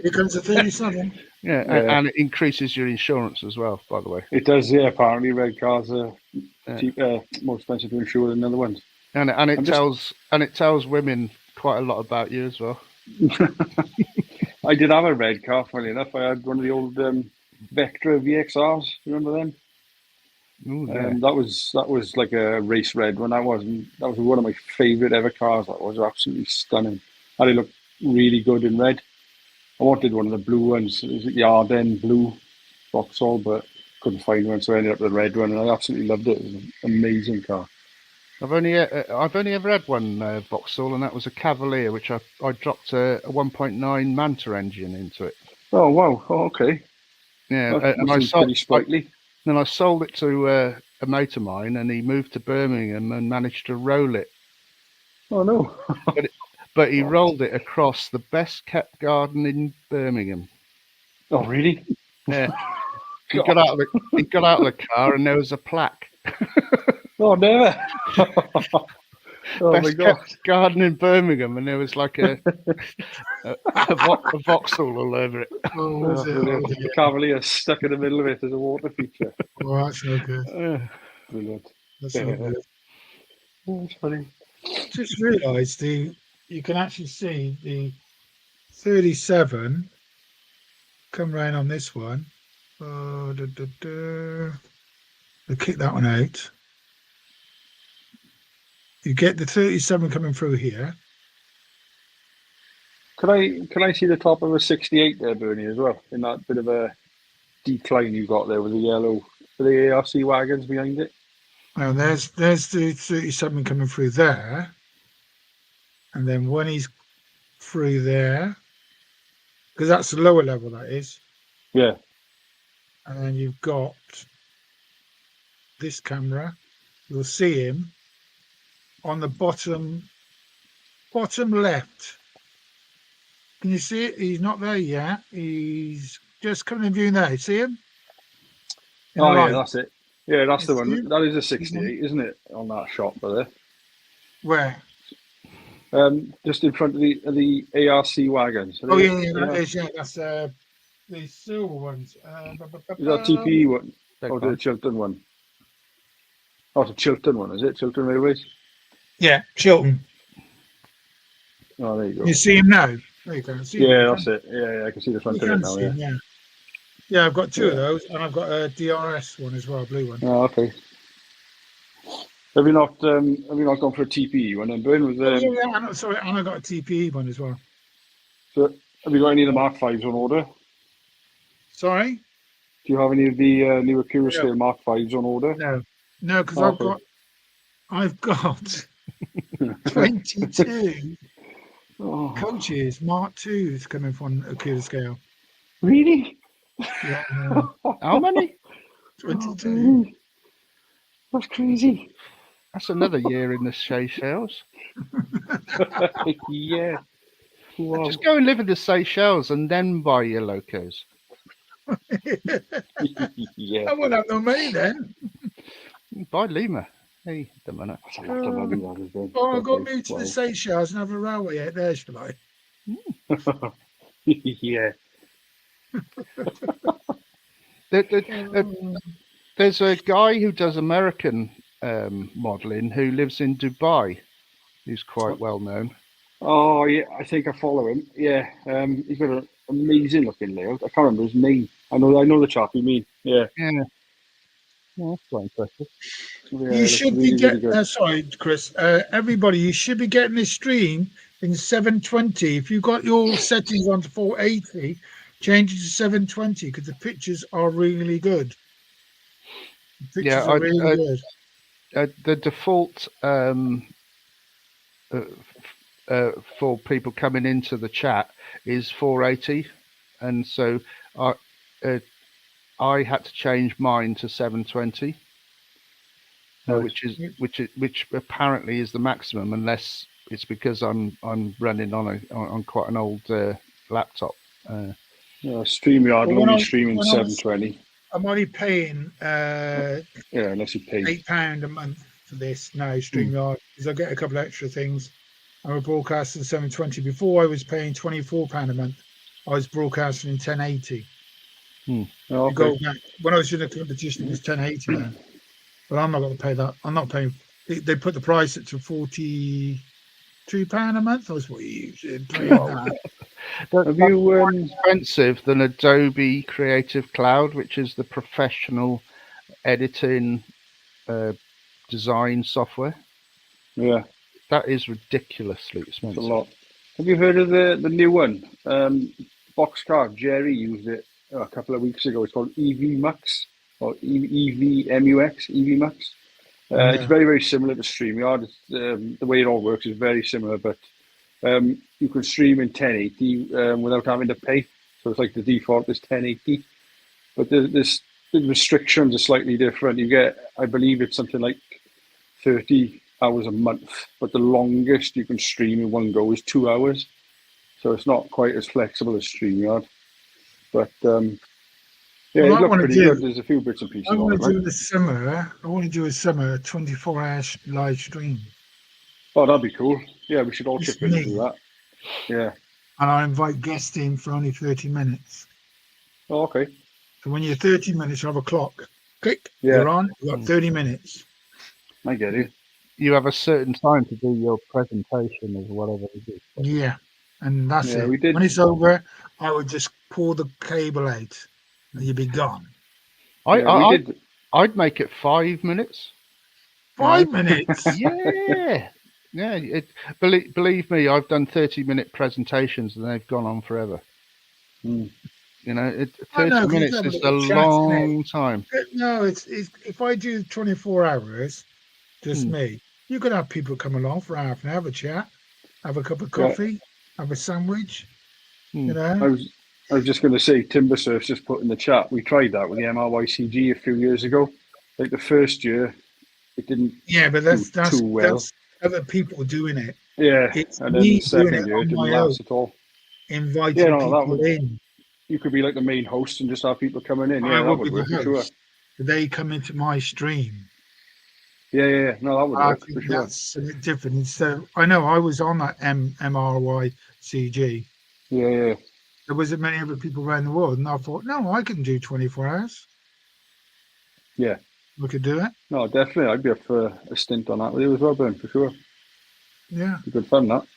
A: Here comes the 37.
B: Yeah, and it increases your insurance as well. By the way,
D: It does. Yeah, apparently red cars are cheap, more expensive to insure than other ones.
B: and it tells women quite a lot about you as well.
D: I did have a red car. Funny enough, I had one of the old Vectra VXRs. Remember them?
B: Ooh, yeah.
D: That was like a race red one. That was one of my favourite ever cars. That was absolutely stunning. And it looked really good in red. I wanted one of the blue ones. It was the Ardennes blue Vauxhall, but couldn't find one, so I ended up with the red one, and I absolutely loved it. It was an amazing car.
B: I've only ever had one Vauxhall, and that was a Cavalier, which I dropped a 1.9 Manta engine into it.
D: Oh wow! Oh, okay.
B: Yeah,
D: That
B: and I
D: must be pretty
B: sold.
D: sprightly.
B: Then I sold it to a mate of mine, and he moved to Birmingham and managed to roll it.
D: Oh no!
B: But he rolled it across the best kept garden in Birmingham.
D: Oh really?
B: Yeah. He got out of the car, and there was a plaque.
D: Oh never! Oh my
B: Best
D: god!
B: kept garden in Birmingham, and there was like a Vauxhall all over it.
A: Oh, was it?
D: Brilliant. The Cavalier stuck in the middle of it as a water feature.
A: Oh, that's no good.
D: Brilliant.
A: That's no good.
D: Oh, that's funny.
A: Just realised you can actually see the 37 come round on this one. Oh, We'll kick that one out. You get the 37 coming through here.
D: Can I see the top of a 68 there, Bernie, as well? In that bit of a decline you got there with the yellow, the ARC wagons behind it.
A: Now there's the 37 coming through there, and then when he's through there, because that's the lower level, that is,
D: Yeah.
A: and then you've got this camera. You'll see him on the bottom left. Can you see it? He's not there yet. He's just coming in view now. See him? In the
D: Oh, yeah,
A: light.
D: that's it. Yeah, that's the
A: It's
D: one.
A: you.
D: That is a 68, isn't it? On that shot there.
A: Where?
D: Just in front of the ARC wagons.
A: Oh yeah, that is, yeah. That's the silver ones.
D: Is that TPE one? Or the Chiltern one? Oh, it's a Chiltern one, is it? Chiltern Railways?
A: Yeah, Chilton.
D: Oh, there you go.
A: You see him now? There you go. See him,
D: Yeah,
A: can
D: that's it. Yeah, I can see the
A: you?
D: front
A: You
D: of it
A: can
D: now,
A: see
D: yeah.
A: him, yeah. Yeah, I've got two of
D: Yeah.
A: those, and I've got a DRS one as well, a blue one.
D: Oh, okay. Have you not gone for a TPE one then, Ben? With,
A: Oh, yeah, and, sorry, and I got a TPE one as well.
D: so have you got any of the Mark 5s on order?
A: Sorry?
D: Do you have any of the newer Cura
A: No.
D: Scale Mark 5s on order?
A: No, because
D: Oh,
A: I've got 22
D: Oh,
A: coaches, Mark IIs coming from Akira Scale.
D: really?
A: Yeah,
B: How many?
A: 22.
D: That's crazy.
B: That's another year in the Seychelles.
D: Yeah. Wow.
B: Just go and live in the Seychelles and then buy your locos.
D: Yeah.
A: I won't have no money then.
B: Buy Lima. Hey, the minute.
D: That's a lot of money, that is, Ben.
A: Oh, I've got
D: Okay,
A: to move to
D: wow.
A: the Seychelles and have a railway out there, shall I?
D: Yeah.
B: There's a guy who does American modelling who lives in Dubai. Who's quite well known.
D: Oh, yeah, I think I follow him. Yeah. He's got an amazing looking layout. I can't remember his name. I know the chap you mean. Yeah.
B: Yeah. Well, that's quite impressive.
D: Yeah,
A: You
D: looks
A: should
D: really,
A: be getting.
D: really good.
A: Sorry, Chris. Everybody, you should be getting this stream in 720. If you've got your settings on to 480, change it to 720 because the pictures are really good. The pictures
B: Yeah,
A: are really good.
B: The default for people coming into the chat is 480, and so I had to change mine to 720, which apparently is the maximum, unless it's because I'm running on quite an old laptop.
D: StreamYard will
A: Well,
D: only stream in
A: when I was-
D: 720.
A: I'm only paying
D: Yeah, unless you pay.
A: £8 a month for this now, StreamYard, because I get a couple of extra things. I'm broadcasting 720. Before I was paying £24 a month. I was broadcasting in 1080.
D: Oh,
A: You
D: okay.
A: go back when I was in the competition, it was 1080 then. But I'm not going to pay that. I'm not paying. They put the price up to £42 a month. That's what you usually pay that.
D: Have you?
B: Expensive than Adobe Creative Cloud, which is the professional editing design software.
D: Yeah,
B: That is ridiculously
D: it's
B: expensive.
D: a lot. Have you heard of the new one? Boxcar. Jerry used it a couple of weeks ago. It's called EV Mux or EVMUX. EV Mux. It's very, very similar to StreamYard. It's, the way it all works is very similar, but you can stream in 1080 without having to pay. So it's like the default is 1080, but the restrictions are slightly different. You get, I believe it's something like 30 hours a month, but the longest you can stream in one go is 2 hours. So it's not quite as flexible as StreamYard. But yeah,
A: Well,
D: it
A: I
D: looked
A: wanna
D: pretty
A: do-
D: good. There's a few bits and pieces
A: I
D: on
A: want
D: it.
A: to do
D: Right?
A: the summer. I want to do a summer 24-hour live stream,
D: Oh, that'd be cool. Yeah, we should all
A: It's
D: chip in and
A: me.
D: do that. Yeah.
A: and I invite guests in for only 30 minutes.
D: Oh, okay.
A: So when you're 30 minutes, you have a clock. Click.
D: Yeah.
A: You're on. You've got 30 minutes.
D: I get it.
B: You have a certain time to do your presentation or whatever you do.
A: Yeah, and that's
D: Yeah,
A: it.
D: we did.
A: When it's over, I would just pull the cable out, and you'd be gone.
D: Yeah, we did.
B: I'd make it 5 minutes.
A: 5 minutes.
B: Yeah, yeah. Believe me, I've done 30-minute presentations and they've gone on forever.
F: You know,
A: I
F: 30
A: know, 'cause you
F: minutes
A: have a
F: is a
A: little chat, innit?
F: long time.
A: No, it's if I do 24 hours, just
F: Hmm.
A: me, you could have people come along for half an hour, have a chat, have a cup of
D: Yeah.
A: coffee, have a sandwich,
F: Hmm.
A: you
D: I
A: know.
D: was just going to say, Timbersurf's just put in the chat. We tried that with the MRYCG a few years ago. Like the first year, it didn't
A: Yeah, but
D: do too well.
A: that's other people doing it.
D: Yeah,
A: It's
D: and then
A: me
D: the
A: doing
D: second
A: it
D: year, it
A: on
D: didn't
A: my own,
D: last at all. Yeah,
A: inviting
D: no, that
A: people
D: would.
A: in.
D: You could be like the main host and just have people coming in.
A: I
D: Yeah, that
A: will be
D: would
A: the
D: work for sure.
A: host. They come into my stream.
D: Yeah. No, that would
A: I
D: work
A: think
D: for sure.
A: that's a bit different. Instead of, I know I was on that MRYCG.
D: Yeah.
A: There wasn't many other people around the world, and I thought, no, I can do 24 hours.
D: Yeah.
A: We could do it.
D: No, definitely. I'd be up for a stint on that with you as well, Ben, for sure.
A: Yeah.
D: Be good fun, that.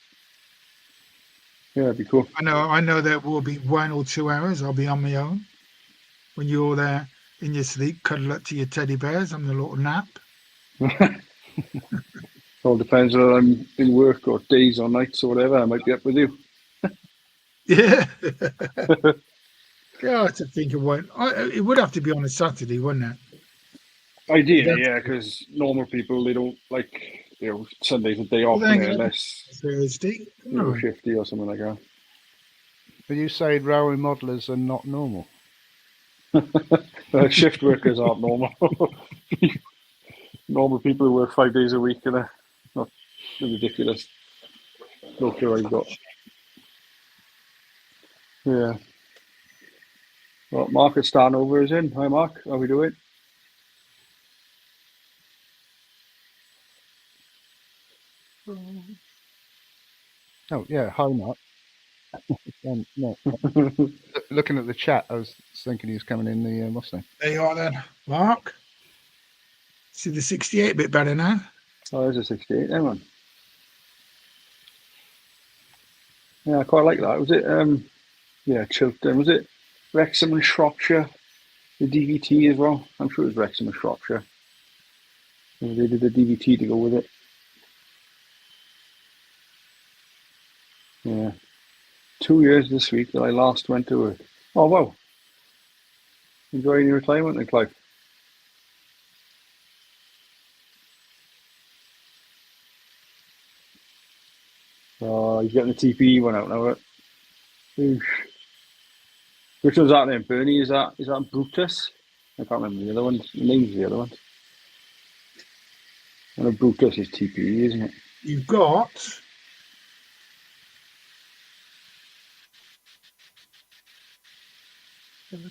D: Yeah, it'd be cool.
A: I know there will be 1 or 2 hours I'll be on my own. When you're there in your sleep, cuddle up to your teddy bears, having a little nap.
D: All depends whether I'm in work or days or nights or whatever. I might be up with you.
A: Yeah. Yeah, to think of one. It would have to be on a Saturday, wouldn't it?
D: Ideally, yeah, because normal people, they don't like, Sunday's a day off,
A: then
D: innit, unless
A: Thursday.
D: you're
A: No.
D: a shifty or something like that.
F: But you say railway modelers are not normal.
D: Shift workers aren't normal. Normal people who work 5 days a week and not ridiculous. No clue I've got. Yeah. Well, Mark at Starnover is in. Hi, Mark. How are we doing?
F: Oh, yeah, hi, Mark. No. Looking at the chat, I was thinking he was coming in the Mustang.
A: There you are then, Mark. See the 68 a bit better now.
D: Oh, there's a 68. Hang on. Yeah, I quite like that. Was it, Chiltern. Was it Wrexham and Shropshire? The DVT as well? I'm sure it was Wrexham and Shropshire. They did the DVT to go with it. Yeah. 2 years this week that I last went to work. Oh, wow. Enjoying your retirement then, Clive? Oh, he's getting the TPE one out now, right? Oof. Which one's that then, Bernie? Is that Brutus? I can't remember the other ones. The names of the other ones. I know Brutus is TPE, isn't it?
A: You've got You've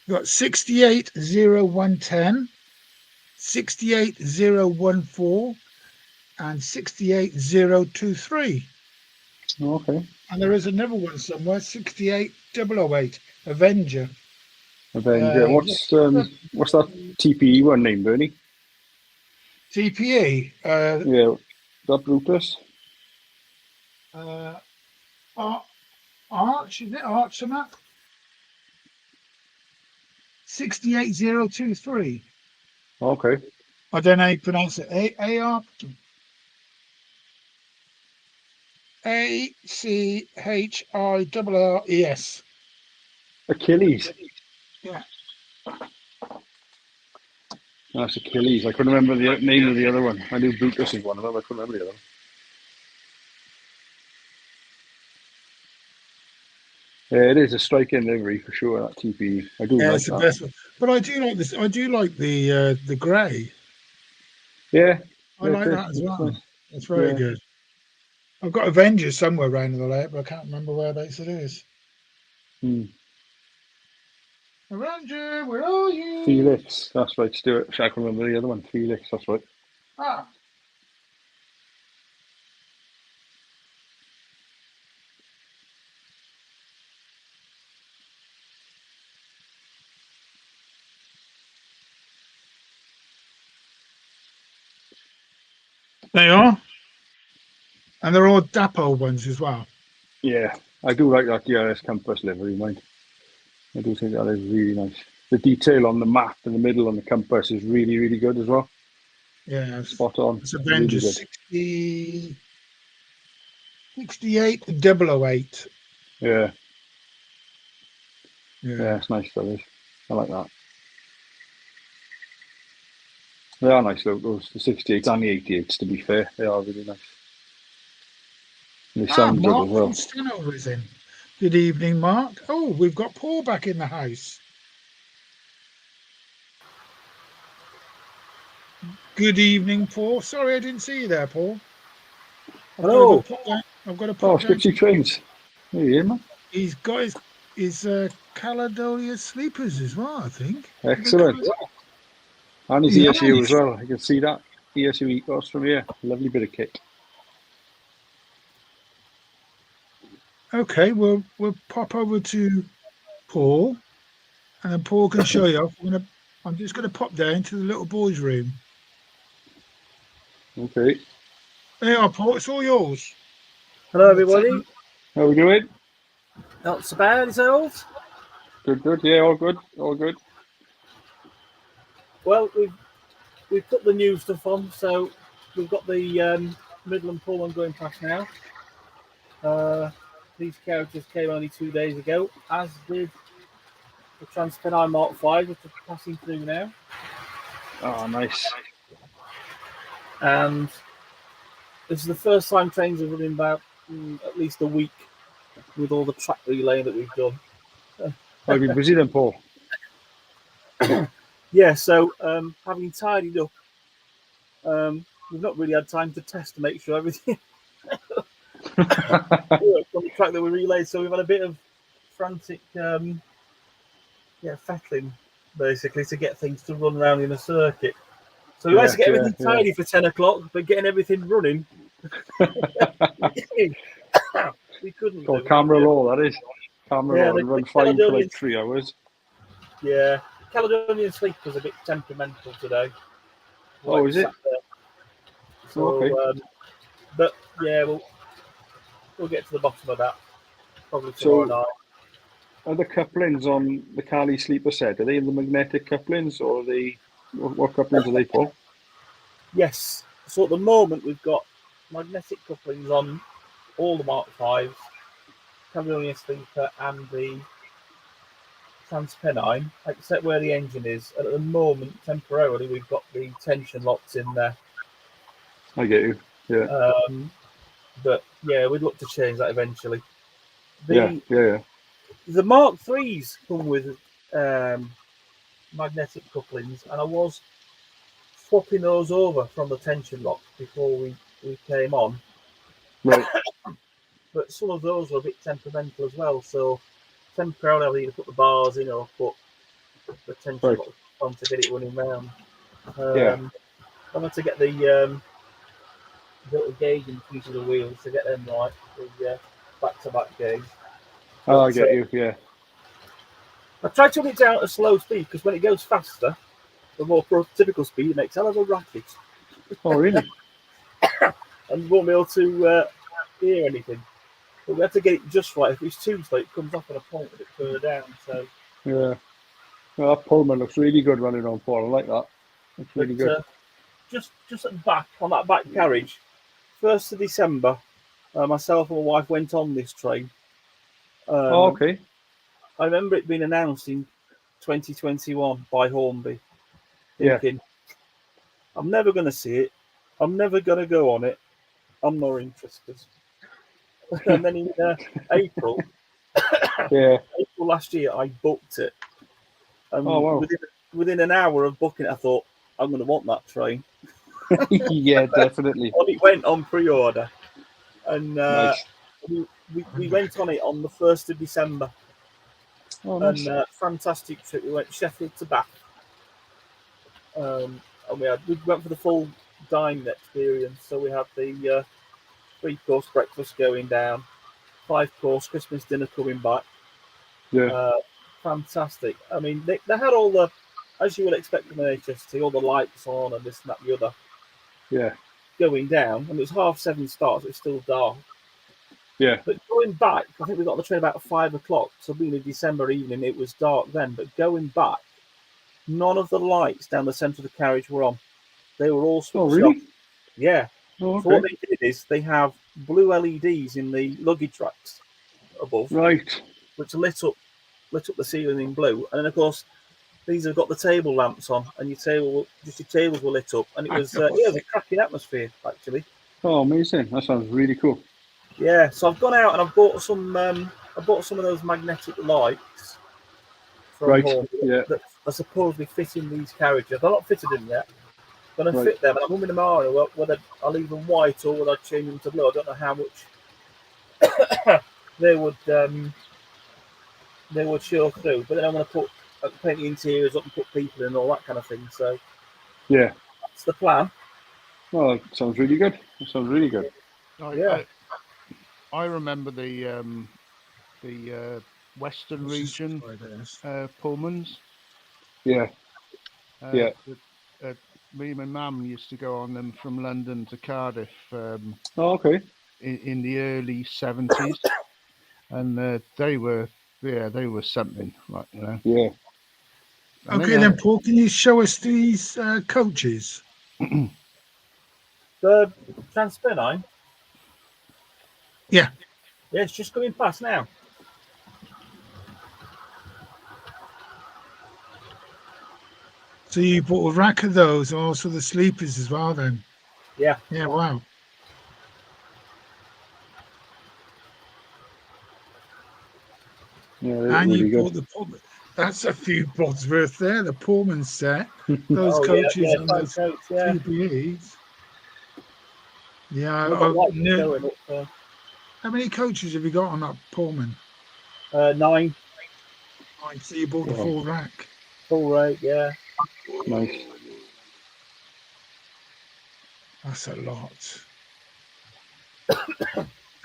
A: got 680110, 68014, and 68023.
D: Oh, okay.
A: And there is another one somewhere, 68008, Avenger.
D: Avenger. What's that TPE one name, Bernie?
A: TPE.
D: Yeah, is that Brutus?
A: Arch, is it Arch or that? 68023.
D: Okay.
A: I don't know how you pronounce it. AR. ACHIRRES.
D: Achilles.
A: Yeah.
D: That's Achilles. I couldn't remember the name of the other one. I knew Brutus is one of them. I couldn't remember the other one. Yeah, it is a striking livery for sure. That TPE. I do
A: Yeah,
D: like
A: it's the
D: that.
A: best one. But I do like this. I do like the grey.
D: Yeah.
A: I
D: Yeah,
A: like
D: it is.
A: that as
D: It's
A: well.
D: nice.
A: It's very
D: Yeah.
A: good. I've got Avengers somewhere around the layout, but I can't remember whereabouts it is. Avenger, where are you?
D: Felix. That's right, Stuart. I can remember the other one. Felix. That's right.
A: Ah. They are. And they're all Dapo ones as well.
D: Yeah, I do like that DRS Compass livery, mind. I do think that is really nice. The detail on the map in the middle on the compass is really, really good as well.
A: Yeah.
D: Spot on.
A: It's
D: Really
A: Avengers
D: good.
A: 60. 68 008.
D: Yeah,
A: Yeah.
D: yeah, it's nice, that is. I like that. They are nice logos, the 68s and the 88s, to be fair. They are really nice. And they sound good
A: Mark
D: as well.
A: from Stanover is in. Good evening, Mark. Oh, we've got Paul back in the house. Good evening, Paul. Sorry I didn't see you there, Paul. I've got
D: Hello.
A: to put down. I've got to
D: Oh,
A: put down.
D: Skipsy Trains. There you are, man.
A: He's got his Caledonia sleepers as well, I think.
D: Excellent. And his
A: Yeah.
D: ESU as well. You can see that. ESU Ethos from here. Lovely bit of kit.
A: Okay, we'll pop over to Paul, and then Paul can show you. I'm just gonna pop down to the little boys' room.
D: Okay.
A: There you are, Paul. It's all yours.
C: Hello, everybody.
D: How are we doing?
C: Not so bad, yourselves?
D: Good, good. Yeah, all good. All good.
C: Well, we've put the new stuff on, so we've got the Midland Pullman going past now. These carriages came only 2 days ago, as did the TransPennine Mark 5, which is passing through now.
D: Oh, nice.
C: And this is the first time trains have run in about at least a week with all the track relay that we've done.
D: I've been busy then, Paul.
C: Yeah, so having tidied up, we've not really had time to test to make sure everything works on the track that we relayed. So we've had a bit of frantic, fettling basically to get things to run around in a circuit. So we managed to get everything tidy for 10 o'clock, but getting everything running, we couldn't.
D: Got camera roll, that is. Camera roll. Run fine for like 3 hours.
C: Yeah, Caledonian Sleep was a bit temperamental today.
D: Oh, is it?
C: So,
D: okay.
C: But yeah, we'll get to the bottom of that probably tomorrow night.
D: Are the couplings on the Cali sleeper set, are they the magnetic couplings, or are they, what couplings are they, Paul?
C: Yes. So at the moment we've got magnetic couplings on all the Mark 5s, Caledonia Sleeper and the TransPennine, except where the engine is. And at the moment, temporarily, we've got the tension locks in there.
D: I get you. Yeah.
C: But yeah, we'd look to change that eventually.
D: Yeah.
C: The Mark 3s come with magnetic couplings, and I was swapping those over from the tension lock before we came on.
D: Right.
C: But some of those were a bit temperamental as well, so temporarily I either put the bars in or put the tension lock on to get it running round. I had to get the little gauge in each of the wheels to get them right, the back-to-back gauge.
D: Oh, I get you, yeah.
C: I tried to run it down at a slow speed because when it goes faster, the more typical speed, it makes a hell of a racket.
D: Oh, really?
C: And you won't be able to hear anything. But we had to get it just right. If it's too slow, it comes up on a point a bit further down. So
D: yeah, well, that Pullman looks really good running on, Paul. I like that. It's really good.
C: Just at the back on that back carriage, 1st of December, myself and my wife went on this train.
D: Okay.
C: I remember it being announced in 2021 by Hornby. Thinking, I'm never going to see it. I'm never going to go on it. I'm not interested. And then in April, April last year, I booked it. And within an hour of booking it, I thought, I'm going to want that train.
D: Yeah, definitely.
C: And it went on pre-order. And
D: nice.
C: we went on it on the 1st of December.
D: Oh, nice.
C: And fantastic trip. We went Sheffield to Bath. And we went for the full dining experience. So we had the 3-course breakfast going down, 5-course Christmas dinner coming back.
D: Yeah.
C: Fantastic. I mean, they had all the, as you would expect from an HST, all the lights on and this and that and the other.
D: Yeah.
C: Going down, and it was 7:30 start, so it's still dark.
D: Yeah.
C: But going back, I think we got on the train about 5 o'clock. So being a December evening, it was dark then. But going back, none of the lights down the centre of the carriage were on. They were all switched off. Yeah.
D: Oh, okay.
C: So what they did is they have blue LEDs in the luggage racks above,
D: Right.
C: which lit up the ceiling in blue. And then of course these have got the table lamps on, and your tables were lit up, and it was it was a cracking atmosphere actually.
D: Oh, amazing. That sounds really cool.
C: Yeah, so I've gone out and I've bought some of those magnetic lights from
D: Right,
C: home
D: yeah.
C: that are supposedly fitting these carriages. They're not fitted in yet. I'm going to
D: Right.
C: fit them, and I'm umming and ahhing whether I'll leave them white or whether I change them to blue. I don't know how much they would show through. But then I'm going to paint the interiors up and put people in and all that kind of thing. So
D: Yeah.
C: that's the plan.
D: Well, that sounds really good. That sounds really good.
F: I remember the Western region Pullmans.
D: Yeah. Yeah.
F: Me and my mum used to go on them from London to Cardiff
D: Oh, okay.
F: in the early 70s, and they were something, like, you know.
D: Yeah.
F: And
A: Okay, then, Paul, can you show us these coaches?
C: The Transpennine.
A: Yeah.
C: Yeah, it's just coming past now.
A: So you bought a rack of those, and also the sleepers as well, then?
C: Yeah.
A: Yeah, wow.
D: Yeah,
A: And
D: really
A: you bought the Pullman. That's a few bods worth there, the Pullman set. Those coaches and those PPEs. Yeah, how many coaches have you got on that Pullman?
C: 9.
A: So you bought the full rack.
C: Full rate, yeah.
D: Nice.
A: That's a lot.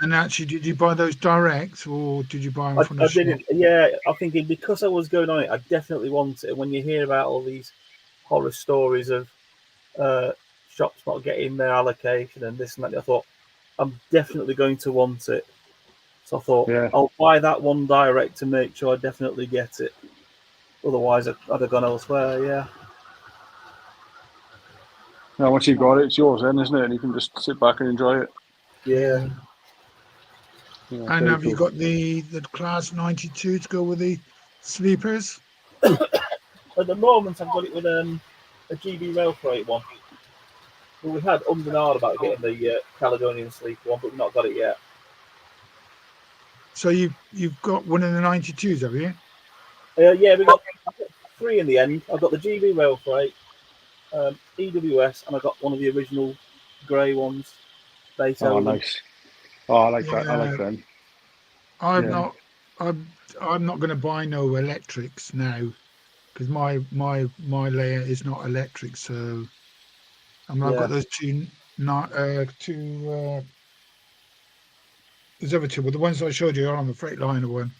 A: And actually, did you buy those direct, or did you buy them from the shop?
C: I didn't. Yeah, I'm thinking because I was going on it, I definitely want it. When you hear about all these horror stories of shops not getting their allocation and this and that, I thought I'm definitely going to want it. So I thought I'll buy that one direct to make sure I definitely get it. Otherwise, I'd have gone elsewhere. Yeah.
D: Now, once you've got it, it's yours then, isn't it? And you can just sit back and enjoy it.
C: Yeah.
A: And have you got the Class 92 to go with the sleepers?
C: At the moment, I've got it with a GB Rail Freight one. Well, we had and ahhing about getting the Caledonian Sleeper one, but we've not got it yet.
A: So you've got one of the 92s, have you?
C: Yeah, we got 3 in the end. I've got the GB Rail Freight, EWS, and I got one of the original grey ones.
D: Oh, nice. Oh, I like that. I like them.
A: I'm not going to buy no electrics now because my layer is not electric. So I've got those two. There's other two, but the ones I showed you are on the Freightliner one.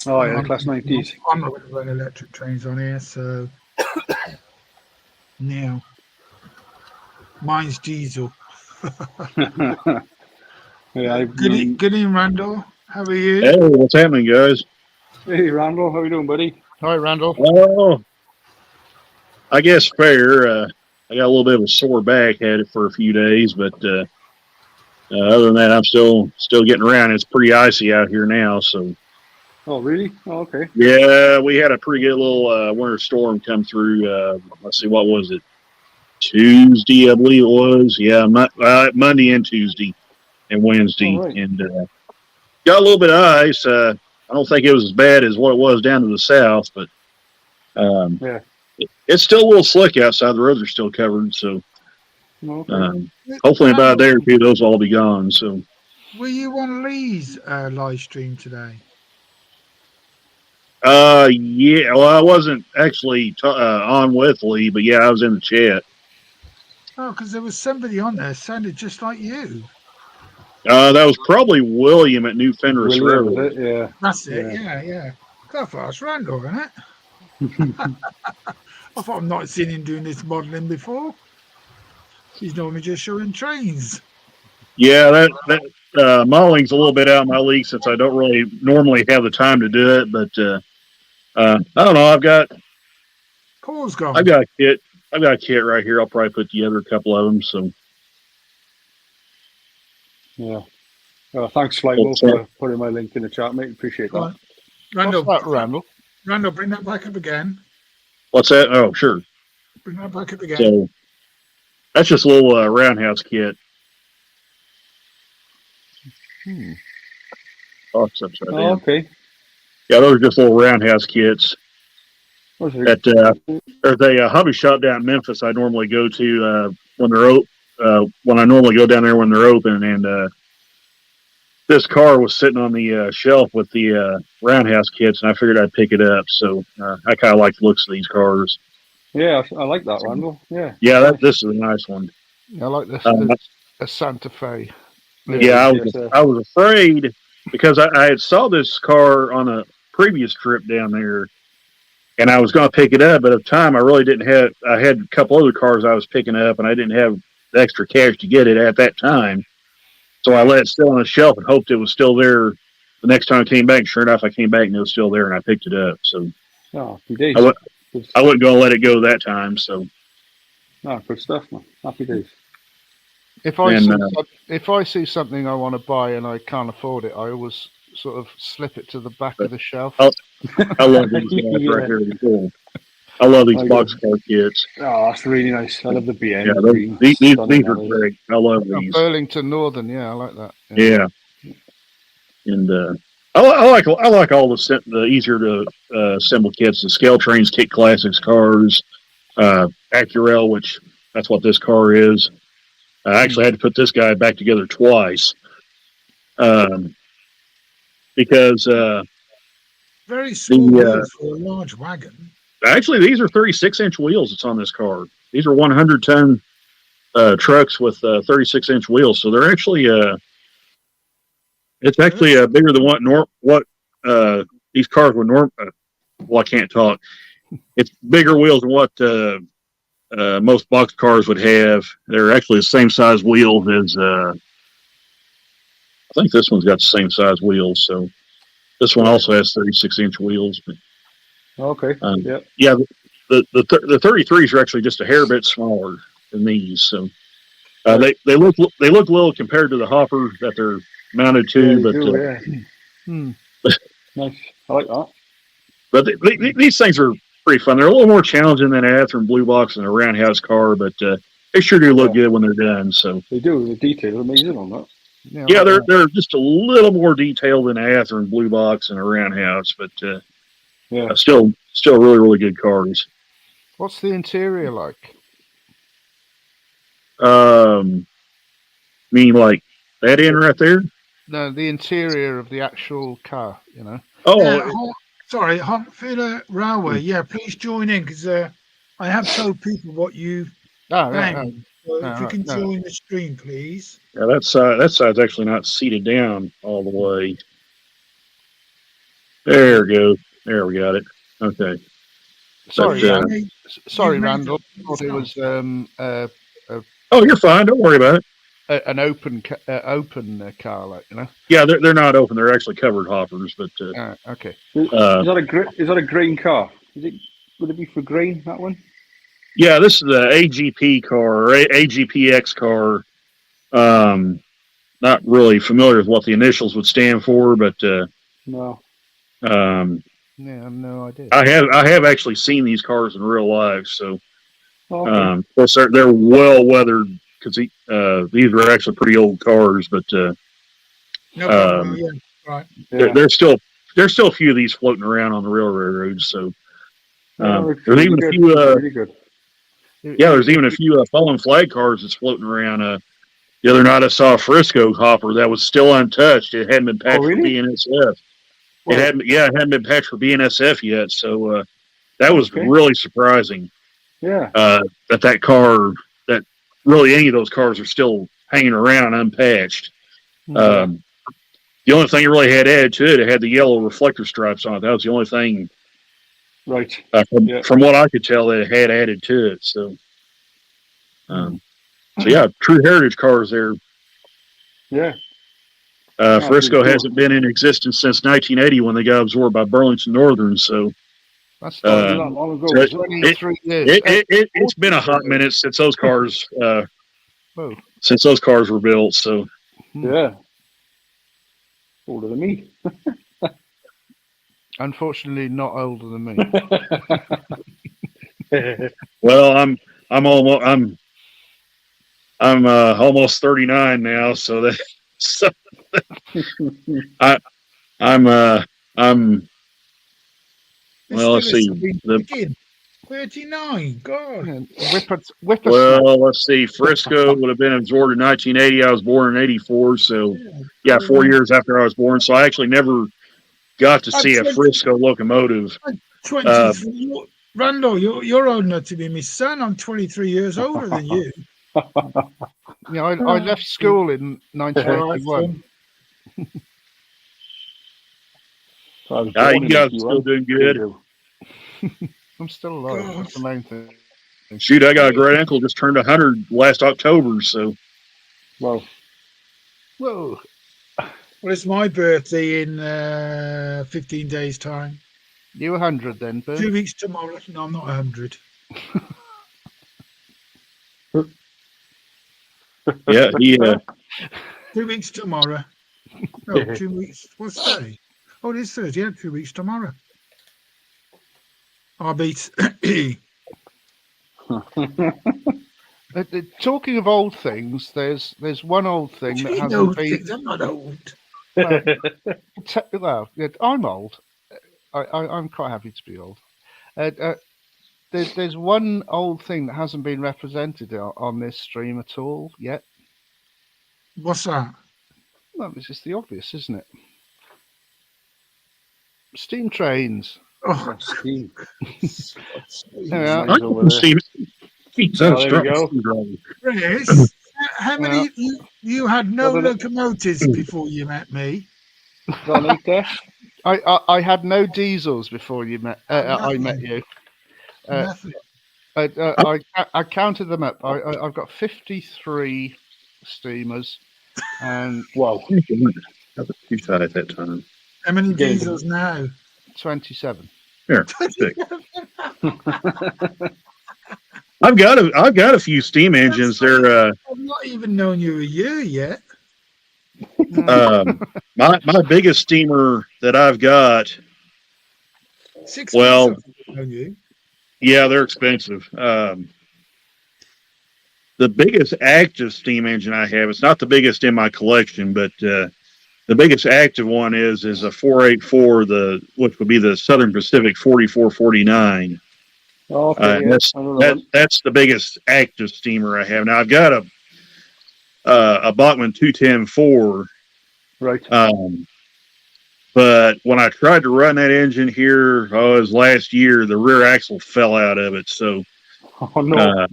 D: Oh yeah, Class 90s.
A: I'm not going to run electric trains on here, so now mine's diesel.
D: Yeah,
A: good evening, Randall. How are you?
G: Hey, what's happening, guys?
D: Hey, Randall. How you doing, buddy?
F: Hi, Randall.
G: Oh, I guess fair. I got a little bit of a sore back. Had it for a few days, but other than that, I'm still getting around. It's pretty icy out here now. So.
D: Oh, really? Oh, okay.
G: Yeah, we had a pretty good little winter storm come through. Let's see, what was it? Tuesday, I believe it was. Yeah, Monday and Tuesday and Wednesday, and got a little bit of ice. I don't think it was as bad as what it was down to the south, but it's still a little slick outside. The roads are still covered, so hopefully in about a day or two, those will all be gone. So,
A: were you on Lee's live stream today?
G: Yeah. Well, I wasn't actually on with Lee, but yeah, I was in the chat.
A: Oh, because there was somebody on there sounded just like you.
G: That was probably William at New Fenris Road.
D: Was it? Yeah.
A: That's it. Yeah. I thought it's Randall, isn't it? I thought I've not seen him doing this modelling before. He's normally just showing trains.
G: Yeah, that modeling's a little bit out of my league since I don't really normally have the time to do it. But I don't know.
A: Paul's gone.
G: I've got a kit right here. I'll probably put together a couple of them. So.
D: Yeah. Thanks, Flightwolf, for putting my link in the chat, mate. Appreciate
A: Go
D: that.
A: on. Randall,
F: What's that, Randall?
A: Randall, bring that back up again.
G: What's that? Oh, sure.
A: Bring that back up again.
G: So that's just a little roundhouse kit. Oh, it's upside down.
D: Oh, okay.
G: Yeah, those are just little roundhouse kits.
D: What's it?
G: There's a hobby shop down in Memphis I normally go to when they're when I normally go down there when they're open, and this car was sitting on the shelf with the roundhouse kits, and I figured I'd pick it up. So I kind of like the looks of these cars.
D: Yeah, I like that, Randall. Yeah.
G: Yeah, this is a nice one.
F: I like this. A Santa Fe.
G: Yeah, I was afraid because I had saw this car on a previous trip down there, and I was going to pick it up, but at the time I really didn't have. I had a couple other cars I was picking up, and I didn't have the extra cash to get it at that time. So I let it sit on the shelf and hoped it was still there the next time I came back. Sure enough, I came back and it was still there, and I picked it up. So
D: happy days.
G: I wasn't going to let it go that time. So
D: good stuff, man. Happy days.
F: If I see something I want to buy and I can't afford it, I always sort of slip it to the back of the shelf.
G: I love these guys right here. They're cool. I love these boxcar kits.
D: Oh, that's really nice. I love the BN.
G: Yeah, these are great. I love these.
F: Burlington Northern, yeah, I like that.
G: Yeah. And I like all the easier to assemble kits. The Scale Trains, Kit Classics cars, Accurel, which that's what this car is. I actually had to put this guy back together twice because
A: very small wheels for a large wagon.
G: Actually, these are 36-inch wheels that's on this car. These are 100-ton trucks with 36-inch wheels, so they're actually it's actually bigger than what these cars would well, I can't talk. It's bigger wheels than what most box cars would have. They're actually the same size wheel as I think this one's got the same size wheels. So this one also has 36-inch wheels. But,
D: okay.
G: Yeah. The 33s are actually just a hair bit smaller than these. So they look little compared to the hopper that they're mounted to.
D: Nice. I like that.
G: But these things are pretty fun. They're a little more challenging than an Athearn Blue Box and a roundhouse car, but they sure do look good when they're done. So
D: they do. The detail is amazing on that.
G: Yeah, they're just a little more detailed than an Athearn Blue Box and a roundhouse, but still really, really good cars.
F: What's the interior like?
G: Meaning like that in right there?
F: No, the interior of the actual car, you know.
A: Sorry, Huntfield Railway. Yeah, please join in because I have told people what you think. So if you can join the stream, please.
G: Yeah, that side's actually not seated down all the way. There we go. There we got it. Okay.
F: Sorry, Randall. I thought it was
G: oh, you're fine. Don't worry about it.
F: An open car, like, you know.
G: Yeah, they're not open. They're actually covered hoppers, but
F: okay.
D: Is that a grain car? Would it be for grain, that one?
G: Yeah, this is the AGP car or AGPX car. Not really familiar with what the initials would stand for, but
D: no.
F: Yeah, I have no idea.
G: I have actually seen these cars in real life, so
D: of
G: course they're well weathered because these are actually pretty old cars, but
A: right.
G: There's still a few of these floating around on the railroads. So there's even a few. There's even a few fallen flag cars that's floating around. The other night I saw a Frisco hopper that was still untouched. It hadn't been patched for BNSF. It hadn't been patched for BNSF yet. So that was really surprising.
D: Yeah.
G: That car, that really any of those cars are still hanging around unpatched. The only thing it really had added to it, it had the yellow reflector stripes on it. That was the only thing.
D: Right.
G: From what I could tell, that it had added to it. So, true heritage cars there.
D: Yeah.
G: Frisco hasn't been in existence since 1980 when they got absorbed by Burlington Northern. So,
F: that's
D: not long ago.
G: It's been a hot minute since those cars were built. So,
D: Yeah. Older than me.
F: Unfortunately, not older than me.
G: Well, I'm almost 39 now, so that so I'm
A: There's
G: well, let's
A: still a
G: see.
A: screen to begin. 39. God.
F: Yeah, whippersnapper.
G: Well, let's see. Frisco would have been absorbed in 1980. I was born in 84, so yeah, 4 years after I was born. So I actually never got to see a Frisco locomotive.
A: 23. Randall, you're old enough to be my son. I'm 23 years older than you.
F: Yeah, I left school in 1981.
D: You
G: You guys are still doing good.
F: I'm still alive. That's the main thing.
G: Shoot, I got a great uncle just turned 100 last October. So,
D: Well,
F: Whoa.
A: Well, it's my birthday in 15 days' time.
F: You 100 then, Bert?
A: 2 weeks tomorrow. No, I'm not 100.
G: yeah,
A: 2 weeks tomorrow. No, 2 weeks. What's today? Oh, it is Thursday. Yeah, 2 weeks tomorrow. I'll be.
F: Talking of old things, there's one old thing that hasn't
A: old
F: been.
A: things. I'm not old.
F: Well, yeah, I'm old. I'm quite happy to be old. There's one old thing that hasn't been represented on this stream at all yet.
A: What's that?
F: Well, it's just the obvious, isn't it? Steam trains.
A: Oh,
D: Steve.
F: Yeah,
G: I can see
D: there we go.
A: Chris, how many you had no
D: Well,
A: locomotives before you met me?
D: Got an 8 there?
F: I had no diesels before you met. I met you.
A: Nothing.
F: I counted them up. I've got 53 steamers, and
D: Wow.
G: You thought at that time.
A: How many
D: Yeah.
A: diesels now?
F: 27.
G: Here, sick. I've got a few steam engines. They're
A: I've not even known you a year yet.
G: my biggest steamer that I've got.
A: 6
G: Well,
A: months I've known you.
G: Yeah, they're expensive. The biggest active steam engine I have, it's not the biggest in my collection, but the biggest active one is a 484, which would be the Southern Pacific 4449.
D: Okay, yeah. I know that one.
G: That's the biggest active steamer I have. Now I've got a Bachmann 210-4.
D: Right.
G: But when I tried to run that engine here, it was last year, the rear axle fell out of it. So,
D: Oh, no.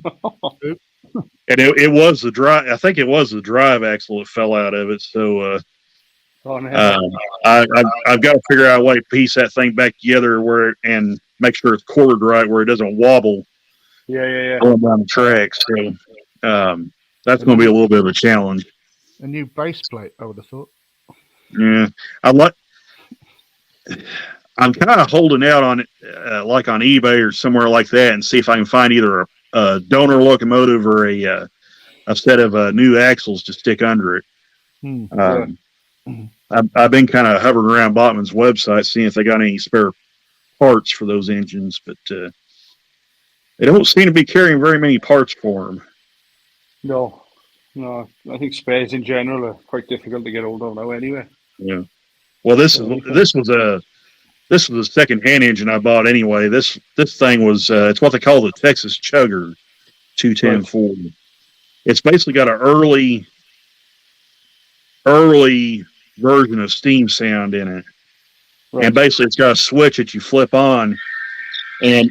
G: and it was the drive. I think it was the drive axle that fell out of it. So,
D: Oh, no.
G: I've got to figure out a way to piece that thing back together and make sure it's quartered right where it doesn't wobble
D: Yeah.
G: going down the track. So, that's going to be a little bit of a challenge.
F: A new base plate, I would have thought.
G: Yeah, I'm kind of holding out on it, like on eBay or somewhere like that, and see if I can find either a donor locomotive or a set of new axles to stick under it. I've been kind of hovering around Bachmann's website, seeing if they got any spare parts for those engines, but they don't seem to be carrying very many parts for them.
D: No. I think spares in general are quite difficult to get hold of now anyway.
G: Yeah. Well, this was a second-hand engine I bought anyway. This thing was it's what they call the Texas Chugger 210-4. It's basically got an early version of steam sound in it, and basically it's got a switch that you flip on, and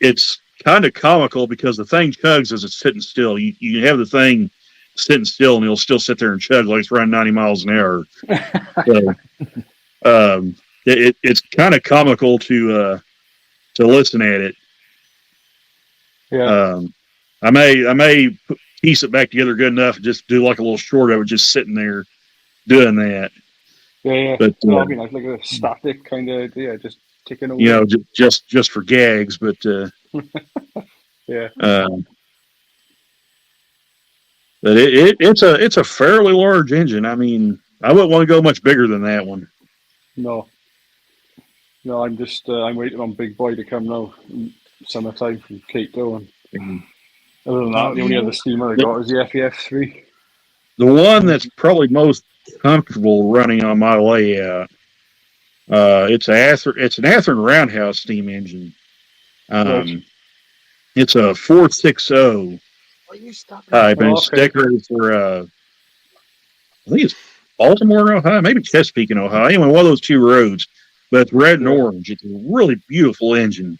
G: it's kind of comical because the thing chugs as it's sitting still. You have the thing sitting still, and it'll still sit there and chug like it's running 90 miles an hour. So, it's kind of comical to listen at it.
D: Yeah.
G: I may piece it back together good enough and just do like a little short of it, just sitting there doing that.
D: Yeah.
G: But
D: I mean, like a static kind of idea, just ticking away.
G: you know, just for gags. But
D: Yeah.
G: But it's a fairly large engine. I mean, I wouldn't want to go much bigger than that one.
D: No. No, I'm just I'm waiting on Big Boy to come now in summertime from Cato, and other than that, the only other steamer I got is the FEF3.
G: The one that's probably most comfortable running on my layout, it's an Athearn Roundhouse steam engine.
D: Right.
G: It's a 460 type, and it's
D: okay.
G: decorated for I think it's Baltimore, Ohio, maybe Chesapeake in Ohio. Anyway, one of those two roads. But it's red and orange. It's a really beautiful engine.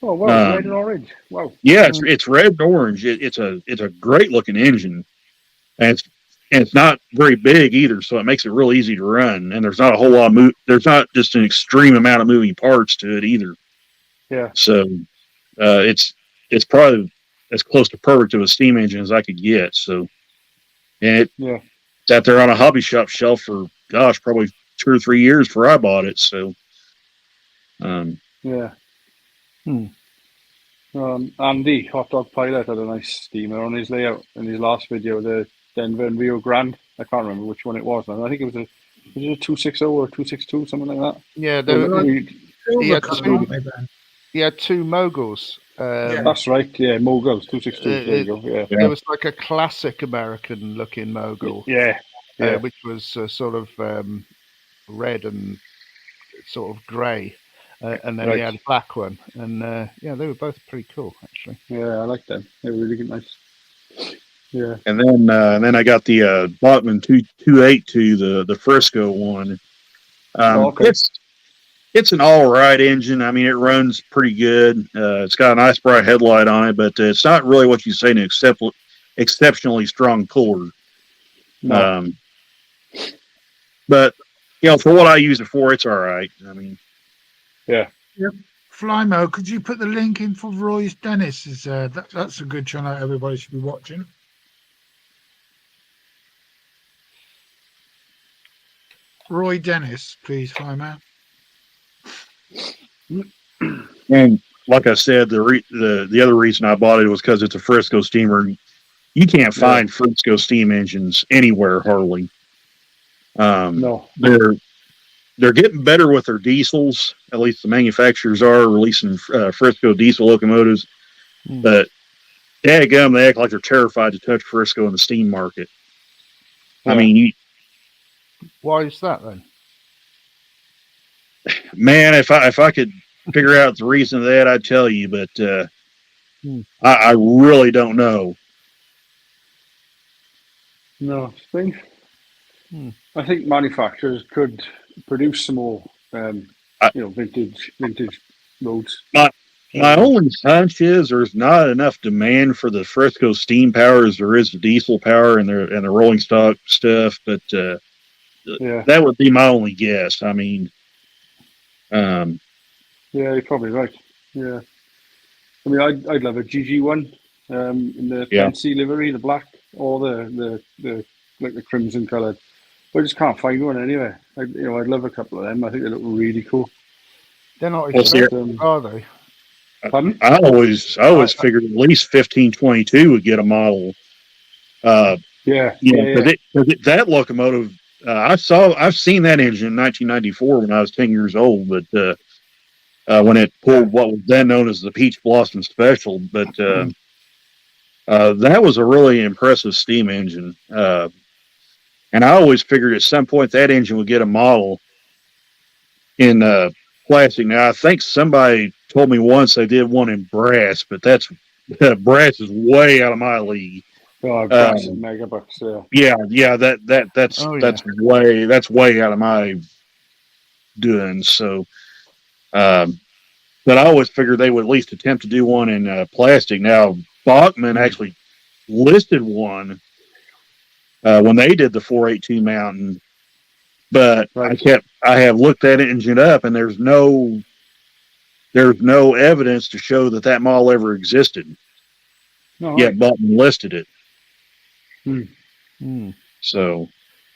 D: Oh wow, red and orange. Wow.
G: Yeah, it's red and orange. It's a great looking engine, and it's not very big either, so it makes it real easy to run. And there's not a whole lot of there's not just an extreme amount of moving parts to it either.
D: Yeah.
G: So it's probably as close to perfect to a steam engine as I could get. So, and it's out there on a hobby shop shelf for probably 2 or 3 years before I bought it. So.
D: Andy, Hot Dog Pilot, had a nice steamer on his layout in his last video, the Denver and Rio Grande. I can't remember which one it was now. I think it was a 260 or 262, something like that.
F: Yeah, he had two moguls.
D: That's right, yeah, moguls, 262. There you go. Yeah.
F: It was like a classic American looking mogul. Which was sort of red and sort of grey. And then he had a black one, and they were both pretty cool, actually.
D: Yeah, I like them. They were really nice. Yeah.
G: And then I got the Bachmann 282, the Frisco one. It's an all right engine. I mean, it runs pretty good. It's got a nice bright headlight on it, but it's not really what you say an exceptionally strong puller.
D: No.
G: But for what I use it for, it's all right. I mean.
D: Yeah.
B: Yep. Flymo, could you put the link in for Roy's Dennis? That's a good channel everybody should be watching. Roy Dennis, please, Flymo.
G: And like I said, the other reason I bought it was because it's a Frisco steamer. You can't find Frisco steam engines anywhere hardly.
D: No.
G: They're getting better with their diesels. At least the manufacturers are releasing Frisco diesel locomotives. But dadgum, they act like they're terrified to touch Frisco in the steam market. I mean,
F: why is that then?
G: Man, if I could figure out the reason of that, I'd tell you. But I really don't know.
D: No, I think manufacturers could produce some more, vintage roads.
G: My only hunch is there's not enough demand for the Frisco steam power as there is the diesel power and the rolling stock stuff. But that would be my only guess. I mean,
D: you're probably right. Yeah, I mean, I'd love a GG1 in the fancy livery, the black, or the like the crimson coloured. But I just can't find one anywhere. I'd love a couple of them. I think they look really cool.
F: They're not expensive, are they?
D: Pardon?
G: I always figured at least 1522 would get a model. That locomotive. I've seen that engine in 1994 when I was 10 years old, but when it pulled what was then known as the Peach Blossom Special, but that was a really impressive steam engine. And I always figured at some point that engine would get a model in plastic. Now, I think somebody told me once they did one in brass, but brass is way out of my league.
D: Oh, brass is megabucks.
G: That's way out of my doing. So, but I always figured they would at least attempt to do one in plastic. Now, Bachmann actually listed one when they did the 482 Mountain, but I have looked that engine up, and there's no evidence to show that model ever existed. Yet Bachmann listed it. So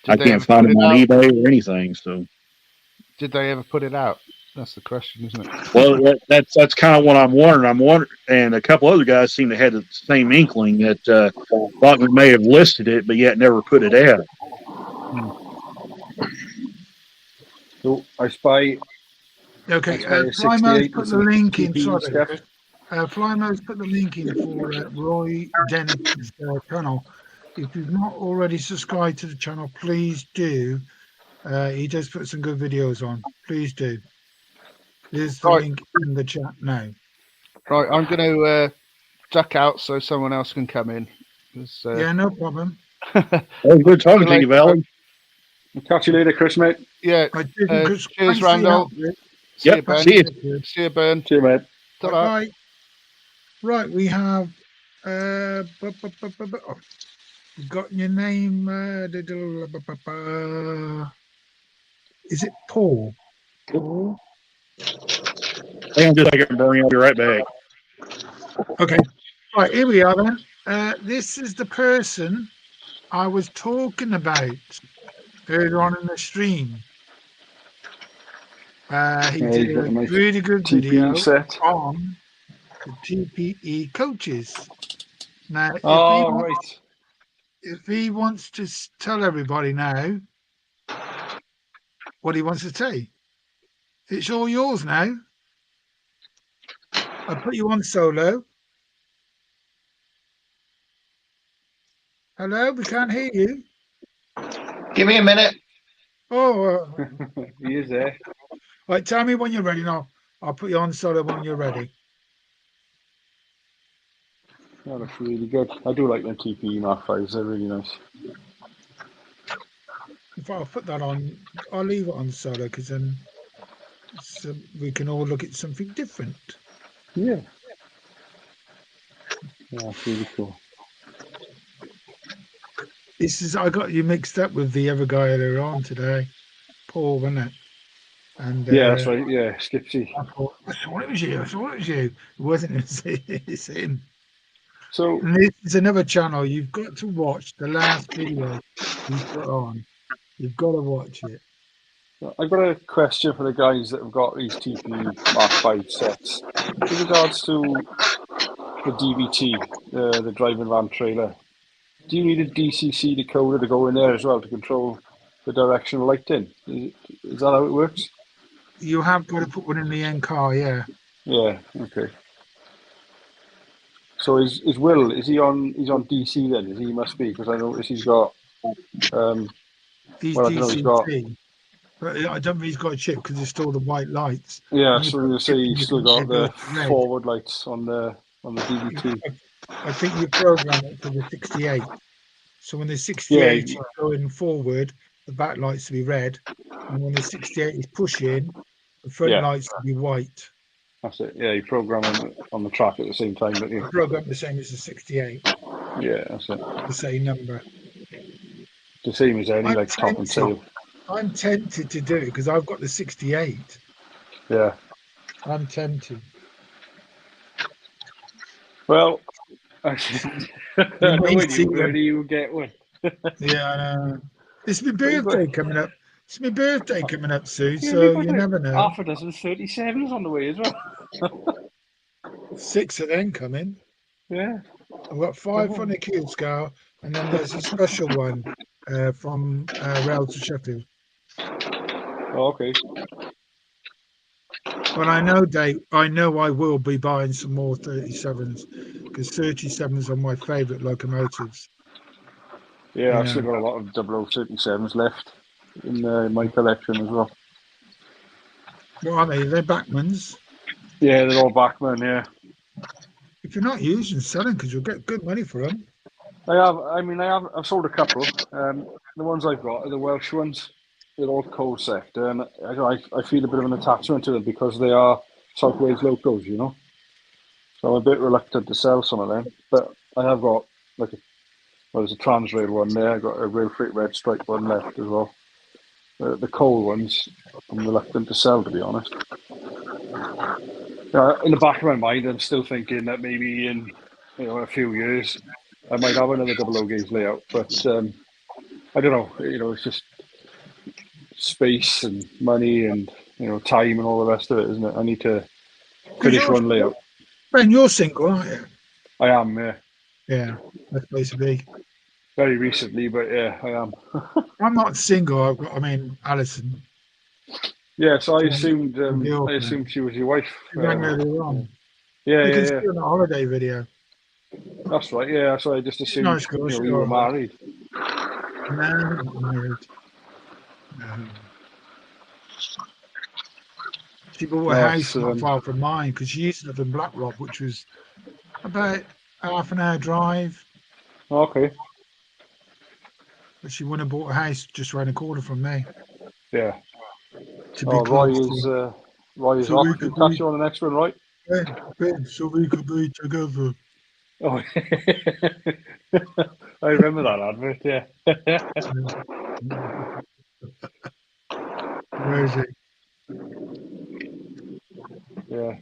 G: I can't find it on eBay or anything. So
F: did they ever put it out? That's the question, isn't it?
G: Well, that's kind of what I'm wondering. I'm wondering, and a couple other guys seem to have the same inkling that thought we may have listed it, but yet never put it out.
D: So I spy.
A: Okay,
D: That's why
A: Flymo's
D: 68
A: put
D: with
A: the
D: some
A: link in.
D: TP
A: Sorry,
D: stuff.
A: Flymo's put the link in for Roy Dennis's channel. If you've not already subscribed to the channel, please do. He does put some good videos on. Please do. There's the link in the chat now.
F: Right, I'm going to duck out so someone else can come in.
A: Yeah, no problem.
G: Oh, good talking to you, Valley.
D: We'll catch you later, Chris, mate.
F: Yeah. Cheers, Randall.
G: Yep. See you.
F: See you, Ben.
D: See you, mate.
A: Bye. Right, we have. We've got your name. Is it Paul?
G: Hang on just a second, Bernie. I'll be right back.
A: Okay. Right, here we are then. This is the person I was talking about earlier on in the stream. He did a really good video
D: set
A: on the TPE coaches. Now, if he wants to tell everybody now what he wants to say, it's all yours now. I'll put you on solo. Hello, we can't hear you.
H: Give me a minute.
A: Oh,
D: he is there.
A: Right, tell me when you're ready. Now I'll put you on solo when you're ready.
D: That looks really good. I do like them TPE Mark 5s. They're really nice.
A: If I'll put that on, I'll leave it on solo because then we can all look at something different.
D: Yeah. Yeah, that's really cool.
A: I got you mixed up with the other guy earlier on today, Paul, wasn't it? And
D: yeah, that's right. Yeah, Skipsy.
A: I thought it was you. It wasn't. It's him.
D: So
A: and this is another channel. You've got to watch the last video he put on. You've got to watch it.
D: I've got a question for the guys that have got these TPE Mark 5 sets. With regards to the DVT, the driving van trailer, do you need a DCC decoder to go in there as well to control the direction of lighting? Is that how it works?
A: You have got to put one in the end car, yeah.
D: Yeah, okay. So is Will, he's on DC then? He must be, because I notice he's got
A: he's DCT. But I don't think he's got a chip because it's still the white lights.
D: Yeah, so you say he's still got the forward lights on the DVT.
A: I think you program it for the 68. So when the 68 is going forward, the back lights will be red, and when the 68 is pushing, the front lights will be white.
D: That's it. Yeah, you program them on the track at the same time, don't you?
A: Program the same as the 68.
D: Yeah, that's it.
A: The same number.
D: The same as any like top and tail.
A: I'm tempted to do it because I've got the 68.
D: Yeah.
A: I'm tempted.
D: Well, where do you get one?
A: Yeah, I know. It's my birthday coming up. It's my birthday coming up soon, so you never know.
D: Half a dozen 37s on the way as well.
A: 6 of them coming.
D: Yeah.
A: I've got 5 from the Cube Scale, and then there's a special one from Rail to Sheffield.
D: Oh, okay.
A: But I know, Dave, I will be buying some more 37s because 37s are my favourite locomotives.
D: Yeah, I've still got a lot of 0037s left in my collection as well.
A: What are they? They're Bachmans?
D: Yeah, they're all Bachman, yeah.
A: If you're not using selling, because you'll get good money for them.
D: I've sold a couple. The ones I've got are the Welsh ones. They're all coal sector, and I feel a bit of an attachment to them because they are South Wales locals, you know. So I'm a bit reluctant to sell some of them, but I have got there's a Transrail one there. I got a Rail Freight Red Stripe one left as well. The coal ones, I'm reluctant to sell, to be honest. In the back of my mind, I'm still thinking that maybe in a few years I might have another 00 gauge layout, but I don't know. It's just space and money and time and all the rest of it, isn't it? I need to finish one layout.
A: Ben, you're single, aren't you?
D: I am, yeah.
A: Yeah, that's place to be.
D: Very recently, but yeah, I am.
A: I'm not single. Alison.
D: Yeah, so I assumed she was your wife.
A: Earlier on.
D: Yeah,
A: you can
D: yeah.
A: see on the holiday video.
D: That's right. Yeah, so I just assumed
A: Nice girl,
D: you were married.
A: No, not married. No. She bought a house not far from mine because she used to live in Blackrock, which was about half an hour drive.
D: Okay.
A: But she wouldn't have bought a house just around the corner from me.
D: Yeah.
A: To be close
D: Roy is off. We'll catch you on the next one, right?
A: Ben, so we could be together.
D: Oh, I remember that advert, yeah.
A: Where is it?
D: Yeah.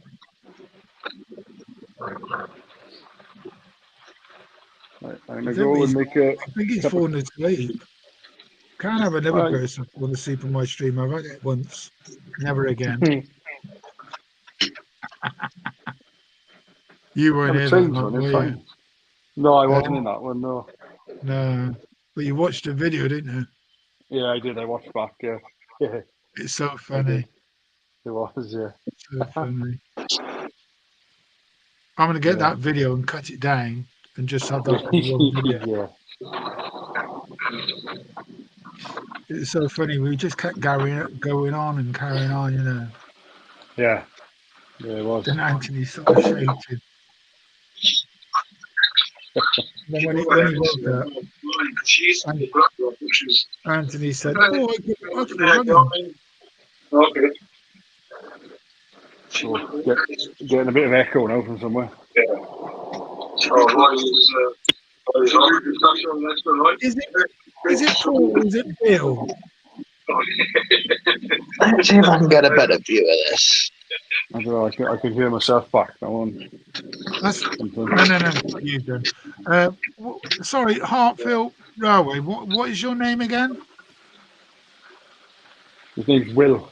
D: Right, I'm going to go and make a...
A: I think he's fallen asleep. Can't have another person fall asleep on my stream. I've had it once. Never again. You weren't here that long, were you?
D: No, I wasn't in that one, no.
A: No. But you watched the video, didn't you?
D: Yeah, I did. I watched back, yeah.
A: It's so funny.
D: It was, yeah.
A: So funny. I'm going to get that video and cut it down and just have that one video. It's so funny. We just kept going on and carrying on, you know.
D: Yeah. Yeah, it was.
A: Then Anthony sort of shouted. Then when he went up, Anthony said, "Oh, I could run him."
D: Okay. So, getting a bit of echo now from somewhere. Yeah.
A: Is it Paul or is it Bill?
H: Let's see if I can get a better view of this.
D: I don't know, I can hear myself back now on.
A: No, you done. Sorry, Hartfield Railway. What is your name again?
D: His name's Will.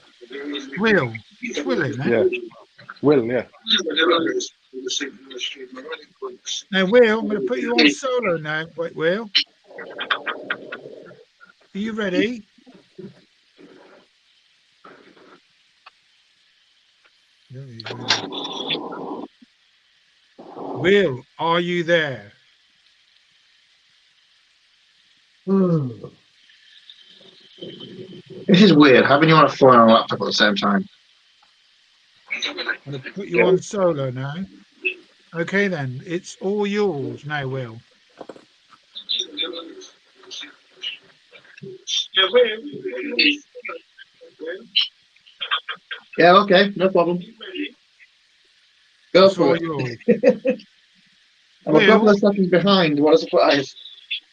A: Will. It's Will, isn't it?
D: Yeah. Will, yeah.
A: Now, Will, I'm going to put you on solo now. Wait, Will. Are you ready? Will, are you there?
H: This is weird, having you on a phone and a laptop at the same time.
A: I'm going to put you on solo now. Okay, then. It's all yours now, Will.
H: Yeah, okay, no problem. Go for it. I'm a couple of seconds behind. What a surprise.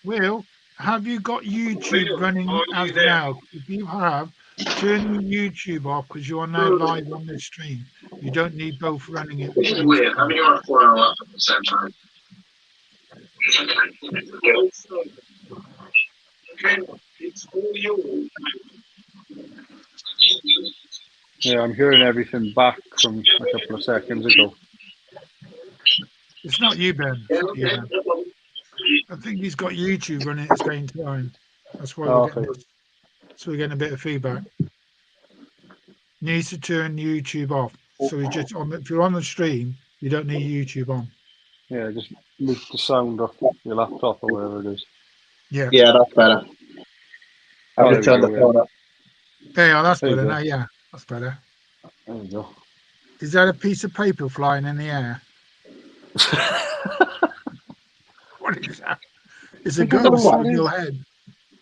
A: Will, have you got YouTube running as now? If you have, turn your YouTube off because you are now live on the stream. You don't need both running at the same time.
H: Weird. Having you on a phone and a laptop at the same time.
D: Yeah, I'm hearing everything back from a couple of seconds ago.
A: It's not you, Ben. It's not you, Ben. I think he's got YouTube running at the same time. That's why we're getting a bit of feedback. Needs to turn YouTube off. So he just if you're on the stream, you don't need YouTube on.
D: Yeah, just mute the sound off your laptop or whatever it is.
A: Yeah.
H: Yeah, that's better. I've just turned the phone up.
A: Yeah, that's better now. Yeah, that's better.
D: There you go.
A: Is that a piece of paper flying in the air? What is that? It's a ghost in your head.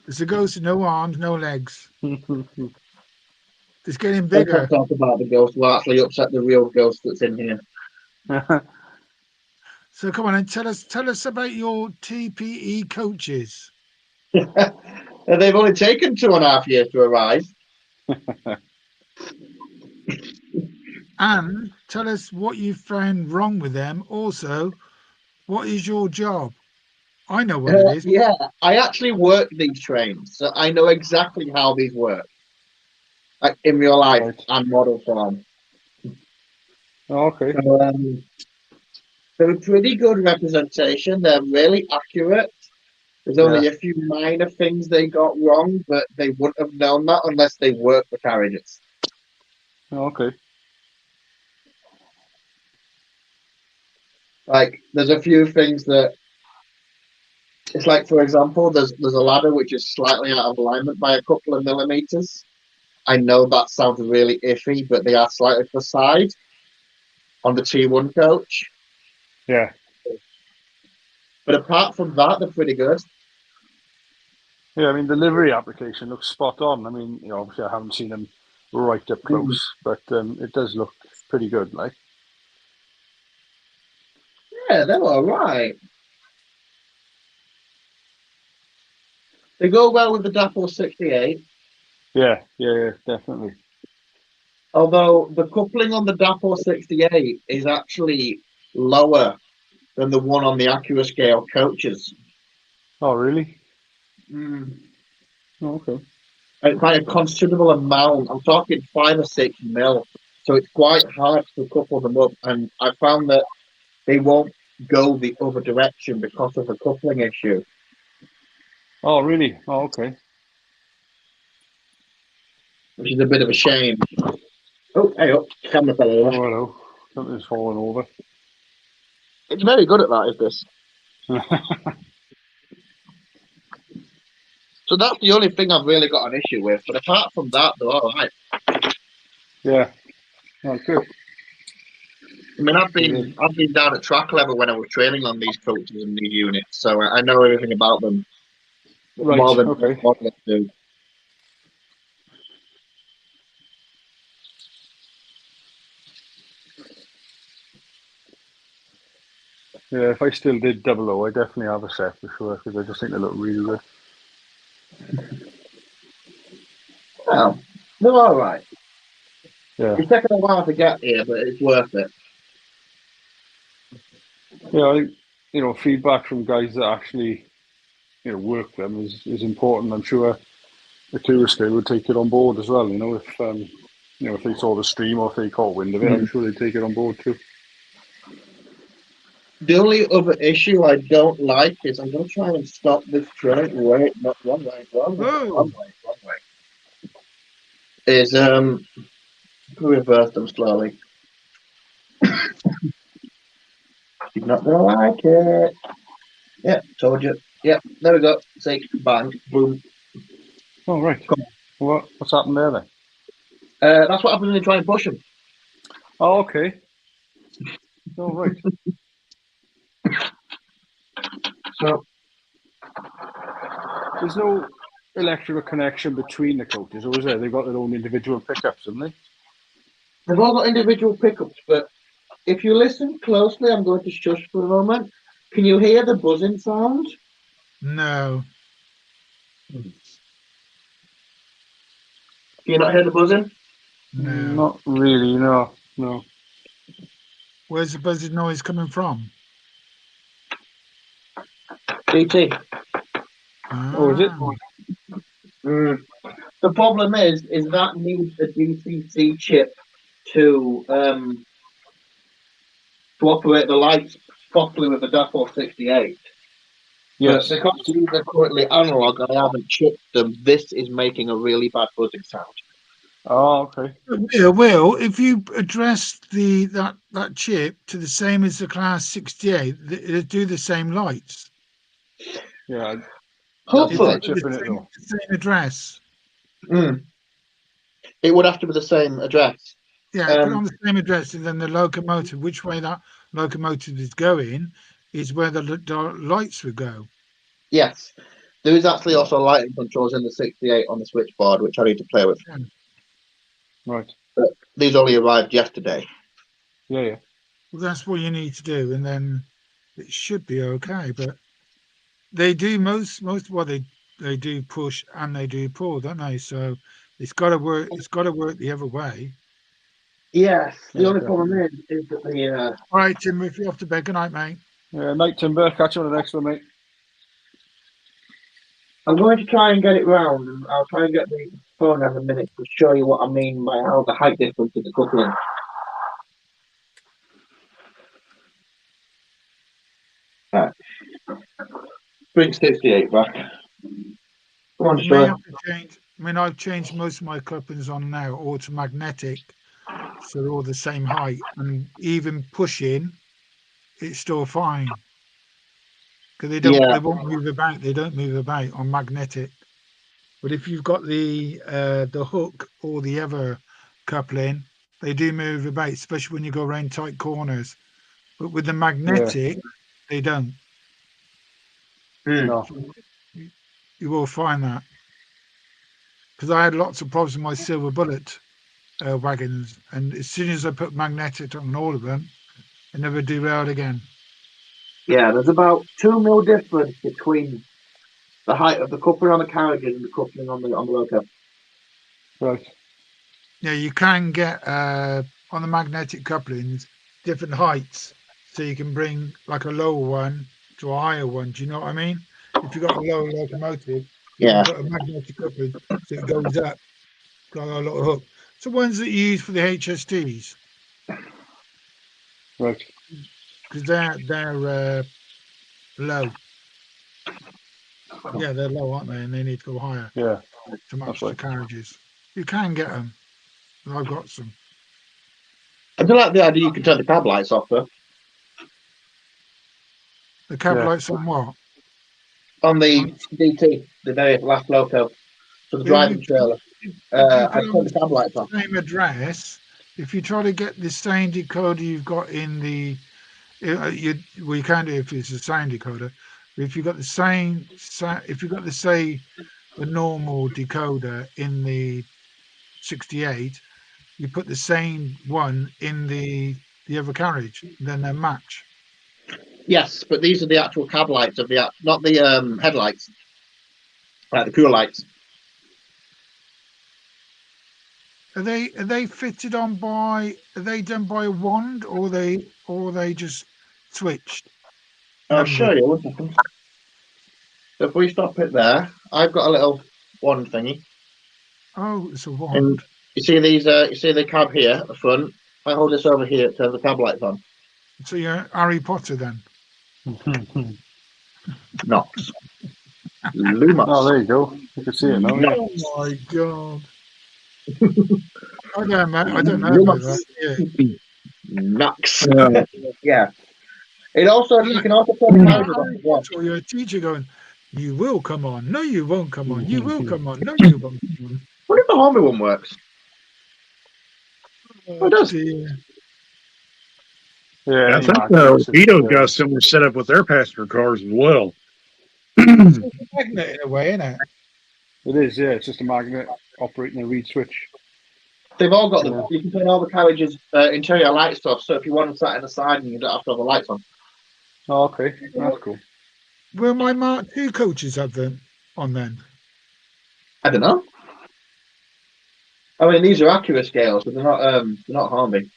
A: It's a ghost with no arms, no legs. It's getting bigger.
H: Let's talk about the ghost. We'll actually upset the real ghost that's in here.
A: So come on and tell us about your TPE coaches.
H: They've only taken 2.5 years to arrive.
A: And tell us what you found wrong with them. Also, what is your job? I know what it is.
H: Yeah, I actually work these trains, so I know exactly how these work. like in real life
D: Right.
H: and model form.
D: Oh, okay.
H: So, they're a pretty good representation. They're really accurate. There's only a few minor things they got wrong, but they wouldn't have known that unless they worked the carriages.
D: Oh, okay.
H: Like, there's a few things that it's like, for example, there's a ladder which is slightly out of alignment by a couple of millimeters. I know that sounds really iffy, but they are slightly to the side on the T1 coach.
D: Yeah.
H: But apart from that, they're pretty good.
D: Yeah, I mean, the livery application looks spot on. I mean, you know, obviously I haven't seen them right up close, but it does look pretty good, like.
H: Yeah, they're all right. They go well with the Dapple 68.
D: Yeah, definitely.
H: Although the coupling on the Dapple 68 is actually lower than the one on the AccuScale coaches.
D: Oh, really?
H: Mm.
D: Oh, okay.
H: And by a considerable amount. I'm talking 5 or 6 mil. So it's quite hard to couple them up. And I found that they won't go the other direction because of the coupling issue.
D: Oh, really? Oh, okay.
H: Which is a bit of a shame. Oh, hey up. Camera fell over.
D: Oh, hello. Something's fallen over.
H: It's very good at that, is this? So that's the only thing I've really got an issue with. But apart from that, they're all right.
D: Yeah. Oh, good.
H: I mean, I've been down at track level when I was training on these coaches and these units, so I know everything about them.
D: Right.
H: More than
D: Okay.
H: I do.
D: Yeah, if I still did 00, I definitely have a set for sure because I just think they look really good.
H: Well, they're all right.
D: Yeah.
H: It's taken a while to get here, but it's worth it.
D: Yeah, I think, you know, feedback from guys that actually, you know, work them is important. I'm sure the AccuScale would take it on board as well. You know, if you know, if they saw the stream or if they caught wind of it, I'm sure they'd take it on board too.
H: The only other issue I don't like is I'm going to try and stop this train. Wait, not wrong way. Is reverse them slowly. You're not going to like it. Yeah, told you. Yeah, there we go. See, bang, boom.
D: Oh, right. What's happened there then?
H: That's what happens when you try and push them.
D: Oh, okay. Oh, right.
H: So
D: there's no electrical connection between the coaches, or is there? They've got their own individual pickups, haven't they?
H: They've all got individual pickups, but if you listen closely, I'm going to shush for a moment. Can you hear the buzzing sound?
A: No.
H: Can you not hear the buzzing?
A: No.
D: Not really, no.
A: Where's the buzzing noise coming from?
H: DT.
D: Oh, is it?
H: The problem is that needs a DCC chip to operate the lights properly with the Dapple 68.
D: Yes.
H: But because these are currently analog and I haven't chipped them, this is making a really bad buzzing sound.
D: Oh, okay.
A: Will, if you address that chip to the same as the Class 68, it'll do the same lights.
D: Yeah.
H: Hopefully.
A: The same address.
H: It would have to be the same address.
A: Yeah, put on the same address, and then the locomotive, which way that locomotive is going, is where the lights would go.
H: Yes. There is actually also lighting controls in the 68 on the switchboard, which I need to play with.
A: Yeah.
D: Right.
H: But these only arrived yesterday.
D: Yeah.
A: Well, that's what you need to do, and then it should be okay. But they do most of what they do push and they do pull, don't they? So it's got to work. It's got to work the other way.
H: Yes. The only problem is that the.
A: All right, Tim. If you're off to bed, good night, mate.
D: Yeah, night, Timber. Catch you on the next one, mate.
H: I'm going to try and get it round, and I'll try and get the phone in a minute to show you what I mean by how the height difference in the coupling. Right. Bring 68 back. Come on,
B: You may
H: Sean.
B: have to change. I mean, I've changed most of my couplings on now all to magnetic, so they're all the same height, and even pushing, it's still fine because they won't move about. They don't move about on magnetic. But if you've got the hook or the other coupling, they do move about, especially when you go around tight corners. But with the magnetic, they don't.
D: No.
B: You will find that. Because I had lots of problems with my Silver Bullet wagons, and as soon as I put magnetic on all of them, I never derailed again.
H: Yeah, there's about 2 mil difference between the height of the coupling on the carriages and the coupling on the loco.
D: Right.
B: Yeah, you can get on the magnetic couplings different heights, so you can bring like a lower one to a higher one. Do you know what I mean? If you've got a lower locomotive, you can put a magnetic coupling so it goes up like a little hook. So ones that you use for the HSTs,
D: right?
B: Because they're low. Yeah, they're low, aren't they? And they need to go higher.
D: Yeah,
B: to match the carriages. You can get them. I've got some.
H: I do like the idea you can turn the cab lights off, though.
B: The cab lights on what?
H: On the DT, the very last loco, for the driving trailer. I turned the cab lights off.
B: Same address. If you try to get the same decoder you've got in the, you can do it if it's a sound decoder. But if you've got the same, if you've got the normal decoder in the 68, you put the same one in the other carriage, then they match.
H: Yes, but these are the actual cab lights of the, not the headlights, like the cooler lights.
B: Are they fitted on by? Are they done by a wand, or they just switched?
H: I'll show you. 1 second. So if we stop it there, I've got a little wand thingy.
B: Oh, it's a wand.
H: And you see these? You see the cab here at the front? If I hold this over here, it turns the cab lights on.
B: So you're Harry Potter then?
H: Nox. Lumos.
D: Oh, there you go. You can see it now.
B: Oh my god. I don't know about that. Yeah.
H: Nox. Yeah. It also, you can also put the carriages off as well.
B: So your teacher going, you will come on. No, you won't come on. You will come on. No, you won't come on.
H: What if the Harvey one works?
B: Oh, it does.
G: Yeah, I think Vito's got a similar setup with their passenger cars as well.
B: It's a magnet in a way, isn't it?
D: It is, yeah. It's just a magnet operating a reed switch.
H: They've all got them. You can turn all the carriages interior light stuff. So if you want them sat in the side, and you don't have to have the lights on.
D: Oh, okay, that's cool.
B: Will my Mark II coaches have them on then?
H: I don't know. I mean, these are Acura scales, but they're not Harvey.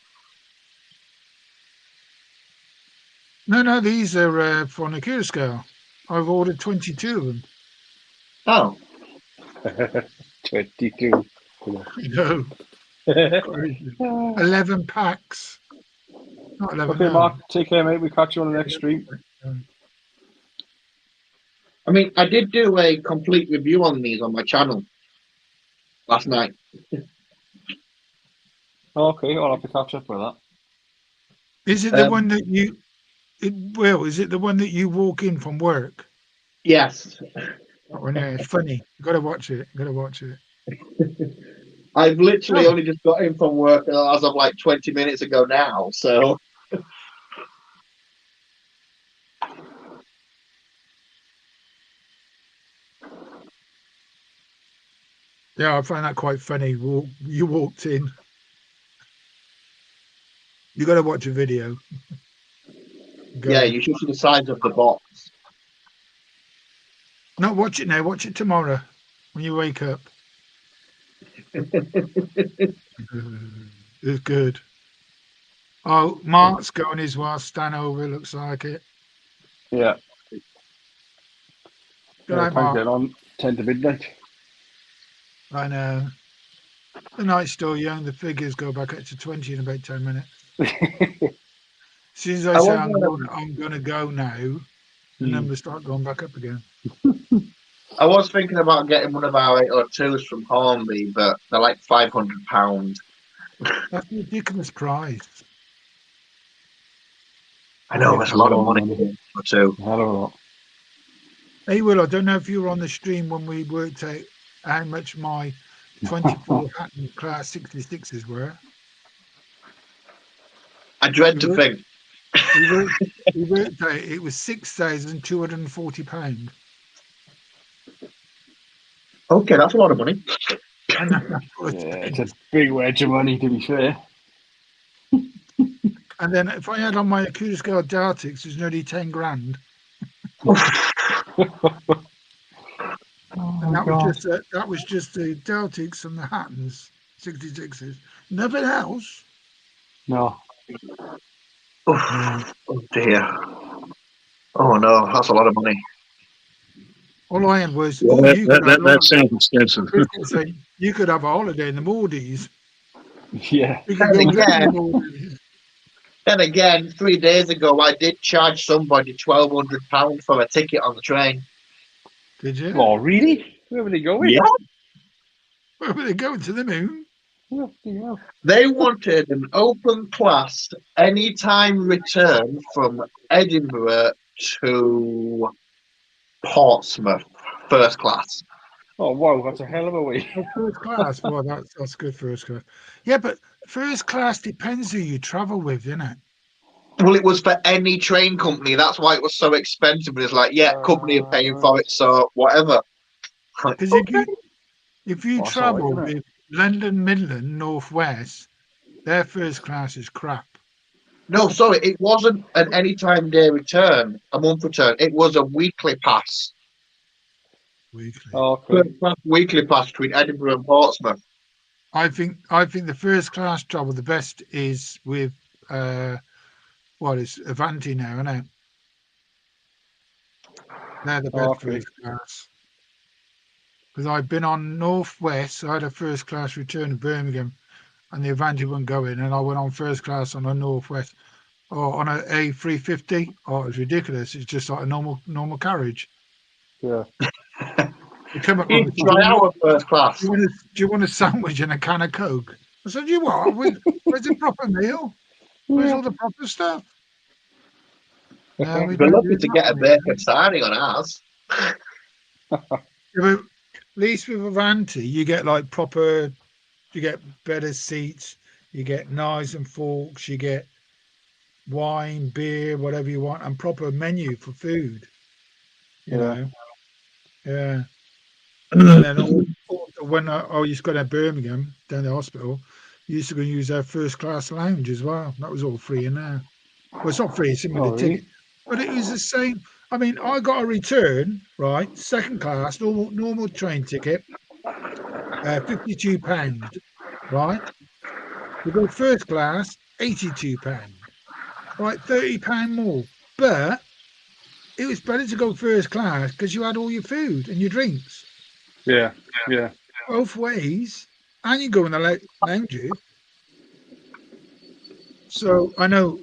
B: No, these are for an Acura scale. I've ordered 22 of them.
H: Oh.
D: 22.
B: No. 11 packs. Not 11.
D: Okay, no. Mark, take care, mate. We'll catch you on the next stream.
H: I mean, I did do a complete review on these on my channel last night.
D: Okay, I'll have to catch up with that.
B: Is it the one that you... is it the one that you walk in from work?
H: Yes.
B: Oh, yeah, it's funny. You got to watch it.
H: I've literally only just got in from work as of like 20 minutes ago now, so...
B: Yeah, I find that quite funny. You walked in. You got to watch a video.
H: Yeah, you should see the size of the box.
B: No, watch it now. Watch it tomorrow when you wake up. It's good. Oh, Mark's going as well. Stan over, looks like it.
D: Yeah.
B: Good night, Mark.
D: Get on 10 to midnight.
B: I know. The night's still young. The figures go back up to 20 in about 10 minutes. As soon as I say I'm going to go now, the numbers start going back up again.
H: I was thinking about getting one of our 802s from Hornby, but they're like £500.
B: That's a ridiculous price.
H: I know, it's a lot of money for two.
D: I don't know.
B: Hey, Will, I don't know if you were on the stream when we worked out how much my 24 Hatton Class 66s were.
H: I dread to think.
B: We worked out it was £6,240.
H: Okay, that's a lot of money.
D: It's a big wedge of money, to be fair.
B: And then if I add on my Accuscale Daltics, it's nearly 10 grand. And that was just the Daltics and the Hattons 66s. Nothing else.
D: No.
H: Oh dear. Oh no, that's a lot of money.
B: All I had was
G: that sounds expensive.
B: You could have a holiday in the Maldives.
D: Yeah.
H: Then again, 3 days ago, I did charge somebody £1,200 for a ticket on the train.
B: Did you?
D: Oh, really? Where were they going?
H: Yeah.
B: Where were they going? To the moon?
D: Yeah.
H: They wanted an open class anytime return from Edinburgh to Portsmouth, first class.
D: Oh, wow, that's a hell of a way.
B: First class? Well, that's good, first class. Yeah, but first class depends who you travel with, isn't it?
H: Well, it was for any train company. That's why it was so expensive. It was like, yeah, company are paying for it, so whatever.
B: Because if you travel with London Midland, North West, their first class is crap.
H: No, sorry, it wasn't an anytime day return, a month return. It was a weekly pass.
B: Weekly.
H: Weekly pass between Edinburgh and Portsmouth.
B: I think the first class travel the best is with it's Avanti now, isn't it? They're the best first class. Because I've been on Northwest, so I had a first class return to Birmingham, and the Avanti wouldn't go in, and I went on first class on a Northwest or on a A350. Oh, it was ridiculous. It's just like a normal carriage.
D: Yeah.
H: You come up with try our first class.
B: Do you want a sandwich and a can of Coke? I said, you what? Where's the proper meal? Where's all the proper stuff?
H: We're lucky to get a bacon sarnie on ours.
B: At least with Avanti, you get like proper, you get better seats, you get knives and forks, you get wine, beer, whatever you want, and proper menu for food. You know? Yeah. And then also when I used to go to Birmingham, down the hospital, you used to go and use their first class lounge as well. That was all free in there. Well, it's not free, it's in with the ticket. But it was the same. I mean, I got a return, right? Second class, normal train ticket, £52, right? We go first class, £82, right? £30 more. But it was better to go first class because you had all your food and your drinks.
D: Yeah.
B: Both ways, and you go in the lounges. So I know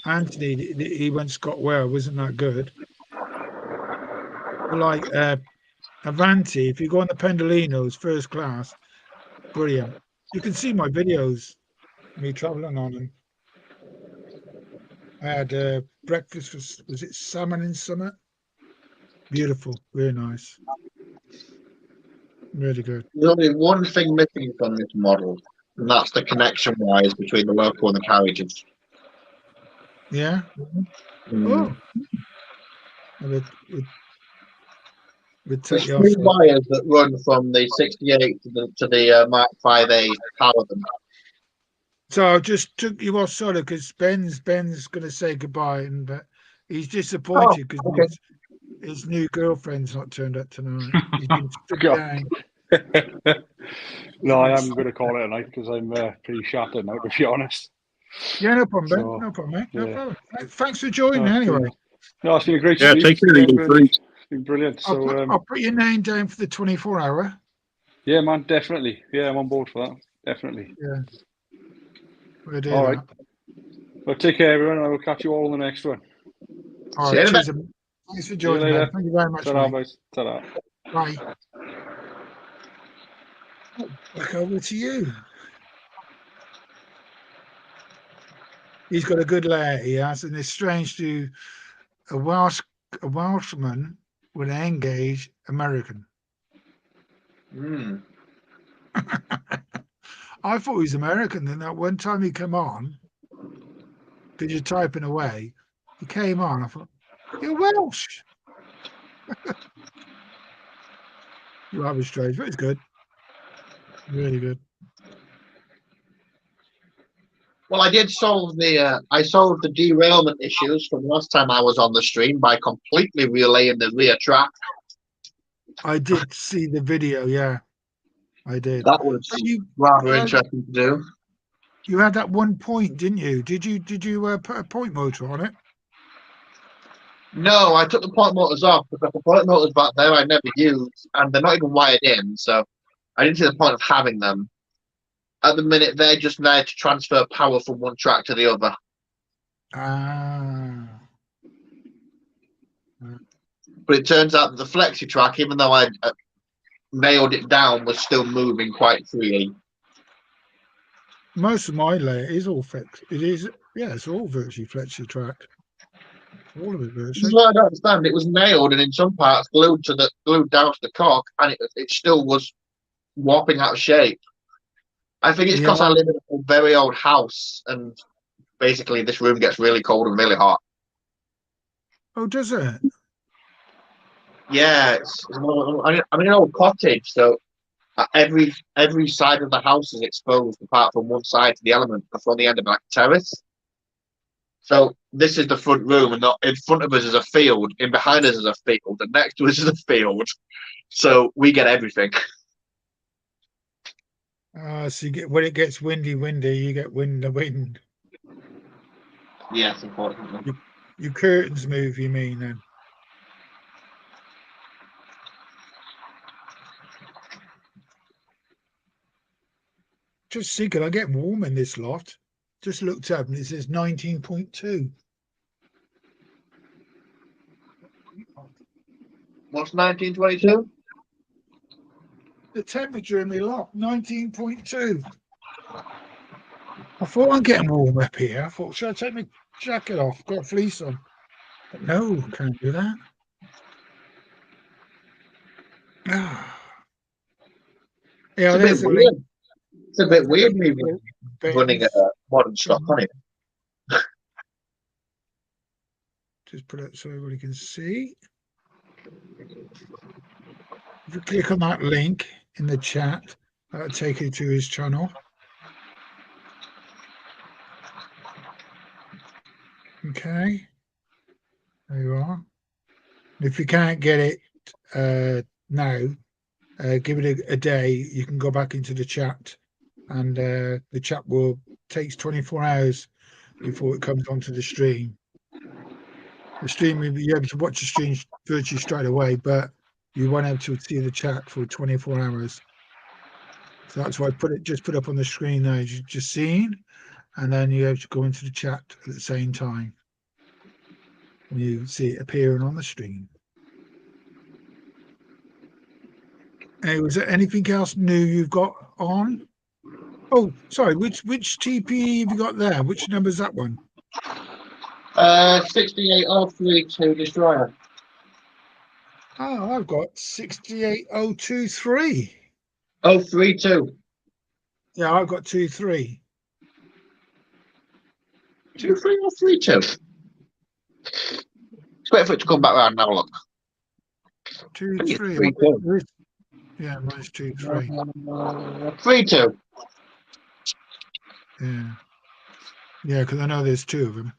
B: Anthony, he went Scott Well, wasn't that good? But like Avanti, if you go on the Pendolinos first class, brilliant. You can see my videos, me traveling on them. I had breakfast, was it salmon in summer? Beautiful, very nice. Really good.
H: There's only one thing missing from this model, and that's the connection wires between the loco and the carriages.
B: Yeah.
H: Mm.
B: Oh.
H: There's three wires that run from the 68 to the Mark 5A power them.
B: So I just took you off solo because Ben's going to say goodbye, but he's disappointed because his new girlfriend's not turned up tonight. He's been stood down.
D: No, I am going to call it a night because I'm pretty shattered now, to be honest.
B: Yeah, no problem, Ben. No problem, mate. No problem. Thanks for joining anyway.
D: No, it's been a great
G: stream. Take care of you.
D: It's been brilliant.
B: I'll put your name down for the 24-hour.
D: Yeah, man, definitely. Yeah, I'm on board for that. Definitely.
A: Yeah. We'll do
D: All
A: that.
D: right. Well, take care, everyone. I will catch you all in the next one.
A: All
H: See you
A: right.
H: in a
A: Cheers. Thanks for
D: See you
A: joining,
D: later.
A: man. Thank you very much,
D: Ta-ra,
A: mate.
D: boys. Ta-ra.
A: Bye. Back over to you. He's got a good layer, he has, and it's strange to a Welshman with an engaged American.
H: Hmm.
A: I thought he was American. Then that one time he came on, because you're typing away, he came on. I thought, you're Welsh. Rather strange, but it's good. Really good.
H: Well, I did solve the derailment issues from last time I was on the stream by completely relaying the rear track.
A: I did see the video, yeah. I did.
H: That was rather interesting to do.
A: You had that 1 point, didn't you? Did you put a point motor on it?
H: No, I took the point motors off because the point motors back there I never used, and they're not even wired in, so I didn't see the point of having them. At the minute, they're just there to transfer power from one track to the other.
A: Ah.
H: But it turns out that the flexi track, even though I nailed it down, was still moving quite freely.
A: Most of my layer is all flex. It is, yeah, it's all virtually flexi track. All of it
H: This is
A: virtually.
H: what I don't understand. It was nailed and in some parts glued down to the cock, and it still was warping out of shape. I think it's because I live in a very old house, and basically this room gets really cold and really hot.
A: Oh, does it?
H: Yeah, I'm in an old cottage, so every side of the house is exposed apart from one side to the element. That's on the end of like a terrace. So this is the front room, and in front of us is a field. In behind us is a field, and next to us is a field. So we get everything.
A: So you get, when it gets windy, you get the wind.
H: Yes, unfortunately.
A: Your curtains move, you mean, then? Just see, can I get warm in this lot? Just looked up and it says 19.2.
H: What's 1922?
A: The temperature in my loft, 19.2. I thought I'm getting warm up here. I thought, should I take my jacket off? Got a fleece on. But no, can't do that. Yeah,
H: It's a bit weird. It's a bit weird me running a modern stock on it.
A: Just put it so everybody can see. If you click on that link in the chat, that'll take you to his channel. Okay, there you are. If you can't get it now, give it a day. You can go back into the chat, and the chat takes 24 hours before it comes onto the stream. The stream, you'll be able to watch the stream virtually straight away, but you won't be able to see the chat for 24 hours. So that's why I just put up on the screen now, as you've just seen, and then you have to go into the chat at the same time. And you see it appearing on the screen. Hey, was there anything else new you've got on? Oh, sorry, which TPE have you got there? Which number is that one?
H: 68032 Destroyer.
A: Oh, I've got 68023.
H: 032.
A: Yeah, I've got 23.
H: 23 or 32? Let's wait for it to come back around and have a look.
A: 23.
H: 32.
A: Yeah, mine's 23.
H: 32.
A: Yeah. Yeah, because I know there's two of them.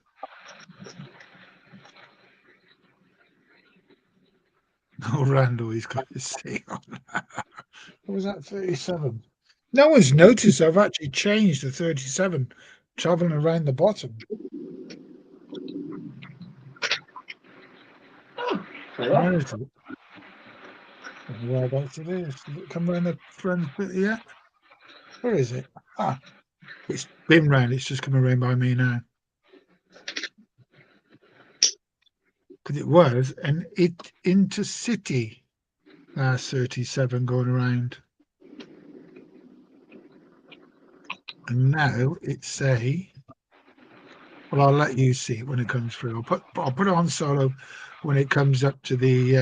A: Oh, Randall, he's got his thing on. What was that, 37? No one's noticed I've actually changed the 37, traveling around the bottom. Whereabouts it is? Does it come around the front bit yet? Where is it? Ah, it's been round. It's just coming around by me now. Because it was an intercity 37 going around. And now it's a, well, I'll let you see it when it comes through. I'll put it on solo when it comes up to the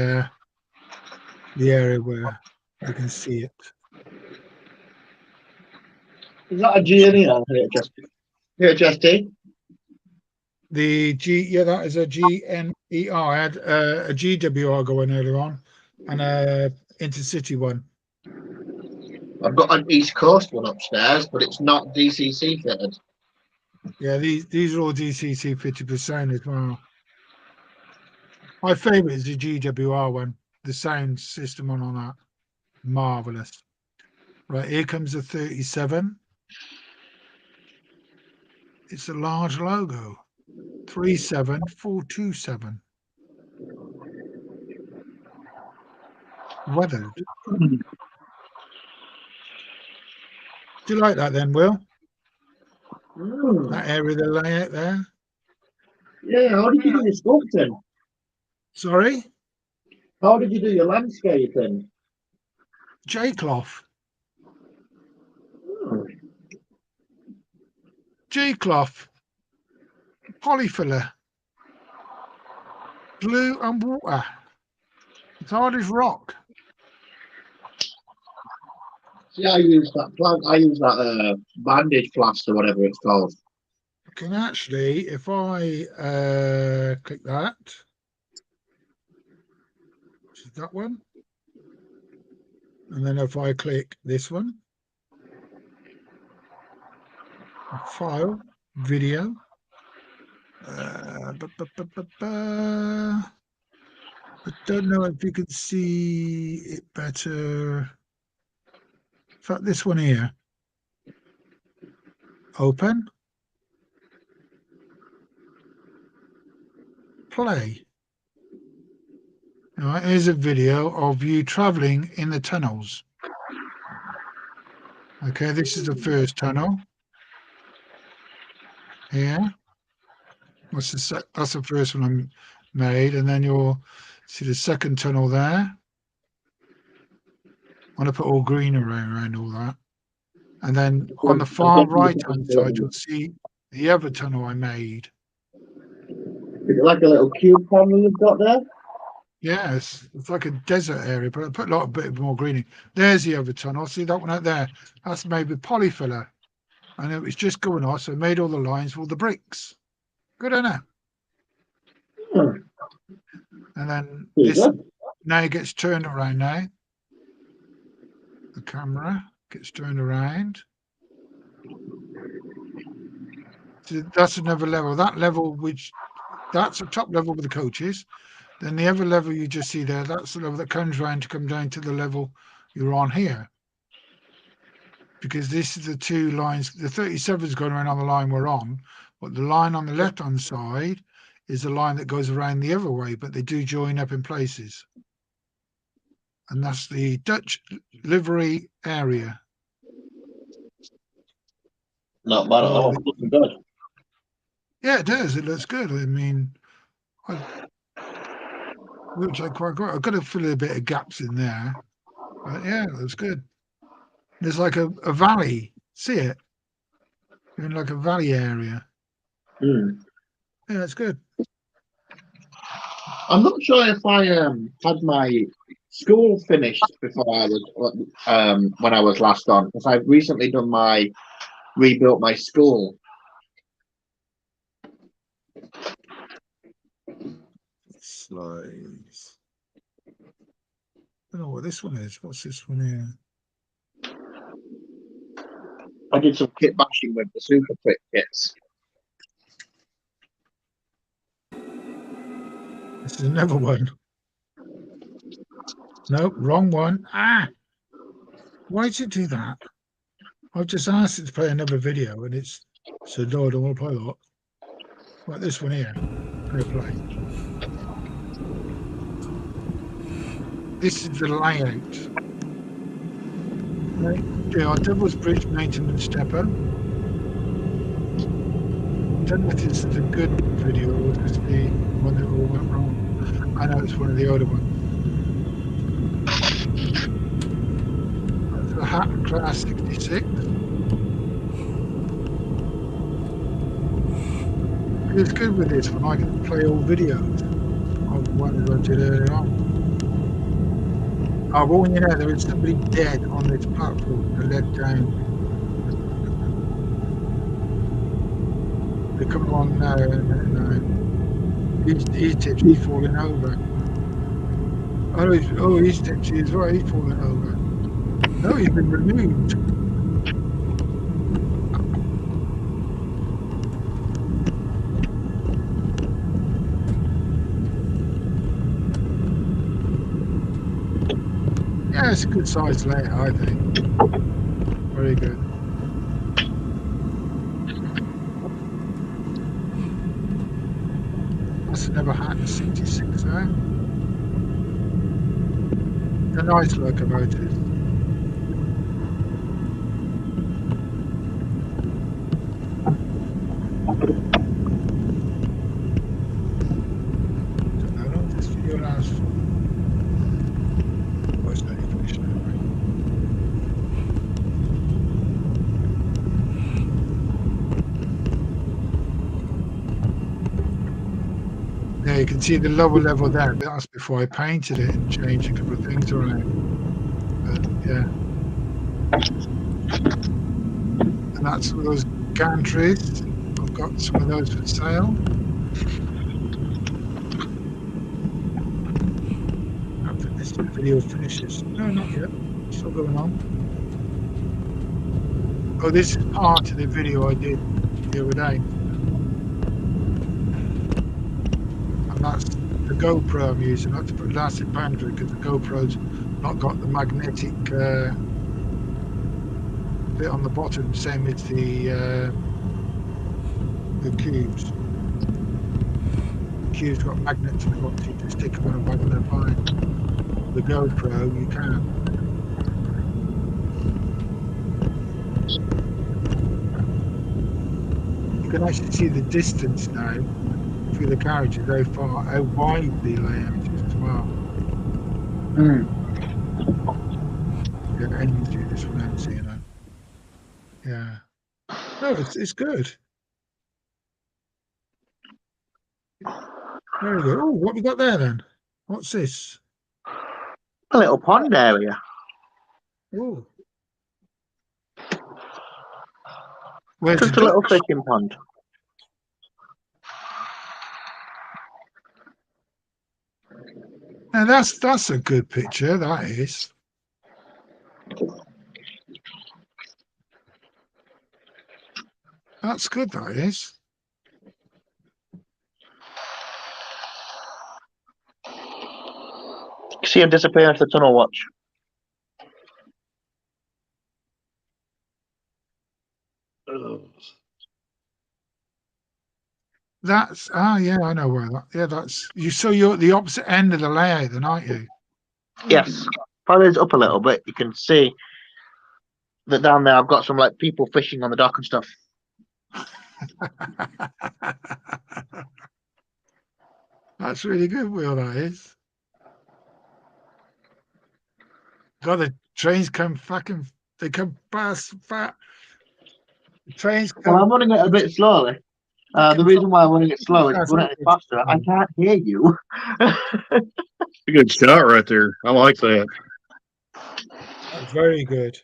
A: area where you can see it.
H: Is that a GNE or HST?
A: The that is a GNER. I had a GWR going earlier on and a intercity one.
H: I've got an East Coast one upstairs, but it's not DCC fitted.
A: Yeah, these are all DCC 50% as well. My favourite is the GWR one. The sound system on that, marvelous. Right, here comes the 37. It's a large logo. 37427. Weathered. Do you like that then, Will? That area, the layout there?
H: Yeah, how did you do your sculpting?
A: Sorry?
H: How did you do your landscaping?
A: J-cloth. J-cloth. Polyfiller. Glue and water. It's hard as rock.
H: See, I use that bandage plaster, whatever it's called.
A: I can actually, if I click that, which is that one, and then if I click this one, file, video, I don't know if you can see it better. In fact, this one here, open, play. All right, here's a video of you traveling in the tunnels. Okay, this is the first tunnel. Here. That's the first one I made, and then you'll see the second tunnel there. I'm going to put all green around all that. And then on the far right-hand side, you'll see the other tunnel I made.
H: Is it like a little cube tunnel you've got there?
A: Yes, it's like a desert area, but I put a bit more greening. There's the other tunnel. See that one out there? That's made with polyfiller. And it was just going off, so I made all the lines for all the bricks. Good, isn't it? And then this now gets turned around now. The camera gets turned around. So that's another level. That level, that's the top level with the coaches. Then the other level you just see there, that's the level that comes around to come down to the level you're on here. Because this is the two lines. The 37 is going around on the line we're on, but the line on the left-hand side is the line that goes around the other way, but they do join up in places. And that's the Dutch livery area.
H: Not bad at all. Looking good.
A: Yeah, it does. It looks good. I mean, which I quite got. I've got to fill a bit of gaps in there. But yeah, it looks good. There's like a valley. See it? You're in like a valley area.
H: Yeah,
A: it's good.
H: I'm not sure if I had my school finished before I was when I was last on, because I've recently rebuilt my school.
A: Slides. I don't know what this one is. What's this one here?
H: I did some kit bashing with the Super Quick kits.
A: This is another one. Nope, wrong one. Ah! Why did you do that? I've just asked it to play another video and it's said, no, I don't want to play that. Like this one here. I'm going to play. this is the layout. Right. Okay, our Devil's Bridge maintenance depot. I don't know if this is a good video or just the one that all went wrong. I know it's one of the older ones. That's the Hatton Class 66. It's good with this one. I can play all videos of ones I did earlier on. Oh, well, you know, there is somebody dead on this platform. They're let down. They come along now and he's tipsy, he's falling over. He's tipsy as well, he's falling over. No, he's been removed. Yeah, it's a good size layer, I think. Very good. That's never had a 66 there. A nice locomotive. How long does this video last for? Oh, it's only finished now, right? Now you can see the lower level there. That's before I painted it and changed a couple of things around. But yeah. And that's some of those gantries. I've got some of those for sale. After this video finishes. No, not yet. Still going on. Oh, this is part of the video I did the other day. That's the GoPro I'm using. I have to put elastic band through because the GoPro's not got the magnetic bit on the bottom, same as the cubes. The cubes got magnets on the bottom, you can stick them on the back of their bike. The GoPro, you can't. You can actually see the distance now through the carriages, how wide the layout is as well. Yeah, and you do this without seeing that. Yeah. No, it's good. Very good. Oh, what we got there then? What's this?
H: A little pond area.
A: Oh.
H: Just a little fishing pond.
A: Now that's a good picture, that is. That's good, that is.
H: See him disappear into the tunnel watch.
A: That's yeah, I know where that. Yeah, that's you. So you're at the opposite end of the layout, then, aren't you?
H: Yes. Probably up a little bit. You can see that down there. I've got some like people fishing on the dock and stuff.
A: That's really good, Will. That is. God, the trains come fucking. They come past. The trains come.
H: Well, I'm running it a bit slowly. The reason why I'm running it slow is running it faster. I can't hear you.
G: A good shot right there. I like that.
A: That's very good.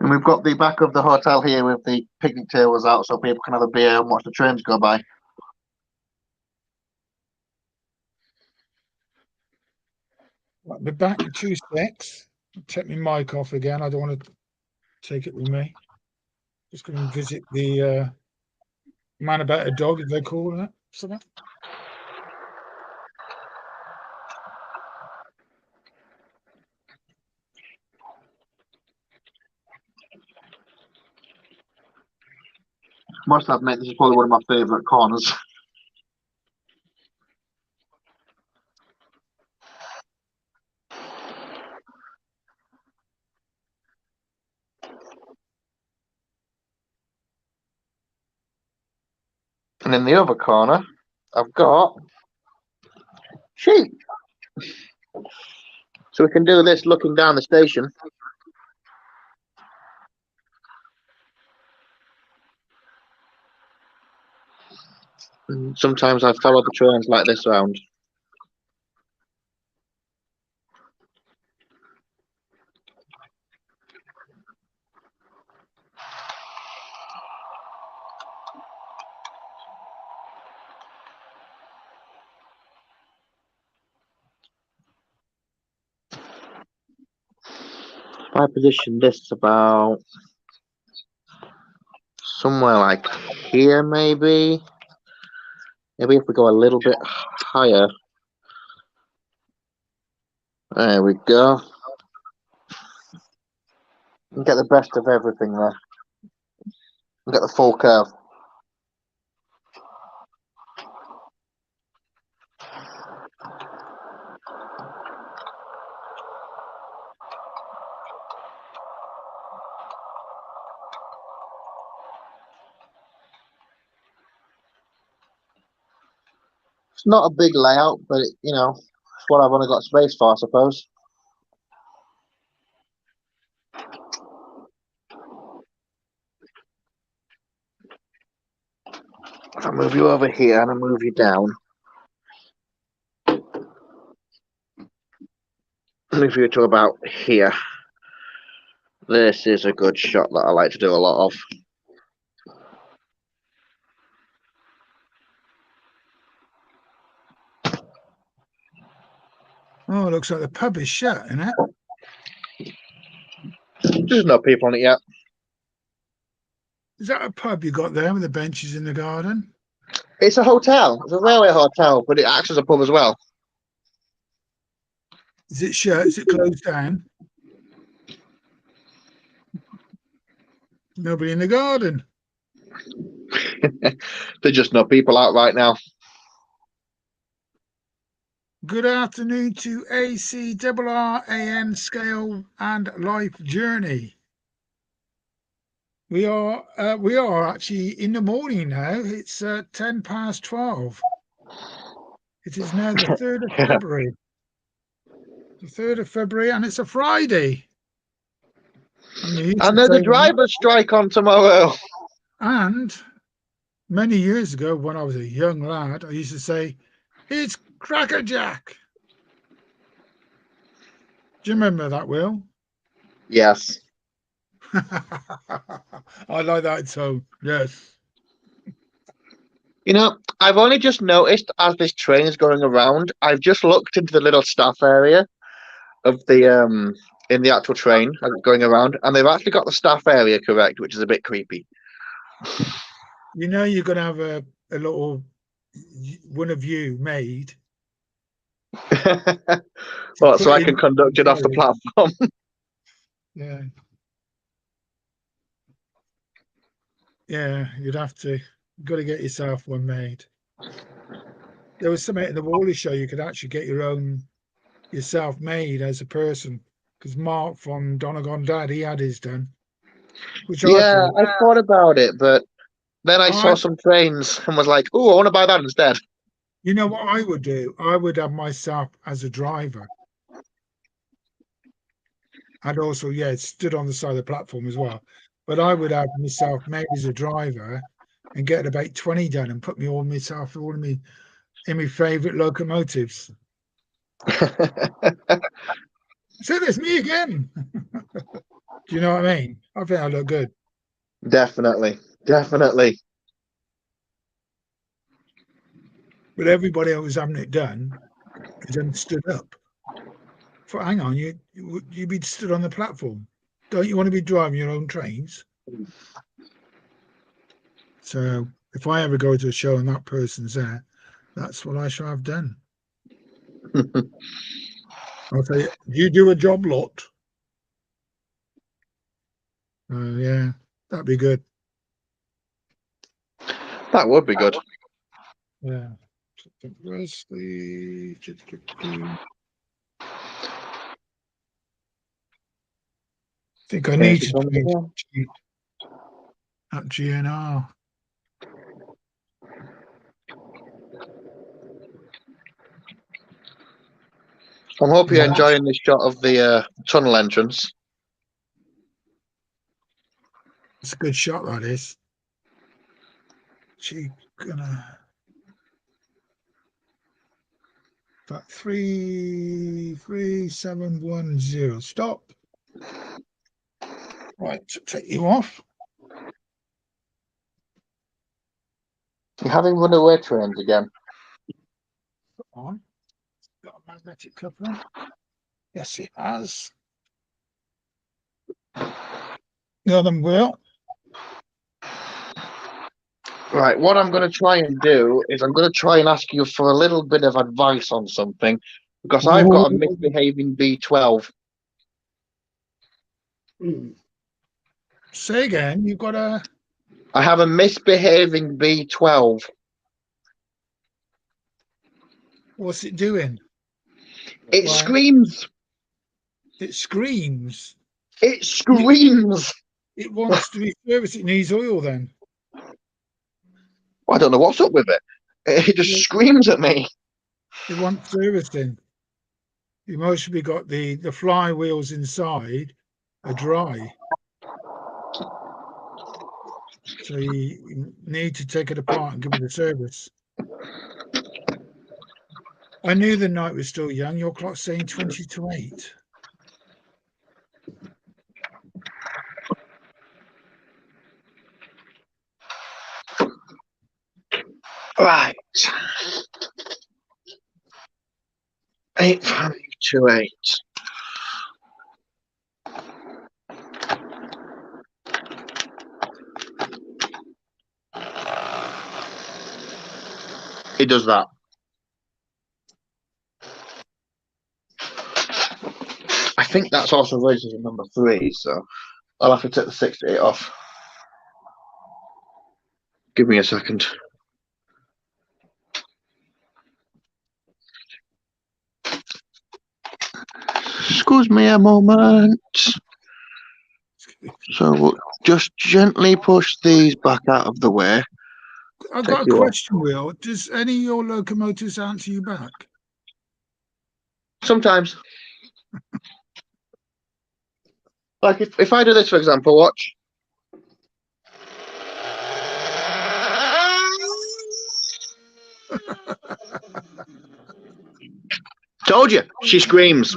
H: And we've got the back of the hotel here with the picnic tables out so people can have a beer and watch the trains go by.
A: Right, we're back in 2 secs. Take my mic off again. I don't want to take it with me. Just going to visit the man about a dog, if they call that. Something.
H: Must admit, this is probably one of my favourite corners. And in the other corner, I've got sheep. So we can do this looking down the station. And sometimes I follow the trains like this round. If I position this about somewhere like here, maybe if we go a little bit higher. There we go. And get the best of everything there. And get the full curve. It's not a big layout, but you know, it's what I've only got space for, I suppose. If I move you over here and I move you down, move you to about here. This is a good shot that I like to do a lot of.
A: Oh, it looks like the pub is shut, isn't it?
H: There's no people on it yet.
A: Is that a pub you got there with the benches in the garden?
H: It's a hotel. It's a railway hotel, but it acts as a pub as well.
A: Is it shut? Is it closed down? Nobody in the garden.
H: There's just no people out right now.
A: Good afternoon to ACRRAN Scale and Life Journey. We are actually in the morning now. It's 12:10. It is now the 3rd of February. The 3rd of February, and it's a Friday.
H: And there's a driver's strike on tomorrow.
A: And many years ago, when I was a young lad, I used to say, "It's Crackerjack." Do you remember that, Will?
H: Yes.
A: I like that tone. Yes.
H: You know, I've only just noticed as this train is going around, I've just looked into the little staff area of the in the actual train going around, and they've actually got the staff area correct, which is a bit creepy.
A: You know, you're going to have a little one of you made.
H: Well, so I can conduct it off the platform.
A: Yeah. Yeah, you'd have to. You've got to get yourself one made. There was something in the Wally show you could actually get yourself made as a person. Because Mark from Donegal Dad, he had his done. Which
H: yeah, I thought about it, but then I saw some trains and was like, "Oh, I want to buy that instead."
A: You know what I would do? I would have myself as a driver. I'd also, stood on the side of the platform as well. But I would have myself made as a driver and get about 20 done and put me all of me in my favourite locomotives. So there's me again. Do you know what I mean? I think I look good.
H: Definitely.
A: But everybody else was having it done is then stood up. For hang on, you'd be stood on the platform. Don't you want to be driving your own trains? So if I ever go to a show and that person's there, that's what I shall have done. I'll tell you, you do a job lot. Yeah, that'd be good.
H: That would be good.
A: Yeah. Where's the... I think I need to change at GNR.
H: I hope you're
A: Yeah.
H: enjoying this shot of the tunnel entrance.
A: It's a good shot, that is. She gonna. But 33710. Stop. Right, take you off.
H: You're having runaway trains again.
A: On. Got a magnetic coupling. Yes, it has. The other will.
H: Right, what I'm going to try and do is I'm going to try and ask you for a little bit of advice on something because I've got a misbehaving B12.
A: Say again, you've got a.
H: I have a misbehaving B12.
A: What's it doing?
H: It
A: Right.
H: screams.
A: It screams.
H: It screams.
A: It wants to be serviced. It needs oil then.
H: I don't know what's up with it. It just screams at me.
A: It wants servicing. You've mostly got the flywheels inside are dry. So you need to take it apart and give it a service. I knew the night was still young. Your clock's saying 20 to 8.
H: Right. 8528. It does that. I think that's also raised as number 3, so I'll have to take the 68 off. Give me a second. Excuse me a moment. So we'll just gently push these back out of the way.
A: I've got a question, Will. Does any of your locomotives answer you back?
H: Sometimes. Like if I do this, for example, watch. Told you, she screams.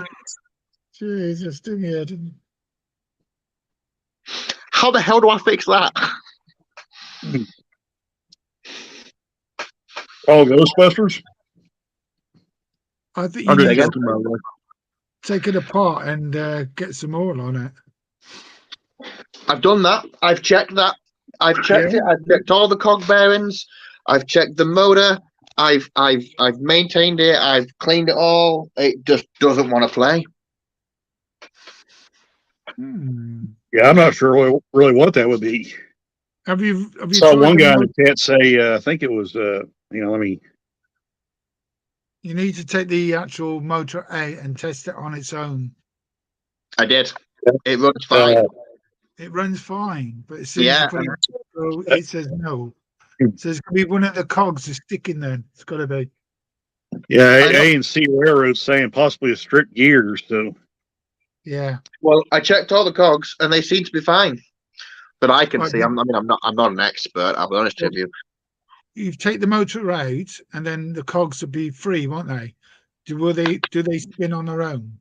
A: Jesus, didn't you?
H: How the hell do I fix that?
G: Oh, Ghostbusters?
A: I think you need to take it apart and get some oil on it.
H: I've done that. I've checked that. I've checked it. I've checked all the cog bearings. I've checked the motor. I've maintained it. I've cleaned it all. It just doesn't want to play.
G: Yeah, I'm not sure really what that would be.
A: Have you
G: saw one guy in the chat say, I think it was, let me.
A: You need to take the actual motor out and test it on its own.
H: I did. It runs fine.
A: It runs fine, but as soon as you put it, it says no. So it's going to be one of the cogs is sticking there. It's got to be.
G: Yeah, A&C Railroad's saying possibly a strict gear, so.
A: Yeah.
H: Well, I checked all the cogs and they seem to be fine. But I can see. I'm not an expert. I'll be honest with you.
A: You take the motor out, and then the cogs will be free, won't they? Do they spin on their own?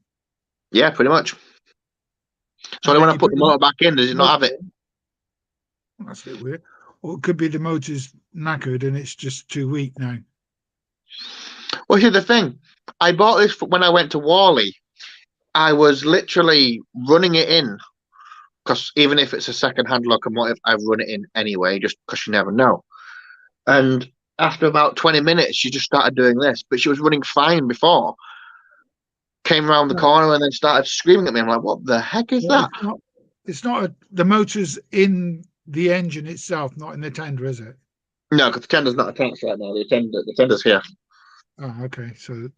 H: Yeah, pretty much. So when I put the motor back in, does it not have it?
A: That's a bit weird. Or it could be the motor's knackered and it's just too weak now.
H: Well, here's the thing. I bought this when I went to Wally. I was literally running it in because even if it's a second-hand locomotive, I run it in anyway, just because you never know. And after about 20 minutes, she just started doing this, but she was running fine before. Came around the corner and then started screaming at me. I'm like, what the heck is that?
A: It's not the motor's in the engine itself, not in the tender, is it?
H: No, because the tender's not attached right now. The tender's here.
A: Oh, okay. So,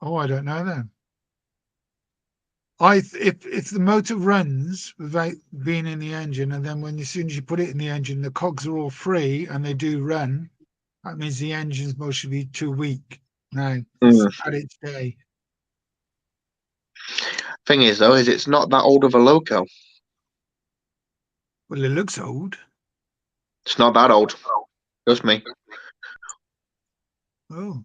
A: I don't know then. If the motor runs without being in the engine, and then as soon as you put it in the engine, the cogs are all free and they do run, that means the engine's mostly too weak.
B: No, it's had its day.
H: Thing is, though, is it's not that old of a loco.
B: Well, it looks old.
H: It's not that old. Trust me.
B: Oh.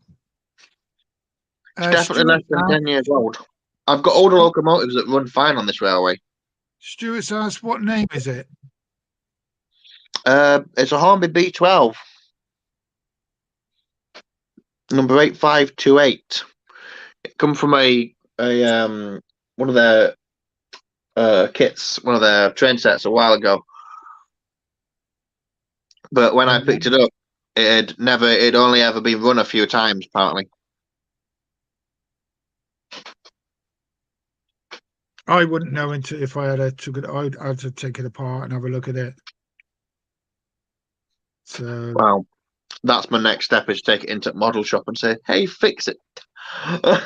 H: It's definitely less than 10 years old. I've got older locomotives that run fine on this railway.
B: Stuart's asked, what name is it?
H: It's a Hornby B12. Number 8528. It come from one of their kits, one of their train sets a while ago. But when I picked it up, it'd only ever been run a few times, apparently.
B: I wouldn't know until if I had took it. I'd have to take it apart and have a look at it. So
H: well, that's my next step: is take it into a model shop and say, "Hey, fix it." And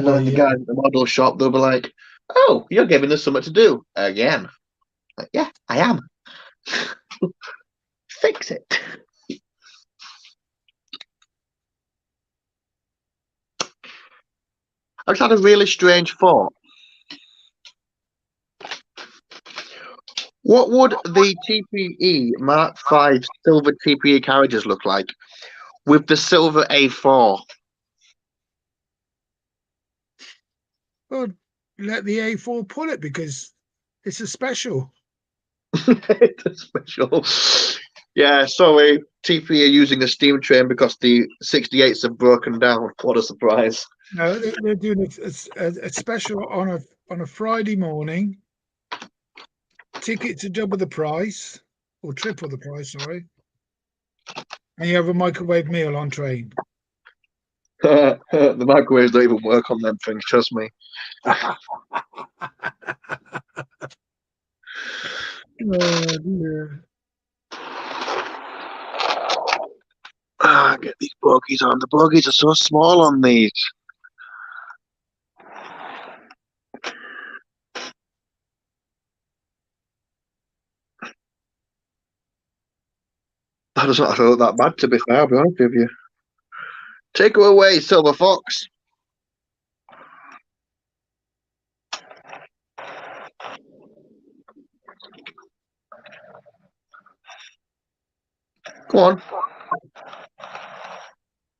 H: then the guys at the model shop, they'll be like, "Oh, you're giving us something to do again." Like, yeah, I am. Fix it. I just had a really strange thought. What would the TPE Mark V silver TPE carriages look like with the silver A4?
B: Well, let the A4 pull it because it's a special.
H: It's a special. Yeah, sorry, TP are using a steam train because the 68s have broken down. What a surprise!
B: No, they're doing a special on a Friday morning. Tickets are double the price, or triple the price, sorry. And you have a microwave meal on train.
H: The microwaves don't even work on them things, trust me.
B: Oh dear.
H: Get these bogies on. The bogies are so small on these. That doesn't look that bad, to be fair, I'll be honest with you. Take her away, Silver Fox. Go on.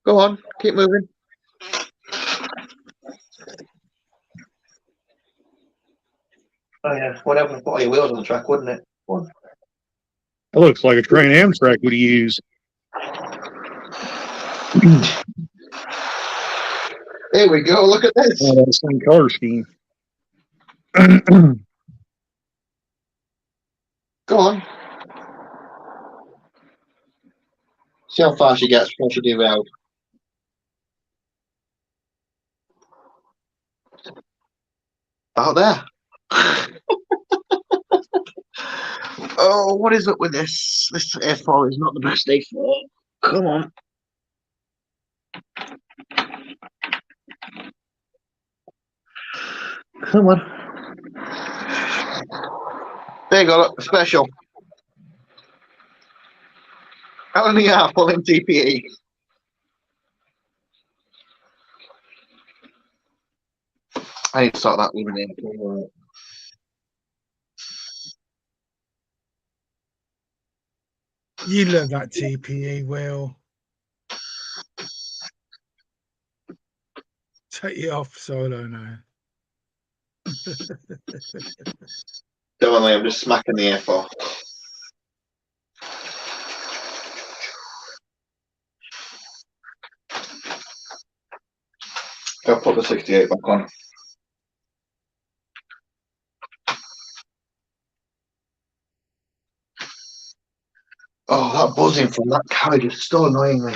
H: Go on, keep moving. Oh yeah, whatever, put all your wheels on the track, wouldn't it?
G: It looks like a train Amtrak would use.
H: Here we go, look at this.
G: Same color scheme.
H: Go on. See how far she gets before she derailed. Out there. Oh, what is up with this? This A4 is not the best A4. Come on. Come on. There you go, look, special. Only Apple in TPE. I need to sort that woman in.
B: You love that TPE, Will. Take you off solo now.
H: Don't worry, I'm just smacking the A4. I'll put the 68 back on. Oh, that buzzing from that carriage is still annoying me.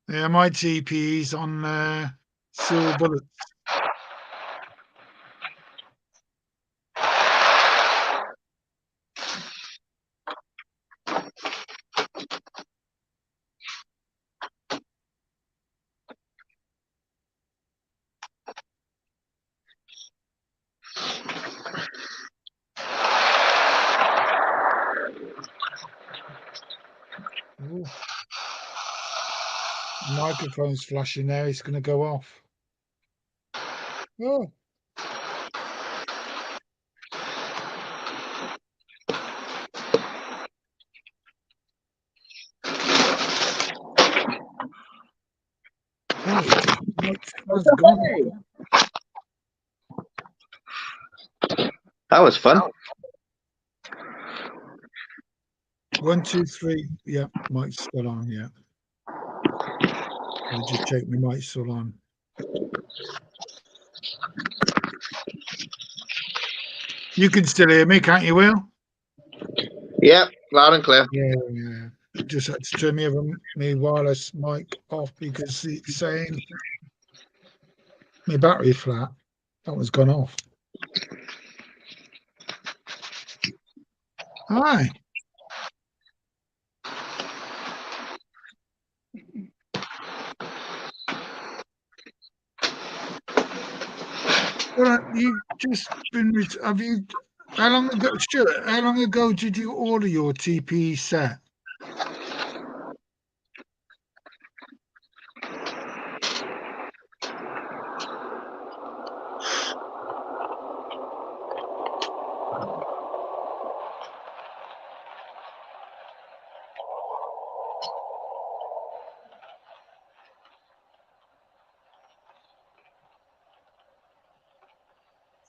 B: Yeah, my TPE's on silver bullets.
A: Microphone's flashing there. It's going to go off. Oh.
H: That was fun.
A: 1, 2, 3. Yeah, mic's still on. Yeah. I'll just check my mic's still on. You can still hear me, can't you, Will?
H: Yep, loud and clear.
A: Yeah. Just had to turn my wireless mic off because it's saying my battery flat. That one's gone off. Hi. Well, you've just been. Have you? How long ago, Stuart? How long ago did you order your TPE set?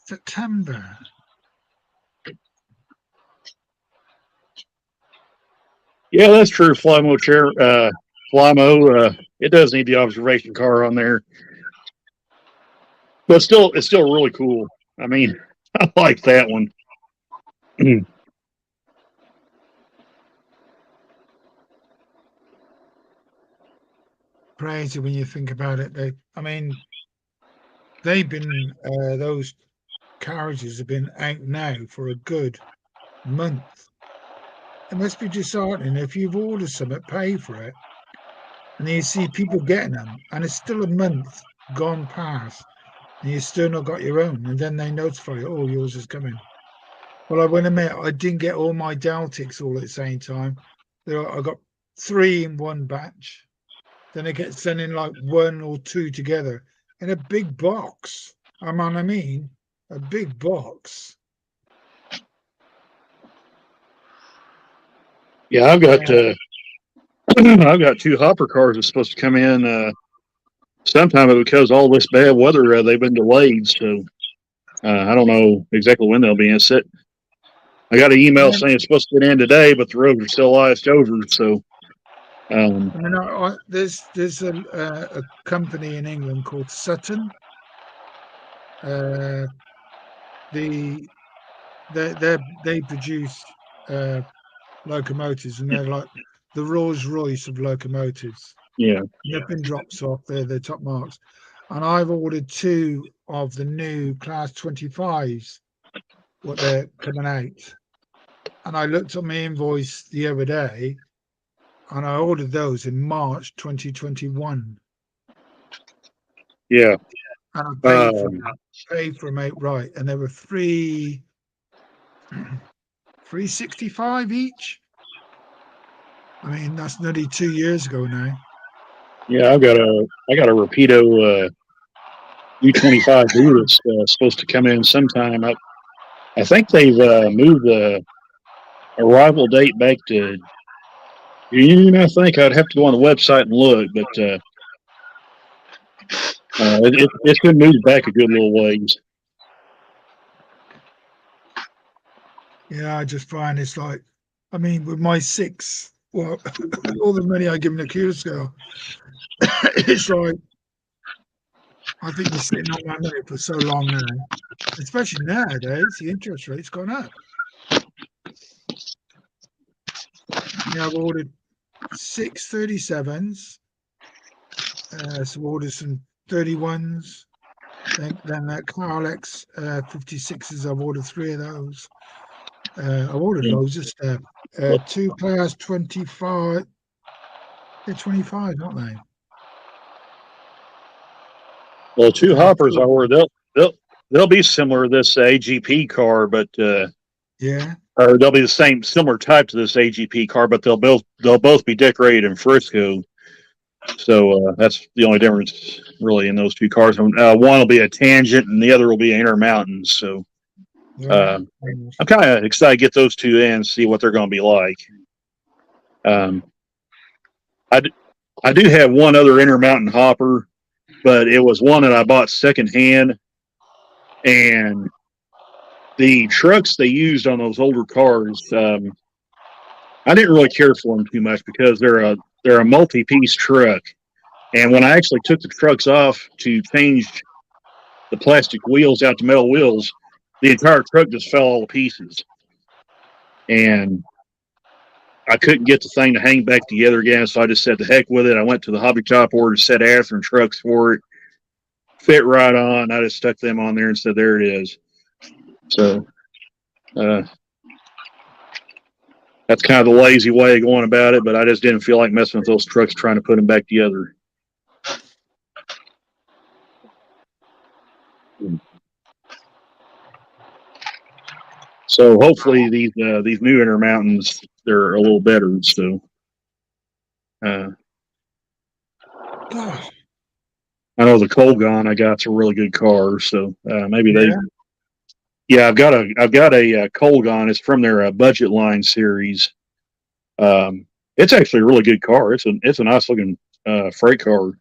A: September.
G: Yeah, that's true. Flymo chair, Flymo. It does need the observation car on there, but it's still really cool. I mean, I like that one.
A: Crazy when you think about it. They've been those carriages have been out now for a good month. It must be disheartening if you've ordered something, pay for it, and then you see people getting them, and it's still a month gone past, and you still not got your own, and then they notify you, oh, yours is coming. Well, I will admit, I didn't get all my Deltics all at the same time. I got 3 in one batch. Then I get sending like 1 or 2 together in a big box. A big box.
G: Yeah, I've got I've got 2 hopper cars that's supposed to come in sometime, but because all this bad weather, they've been delayed. So I don't know exactly when they'll be in. I got an email saying it's supposed to get in today, but the roads are still iced over. So
A: there's a company in England called Sutton. They produce locomotives, and they're like the Rolls Royce of locomotives.
G: Yeah,
A: nothing drops off. They're the top marks. And I've ordered 2 of the new Class 25s. What they're coming out. And I looked at my invoice the other day, and I ordered those in March 2021.
G: Yeah.
A: And I paid for them outright, and they were $365 each. I mean, that's nearly 2 years ago now.
G: Yeah, I got a Rapido U25B that's supposed to come in sometime. I think they've moved the arrival date back to June. I think I'd have to go on the website and look, but it's been moved back a good little ways.
A: Yeah, I just find it's like, I mean, with my 6, well, all the money I give in the Cusco, it's like, I think you're sitting on that money for so long now, especially nowadays, the interest rate's gone up. Yeah, I've ordered 6 37s, so ordered some 31s, then that Carlex 56s, I've ordered 3 of those. I've ordered loads of stuff. 2 Class 25, they're 25, aren't they?
G: Well, 2 hoppers I ordered, they'll be similar to this AGP car, but
A: yeah,
G: or they'll be the same similar type to this AGP car, but they'll both be decorated in Frisco. So that's the only difference really in those two cars. One will be a Tangent and the other will be an Intermountain. So I'm kind of excited to get those two in and see what they're going to be like. I do have one other Intermountain hopper, but it was one that I bought secondhand, and the trucks they used on those older cars, I didn't really care for them too much because they're a multi-piece truck. And when I actually took the trucks off to change the plastic wheels out to metal wheels, the entire truck just fell all to pieces. And I couldn't get the thing to hang back together again, so I just said the heck with it. I went to the hobby shop, ordered a set of Athearn trucks for it. Fit right on. I just stuck them on there and said, there it is. So that's kind of the lazy way of going about it, but I just didn't feel like messing with those trucks trying to put them back together. So hopefully these new Intermountains, they're a little better. So I know the Colgan I got's a really good car. So maybe they. Yeah, I've got a Colgan. It's from their budget line series. It's actually a really good car. It's a nice looking freight car.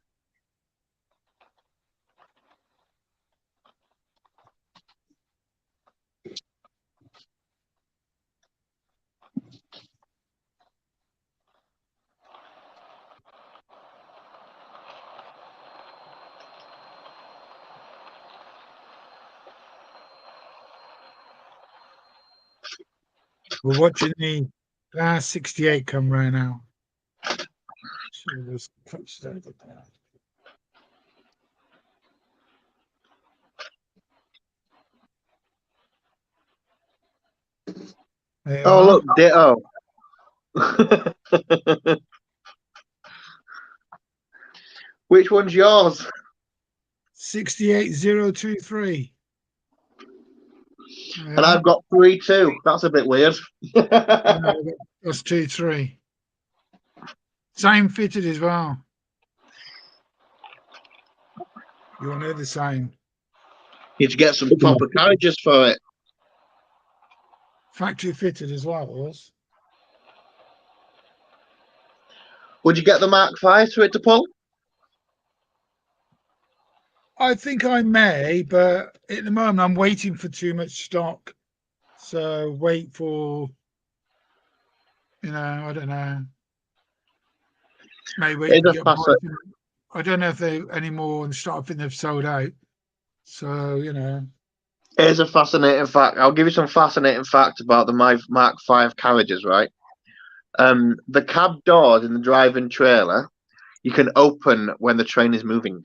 A: We're watching the last 68 come right now.
H: Oh, look, ditto. Which one's yours?
A: 68023.
H: And I've got 3 too. That's a bit weird.
A: That's 23. Same fitted as well. You'll know the same.
H: Need to get some proper carriages for it.
A: Factory fitted as well, was.
H: Would you get the Mark V for it to pull?
A: I think I may, but at the moment I'm waiting for too much stock. So wait for, I don't know. Maybe I don't know if they anymore and start. I think they've sold out. So
H: Here's a fascinating fact. I'll give you some fascinating facts about the Mark V carriages. Right, the cab doors in the driving trailer you can open when the train is moving.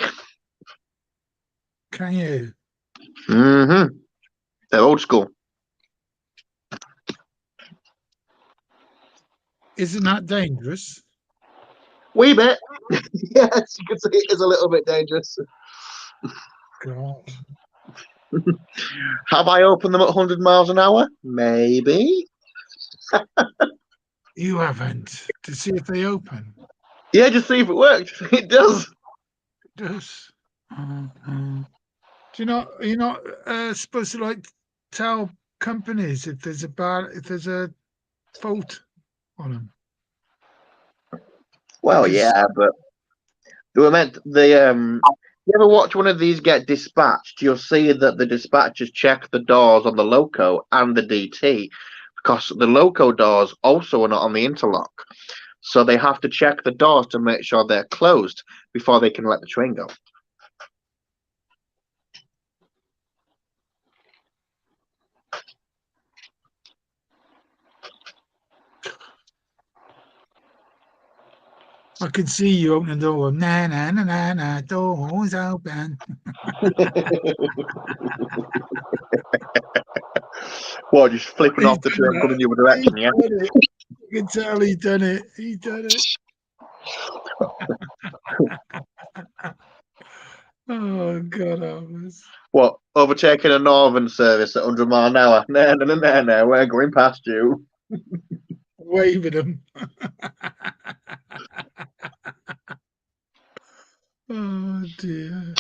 A: Can you?
H: Mm-hmm. They're old school.
A: Isn't that dangerous?
H: Wee bit. Yes, you could say it is a little bit dangerous.
A: God.
H: Have I opened them at 100 miles an hour? Maybe.
A: You haven't. To see if they open.
H: Yeah, just see if it worked. It does.
A: It does. Do you're not supposed to tell companies if there's a fault on them?
H: Well, yeah, but they were meant you ever watch one of these get dispatched? You'll see that the dispatchers check the doors on the loco and the DT because the loco doors also are not on the interlock. So they have to check the doors to make sure they're closed before they can let the train go.
A: I can see you open the door. Na na na na na. Doors open.
H: What? Just flipping off the train, coming the other direction? Yeah.
A: You can tell he done it. He done it. Oh God, Alvis.
H: What? Overtaking a northern service at 100 miles an hour? No, we're going past you.
A: Waving them. Oh dear.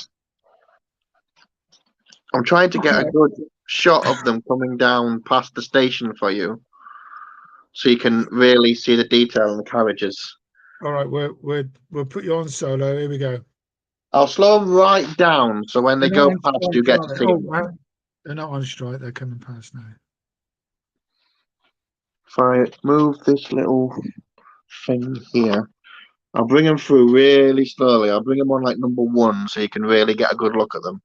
H: I'm trying to get a
A: Okay.
H: good shot of them coming down past the station for you, so you can really see the detail in the carriages.
A: All right, we'll put you on solo. Here we go.
H: I'll slow them right down, so when they
A: They're not
H: go past, you get to
A: strike.
H: see
A: Oh,
H: them.
A: well, they're not on strike. They're coming past now.
H: If I move this little thing here, I'll bring them through really slowly. I'll bring them on like number 1, so you can really get a good look at them.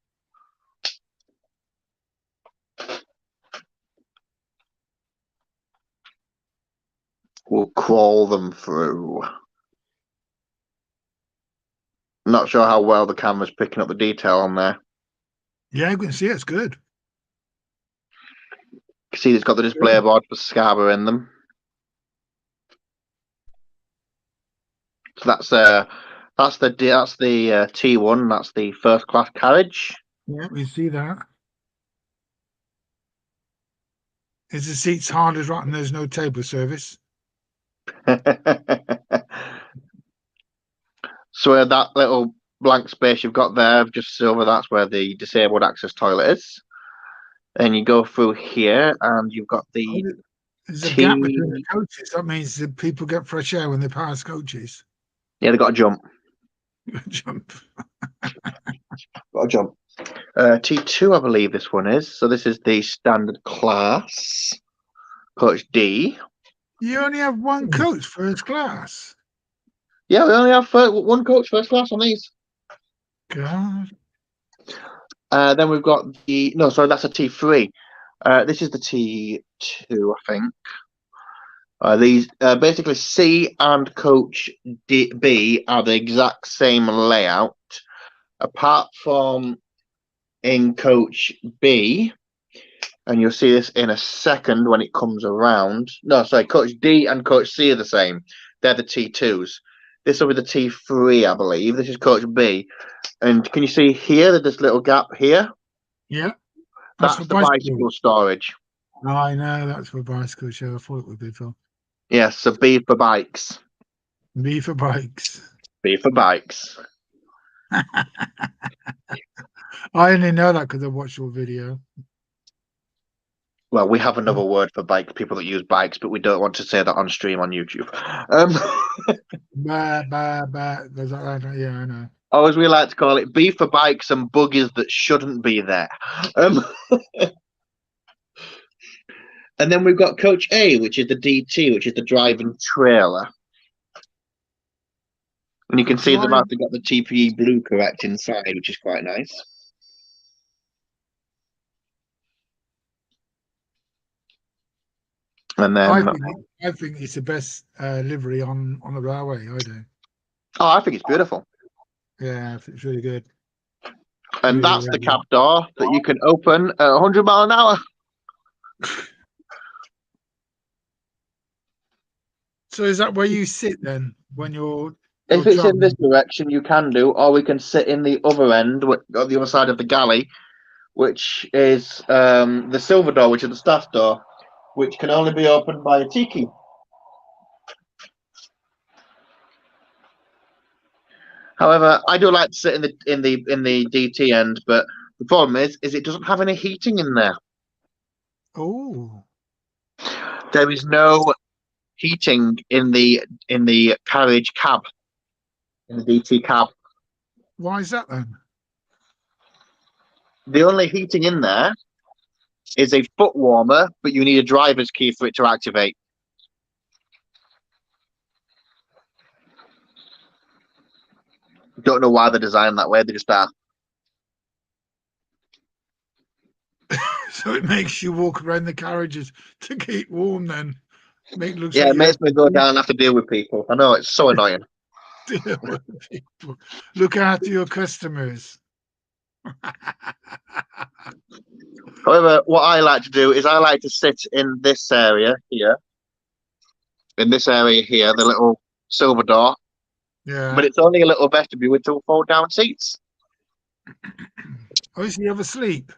H: We'll crawl them through. Not sure how well the camera's picking up the detail on there.
A: Yeah, you can see it's good.
H: You can see it's got the display board for Scarborough in them. So that's the T1. That's the first class carriage.
A: Yeah, we see that. Is the seats hard as rock and there's no table service?
H: So that little blank space you've got there, just over, that's where the disabled access toilet is. And you go through here, and you've got the
A: There's a gap between the coaches. That means that people get fresh air when they pass coaches.
H: Yeah, they've got to jump.
A: Jump.
H: Got to jump. T2, I believe this one is. So this is the standard class. Coach D.
A: You only have one coach first class.
H: Yeah, we only have one coach first class on these.
A: God.
H: Then we've got the that's a T3. This is the T2, I think. These basically C and Coach B are the exact same layout, apart from in Coach B, and you'll see this in a second when it comes around. No, sorry, Coach D and Coach C are the same. They're the T2s. This will be the T3, I believe. This is Coach B. And can you see here that this little gap here?
A: Yeah.
H: That's the bicycle storage.
A: Oh, I know, that's for bicycle show. I thought it would be for.
H: Yes, so B for bikes.
A: B for bikes.
H: B for bikes.
A: I only know that because I watched your video.
H: Well, we have another word for bike, people that use bikes, but we don't want to say that on stream on YouTube.
A: Yeah, I know.
H: Or as we like to call it, B for bikes and buggies that shouldn't be there. And then we've got Coach A, which is the DT, which is the driving trailer. And you can see they've actually got the TPE blue correct inside, which is quite nice. And then
A: I think it's the best livery on the railway. I do.
H: Oh, I think it's beautiful.
A: Yeah, it's really good.
H: And really, that's the cab door that you can open at 100 miles an hour.
A: So is that where you sit then when you're?
H: If it's in this direction, you can do, or we can sit in the other end, on the other side of the galley, which is the silver door, which is the staff door, which can only be opened by a T key. However, I do like to sit in the DT end, but the problem is it doesn't have any heating in there.
A: Oh.
H: There is no heating in the carriage cab, in the DT cab.
A: Why is that then?
H: The only heating in there is a foot warmer, but you need a driver's key for it to activate. Don't know why they're designed that way. They just are.
A: So it makes you walk around the carriages to keep warm then.
H: Yeah, it makes me go down and have to deal with people. I know, it's so annoying.
A: Deal with people. Look after your customers.
H: However, what I like to do is I like to sit in this area here. In this area here, the little silver door.
A: Yeah.
H: But it's only a little vestibule with 2 fold-down seats.
A: Oh, so you have a sleep?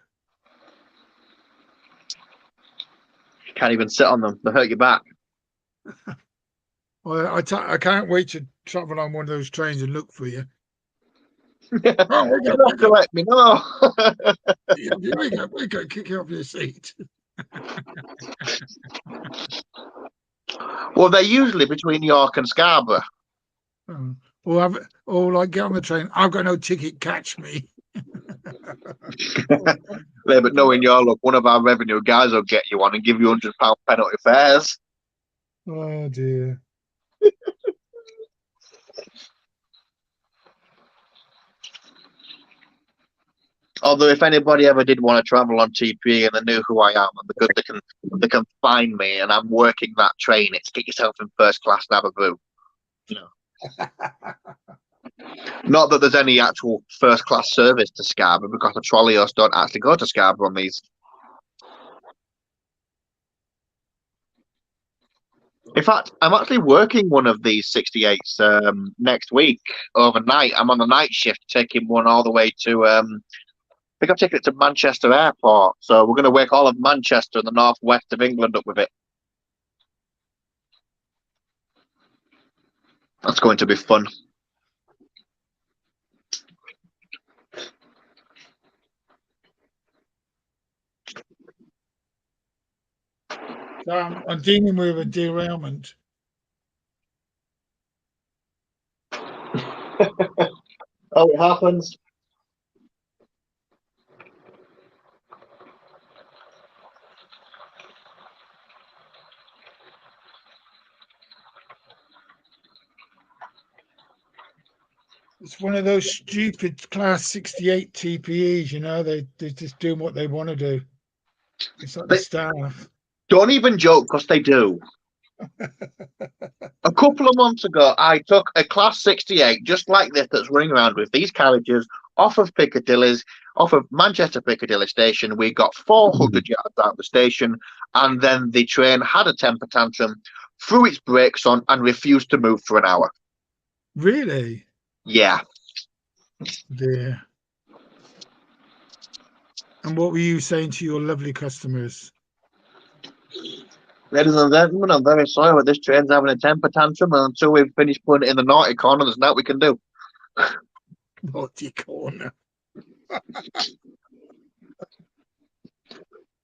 H: You can't even sit on them. They hurt your back.
A: Well, I can't wait to travel on one of those trains and look for you. Oh,
H: You have to let me know.
A: we go kick you off your seat.
H: Well, they're usually between York and Scarborough.
A: Oh. Or like get on the train. I've got no ticket. Catch me.
H: Yeah, but knowing your luck, one of our revenue guys will get you on and give you £100 penalty fares.
A: Oh dear.
H: Although, if anybody ever did want to travel on TP and they knew who I am, and because they can find me, and I'm working that train, it's get yourself in first class and have a boo. You know. Not that there's any actual first class service to Scarborough, because the trolleys don't actually go to Scarborough on these. In fact, I'm actually working one of these 68s next week overnight. I'm on the night shift, taking one all the way to. I think I'm taking it to Manchester Airport. So we're going to wake all of Manchester and the northwest of England up with it. That's going to be fun.
A: I'm dealing with a derailment.
H: Oh, it happens.
A: It's one of those stupid Class 68 TPEs, you know, they're just doing what they want to do. It's like the staff.
H: Don't even joke, because they do. A couple of months ago, I took a Class 68 just like this that's running around with these carriages off of Piccadilly's, off of Manchester Piccadilly station. We got 400 yards out of the station, and then the train had a temper tantrum, threw its brakes on, and refused to move for an hour.
A: Really?
H: Yeah.
A: Dear. And what were you saying to your lovely customers?
H: Ladies and gentlemen, I'm very sorry, but this train's having a temper tantrum, and until we've finished putting it in the naughty corner, there's nothing we can do.
A: Naughty corner.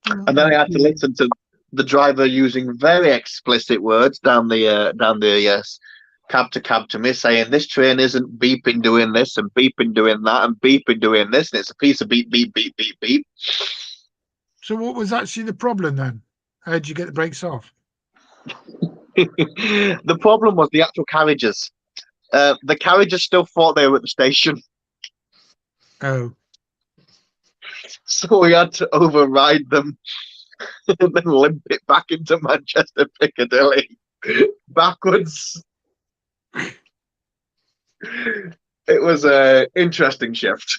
H: And then I had to listen to the driver using very explicit words down the cab to me, saying this train isn't beeping doing this and beeping doing that and beeping doing this, and it's a piece of beep beep beep beep beep.
A: So what was actually the problem then? How did you get the brakes off?
H: The problem was the actual carriages. The carriages still thought they were at the station.
A: Oh.
H: So we had to override them and then limp it back into Manchester Piccadilly backwards. It was an interesting shift.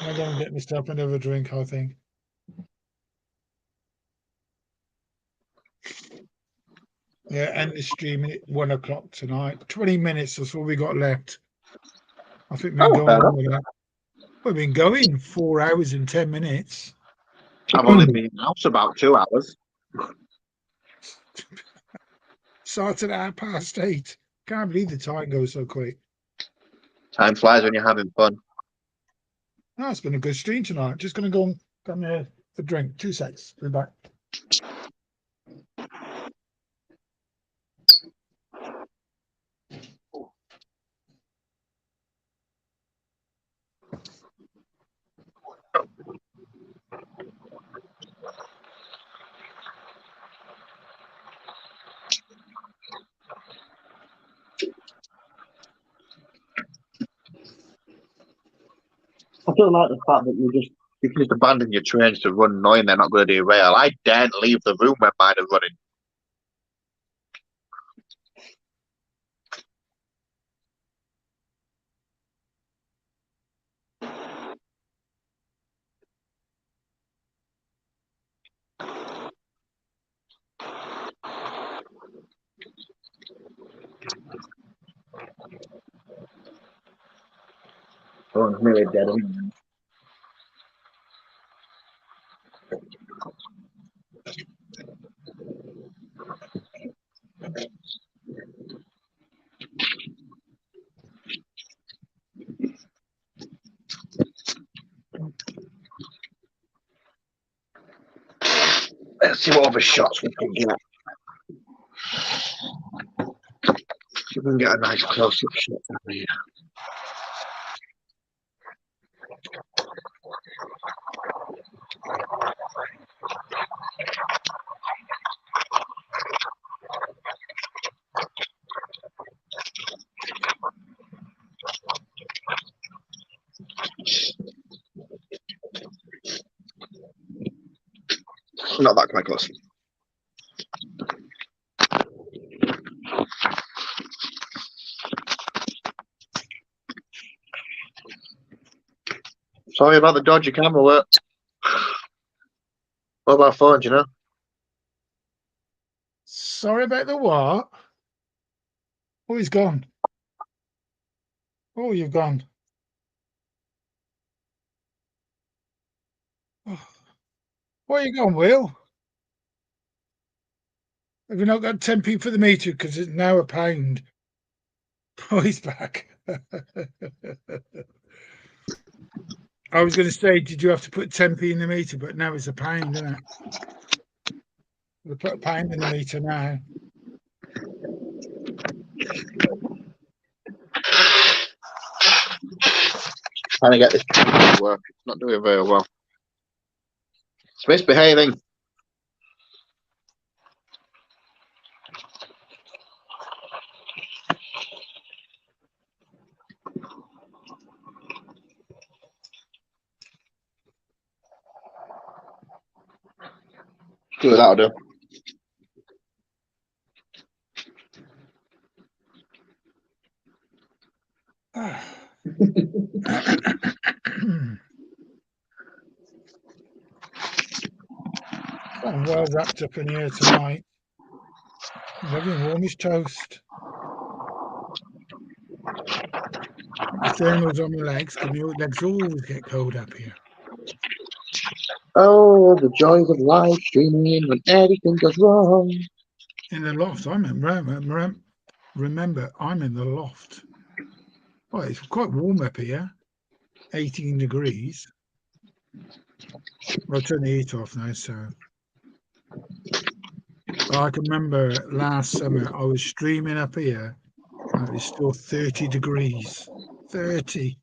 A: I'm going to get myself another drink, I think. Yeah, end the stream at 1 o'clock tonight. 20 minutes, that's all we got left. I think we've been going with that. We've been going 4 hours and 10 minutes.
H: I've only been in the house about 2 hours.
A: Started at 8:30. Can't believe the time goes so quick.
H: Time flies when you're having fun.
A: No, it's been a good stream tonight. Just going to go and come here for a drink. 2 seconds. Be back.
H: I don't like the fact that you can just abandon your trains to run knowing they're not going to derail. I daren't leave the room when mine are running. Oh, I'm nearly dead. Let's see what other shots we can get. See if we can get a nice close-up shot over here. Not that quite close. Sorry about the dodgy camera work. What about phone, do you know?
A: Sorry about the what? Oh, he's gone. Oh, you've gone. Oh. Where you gone, Will? Have you not got 10p for the meter because it's now a pound? Oh, he's back. I was going to say, did you have to put 10p in the meter? But now it's a pound, isn't it? We put a pound in the meter now.
H: Trying to get this to work. It's not doing very well. It's misbehaving. Do it, that'll do.
A: I'm well wrapped up in here tonight. Loving warmish toast. The thermals on my legs, because my legs always get cold up here.
H: Oh, the joys of live streaming when everything goes wrong.
A: In the loft, remember, I'm in the loft. Well, it's quite warm up here, 18 degrees. I'll turn the heat off now, so. I can remember last summer, I was streaming up here, and it was still 30 degrees. 30.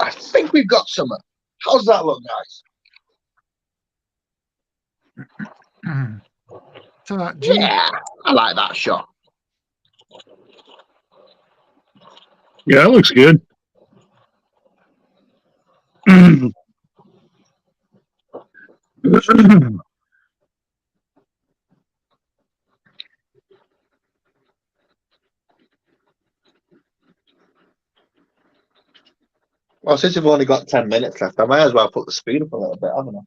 H: I think we've got summer. How's that look, guys?
A: So that
H: yeah, I like that shot.
G: Yeah, that looks good.
H: Well, since we've only got 10 minutes left, I might as well put the speed up a little bit, haven't I?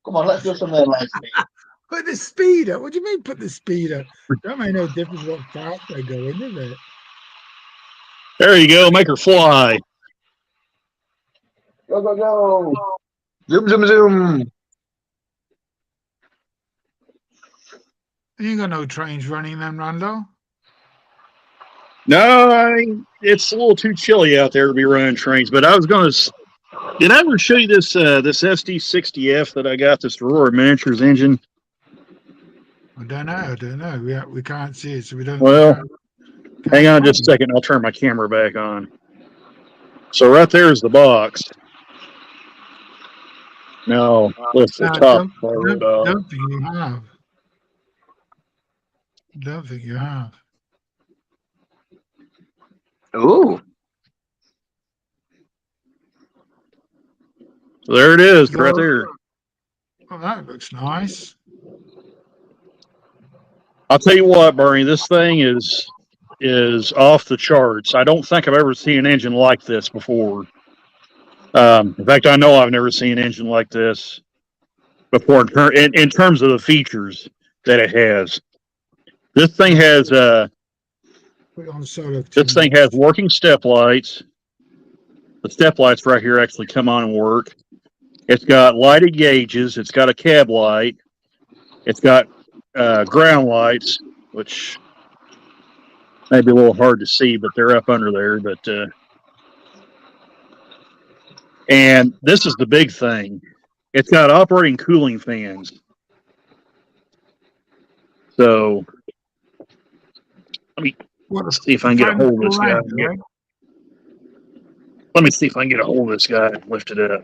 H: Come on, let's do some live speed.
A: Put the speed up? What do you mean put the speed up? That make no difference what fast they go in, does it?
G: There you go. Make her fly.
H: Go, go, go. Zoom, zoom, zoom.
A: You ain't got no trains running then, Randall?
G: No, it's a little too chilly out there to be running trains. But I was going to. Did I ever show you this this SD60F that I got? This Aurora Miniatures engine.
A: I don't know. We can't see it, so we don't.
G: Well, hang on just a second. I'll turn my camera back on. So right there is the box. Now lift the top part off.
A: Don't think you have. Don't think you have.
H: Ooh.
G: So there it is, right there.
A: Oh, that looks nice.
G: I'll tell you what, Bernie, this thing is off the charts. I don't think I've ever seen an engine like this before. In fact, I know I've never seen an engine like this before in terms of the features that it has. This thing has this thing has working step lights. The step lights right here actually come on and work. It's got lighted gauges. It's got a cab light. It's got ground lights, which may be a little hard to see, but they're up under there. But and this is the big thing. It's got operating cooling fans. So let me see if I can get a hold of this guy. Let me see if I can get a hold of this guy and lift it up.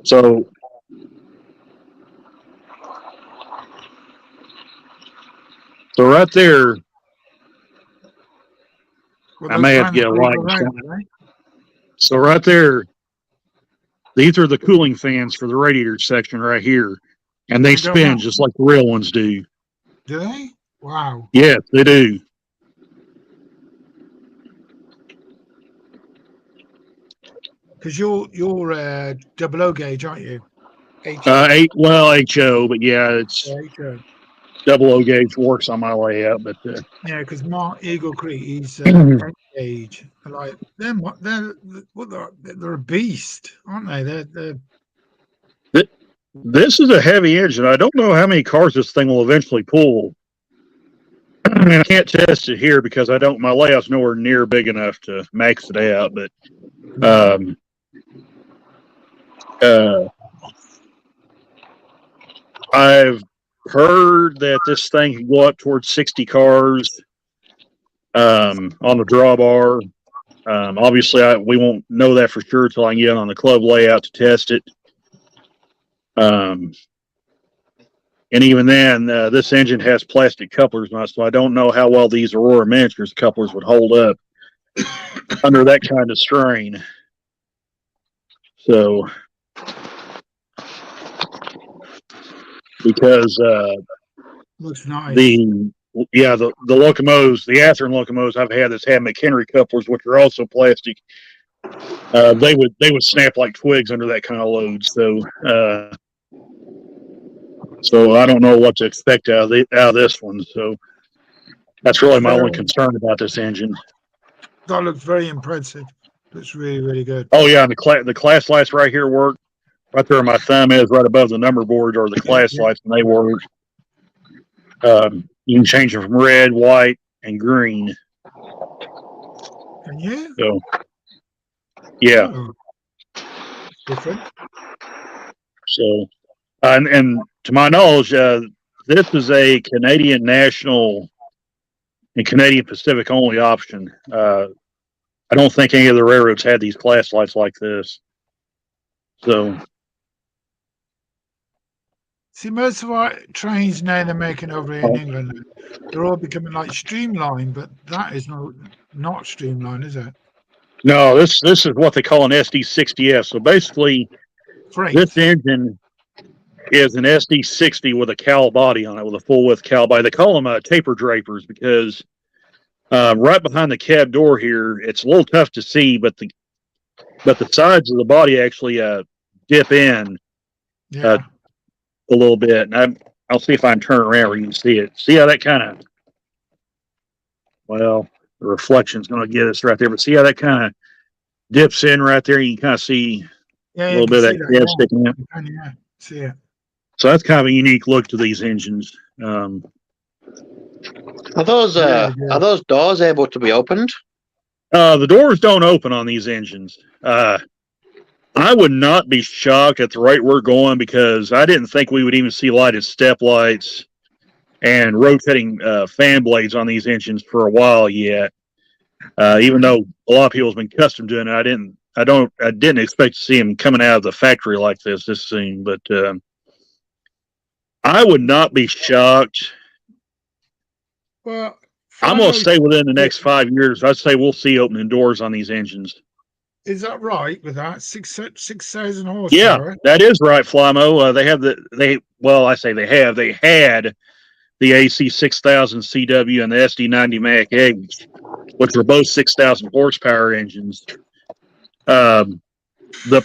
G: So right there, I may have to get a light. So right there, these are the cooling fans for the radiator section right here, and they spin just like the real ones do.
A: Do they? Wow.
G: Yes, they do.
A: Because you're double O gauge, aren't you?
G: HO, but yeah, it's
A: HO.
G: double O gauge works on my layout, but
A: yeah, because Mark Eagle Creek, he's N gauge. Like they're a beast, aren't they?
G: This is a heavy engine. I don't know how many cars this thing will eventually pull. I mean, I can't test it here because my layout's nowhere near big enough to max it out, but I've heard that this thing can go up towards 60 cars on the drawbar. Obviously, we won't know that for sure until I can get on the club layout to test it. And even then, this engine has plastic couplers on it, so I don't know how well these Aurora Miniatures couplers would hold up under that kind of strain. So, because
A: looks nice.
G: the locomotives, the Athearn locomotives I've had that's had McHenry couplers, which are also plastic, they would snap like twigs under that kind of load. So I don't know what to expect out of this one. So that's really my only concern about this engine.
A: That looks very impressive. Looks really, really good.
G: Oh yeah, and the class lights right here work. Right there, where my thumb is, right above the number board, are the class lights, and they work. You can change them from red, white, and green.
A: Can you?
G: So, yeah.
A: Oh. Different.
G: So, and to my knowledge, this is a Canadian National and Canadian Pacific only option. I don't think any of the railroads had these class lights like this. So,
A: see, most of our trains now they're making over here in England, they're all becoming like streamlined, but that is not streamlined, is it?
G: No, this is what they call an SD60F. So basically, this engine is an SD60 with a cowl body on it, with a full width cowl body. They call them taper drapers because right behind the cab door here, it's a little tough to see, but the sides of the body actually dip in a little bit. And I'll see if I can turn around where you can see it. See how that kind of, well, the reflection's going to get us right there, but see how that kind of dips in right there? You can kind of see a little bit of that cab sticking in.
A: Yeah, see it.
G: So that's kind of a unique look to these engines.
I: Are those doors able to be opened?
G: The doors don't open on these engines. I would not be shocked at the rate we're going, because I didn't think we would even see lighted step lights and rotating fan blades on these engines for a while yet. Even though a lot of people have been accustomed to it, I didn't expect to see them coming out of the factory like this soon. But I would not be shocked.
A: Well,
G: I'm going to say within the next 5 years, I'd say we'll see opening doors on these engines.
A: Is that right with that 6,000 horsepower?
G: Yeah, that is right, Flymo. They had they had the AC 6000 CW and the SD 90 Mac H, which were both 6,000 horsepower engines. The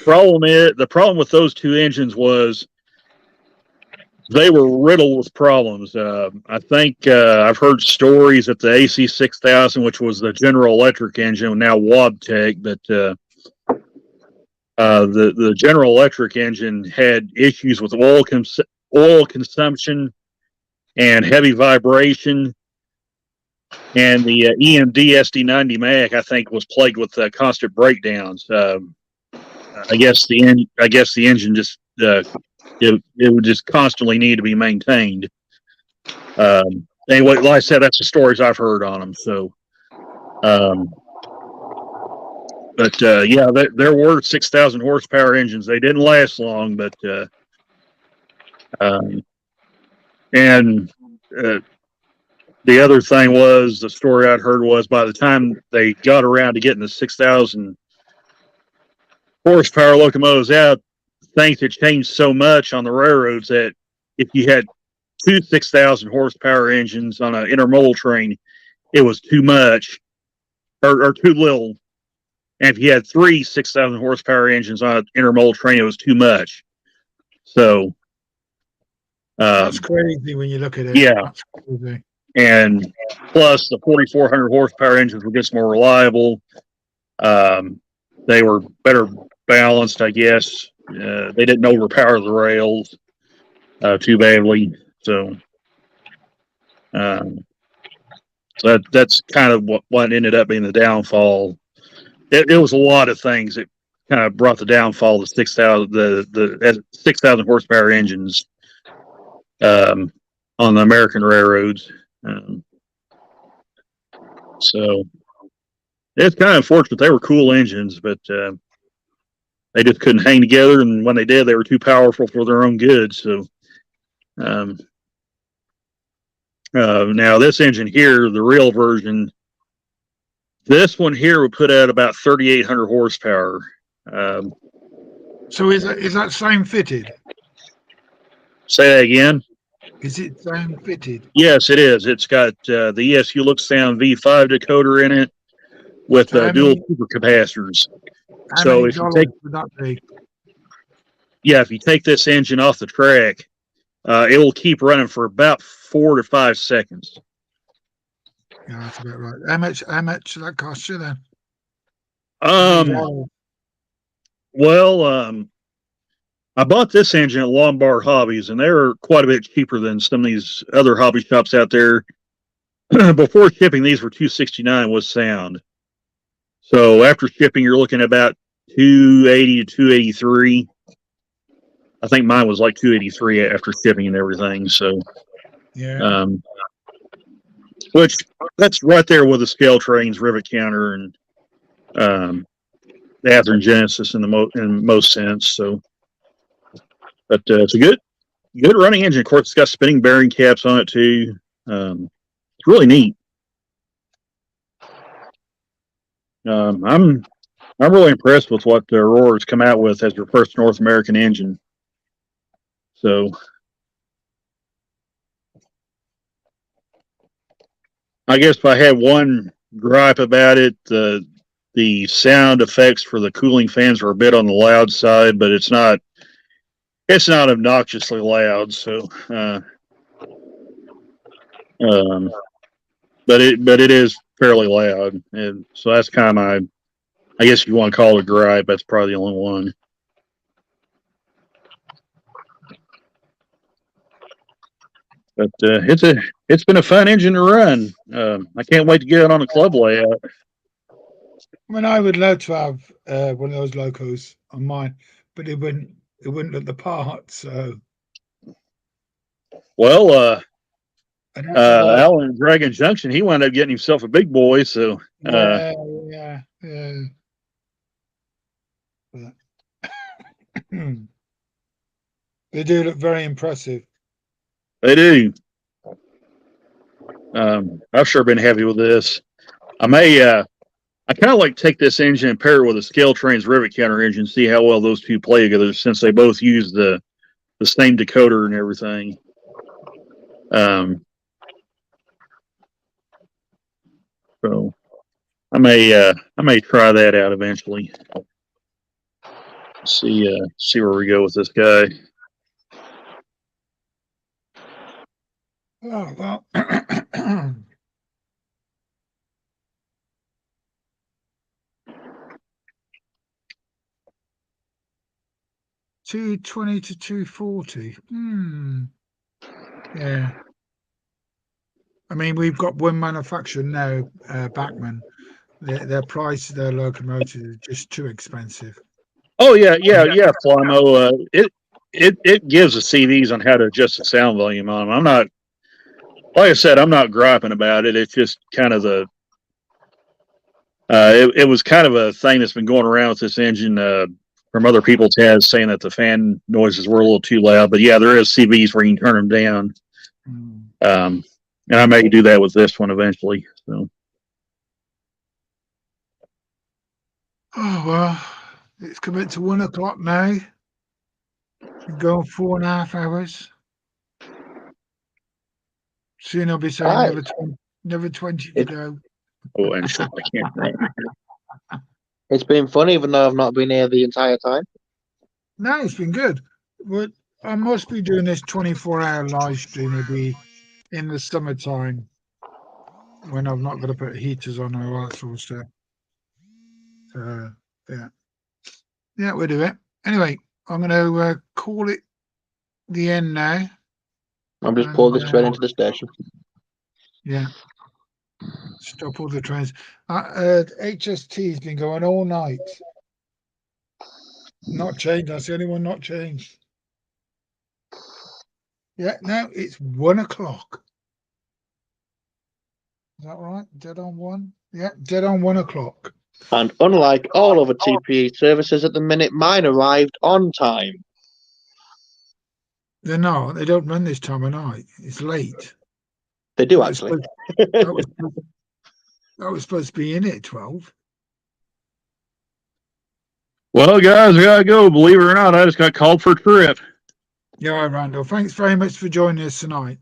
G: problem with those two engines was they were riddled with problems. I think I've heard stories that the AC 6000, which was the General Electric engine, now Wabtec, but the General Electric engine had issues with oil consumption and heavy vibration. And the EMD SD90 Mac, I think, was plagued with constant breakdowns. I guess the engine just it would just constantly need to be maintained. Anyway, like I said, that's the stories I've heard on them. So, yeah, there were 6,000 horsepower engines. They didn't last long, but the other thing was, the story I'd heard was, by the time they got around to getting the 6,000 horsepower locomotives out, things had changed so much on the railroads that if you had two 6,000 horsepower engines on an intermodal train, it was too much or too little. And if you had three 6,000 horsepower engines on an intermodal train, it was too much. So
A: that's crazy when you look at it.
G: Yeah. And plus, the 4,400 horsepower engines were just more reliable. They were better balanced, I guess. They didn't overpower the rails too badly. So, that's kind of what ended up being the downfall. It was a lot of things that kind of brought the downfall of the 6,000 horsepower engines on the American railroads. So it's kind of unfortunate. They were cool engines, but they just couldn't hang together. And when they did, they were too powerful for their own good. So now this engine here, the real version, this one here would put out about 3,800 horsepower.
A: So is that same fitted?
G: Say that again.
A: Is it same fitted?
G: Yes, it is. It's got the ESU Look Sound V5 decoder in it with dual super capacitors. So if you take,
A: would that be?
G: Yeah, if you take this engine off the track, it will keep running for about 4 to 5 seconds.
A: Yeah, that's about right. How much that cost you then?
G: Well, I bought this engine at Lombard Hobbies, and they're quite a bit cheaper than some of these other hobby shops out there. Before shipping, these were $269 with sound. So after shipping, you're looking at about $280 to $283. I think mine was like $283 after shipping and everything. So,
A: yeah.
G: Which that's right there with the scale trains, rivet counter, and the Athearn Genesis in most sense. So, but it's a good running engine. Of course, it's got spinning bearing caps on it too. It's really neat. I'm really impressed with what Aurora's come out with as their first North American engine. So, I guess if I had one gripe about it, the sound effects for the cooling fans are a bit on the loud side, but it's not obnoxiously loud. So, but it is fairly loud, and so that's kind of I guess if you want to call it a gripe, that's probably the only one. But it's been a fun engine to run. I can't wait to get it on a club layout.
A: I mean, I would love to have one of those locos on mine, but it wouldn't look the part. So,
G: well, Alan in Dragon Junction, he wound up getting himself a big boy. So,
A: yeah. They do look very impressive.
G: They do. I've sure been happy with this. I kind of like take this engine and pair it with a Scale Trains rivet counter engine, see how well those two play together, since they both use the same decoder and everything. So I may try that out eventually. See where we go with this guy.
A: Oh well. $220 to $240. Yeah. I mean, we've got one manufacturer now, Bachmann. Their price of their locomotives is just too expensive.
G: Oh yeah, Flymo. It gives the CVs on how to adjust the sound volume on them. Like I said, I'm not griping about it. It's just kind of it was kind of a thing that's been going around with this engine from other people's heads, saying that the fan noises were a little too loud. But yeah, there is CVs where you can turn them down. And I may do that with this one eventually. So.
A: Oh well, it's coming to 1 o'clock now. Been going 4.5 hours. Soon I'll be saying never 20 to go.
G: Oh, and I can't.
I: It's been fun, even though I've not been here the entire time.
A: No, it's been good. But I must be doing this 24-hour live stream. It'll be in the summertime when I'm not going to put heaters on or all that sort of stuff. So, yeah, we'll do it. Anyway, I'm going to call it the end now.
I: I'm just pulling this train into the station.
A: Yeah. Stop all the trains. HST has been going all night. Not changed. That's the only one not changed. Yeah, now it's 1 o'clock. Is that right? Dead on 1? Yeah, dead on 1 o'clock.
I: And unlike all other TPE services at the minute, mine arrived on time.
A: They're not. They don't run this time of night. It's late.
I: They do, actually.
A: That was supposed to be in at 12.
G: Well, guys, I gotta go. Believe it or not, I just got called for a trip.
A: Yeah, all right, Randall. Thanks very much for joining us tonight.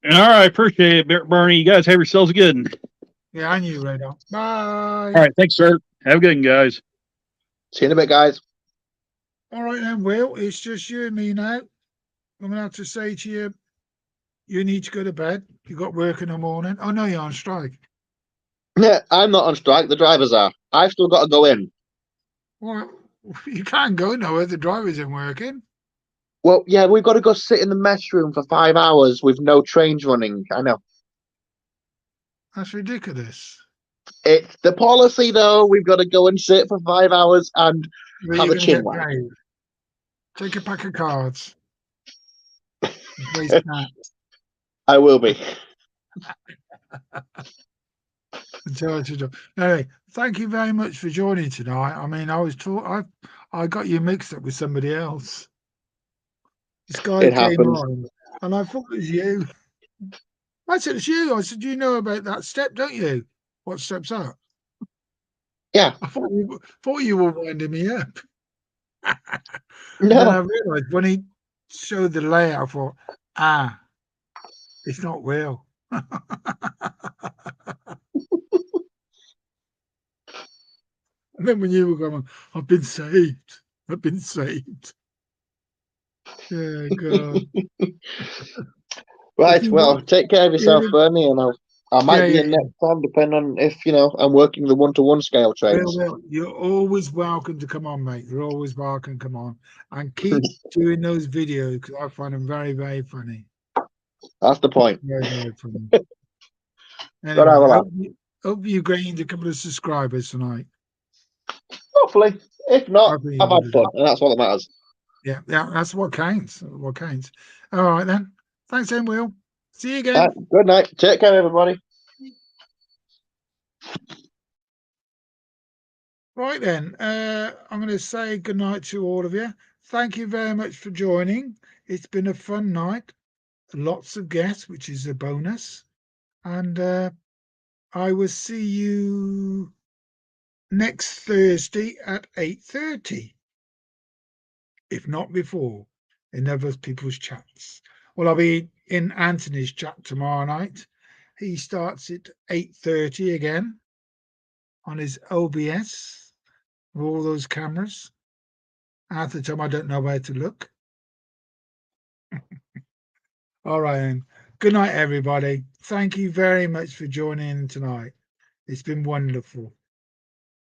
G: All right, appreciate it, Bernie. You guys have yourselves a good one.
A: Yeah, and you, Radar. Bye.
G: All right, thanks, sir. Have a good one, guys.
I: See you in a bit, guys.
A: All right, then, Will. It's just you and me now. I'm going to have to say to you, you need to go to bed. You got work in the morning. Oh, no, you're on strike.
I: Yeah, I'm not on strike. The drivers are. I've still got to go in.
A: Well, you can't go nowhere. The driver isn't working.
I: Well, yeah, we've got to go sit in the mess room for 5 hours with no trains running. I know.
A: That's ridiculous.
I: It's the policy, though. We've got to go and sit for 5 hours and have a chin wag.
A: Take a pack of cards.
I: I will be.
A: Anyway, thank you very much for joining tonight. I mean, I got you mixed up with somebody else. This guy came on, and I thought it was you. I said, it's you. I said, you know about that step, don't you? What step's that?
I: Yeah.
A: I thought you were winding me up.
I: No.
A: Then I realised when he showed the layout, I thought, it's not Will. And then when you were going, I've been saved. I've been saved. Yeah, God.
I: Right, well, take care of yourself, Bernie, and I might be in next time, depending on if, I'm working the 1-to-1 scale trains.
A: Well, you're always welcome to come on, mate. You're always welcome to come on. And keep doing those videos, because I find them very, very funny.
I: That's the point.
A: Very, very funny. Anyway, hope you gained a couple of subscribers tonight.
I: Hopefully. If not, I've had fun, and that's all that matters.
A: Yeah, that's what counts. What counts. All right, then. Thanks, then, Will. See you again.
I: Good night. Take care, everybody.
A: Right, then. I'm going to say good night to all of you. Thank you very much for joining. It's been a fun night. Lots of guests, which is a bonus. And I will see you next Thursday at 8:30, if not before, in other people's chats. Well, I'll be in Anthony's chat tomorrow night. He starts at 8:30 again on his OBS with all those cameras. Half the time I don't know where to look. All right, then. Good night, everybody. Thank you very much for joining in tonight. It's been wonderful.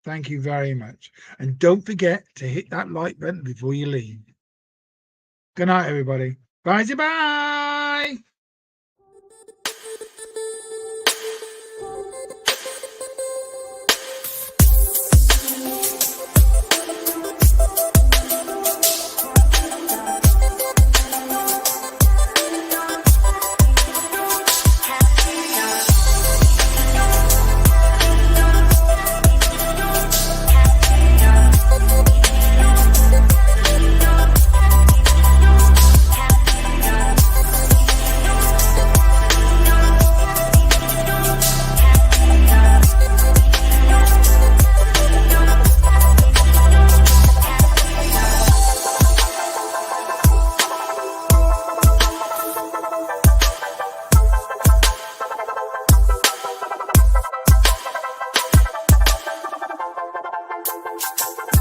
A: Thank you very much. And don't forget to hit that like button before you leave. Good night, everybody. Bye-bye.
J: Bye.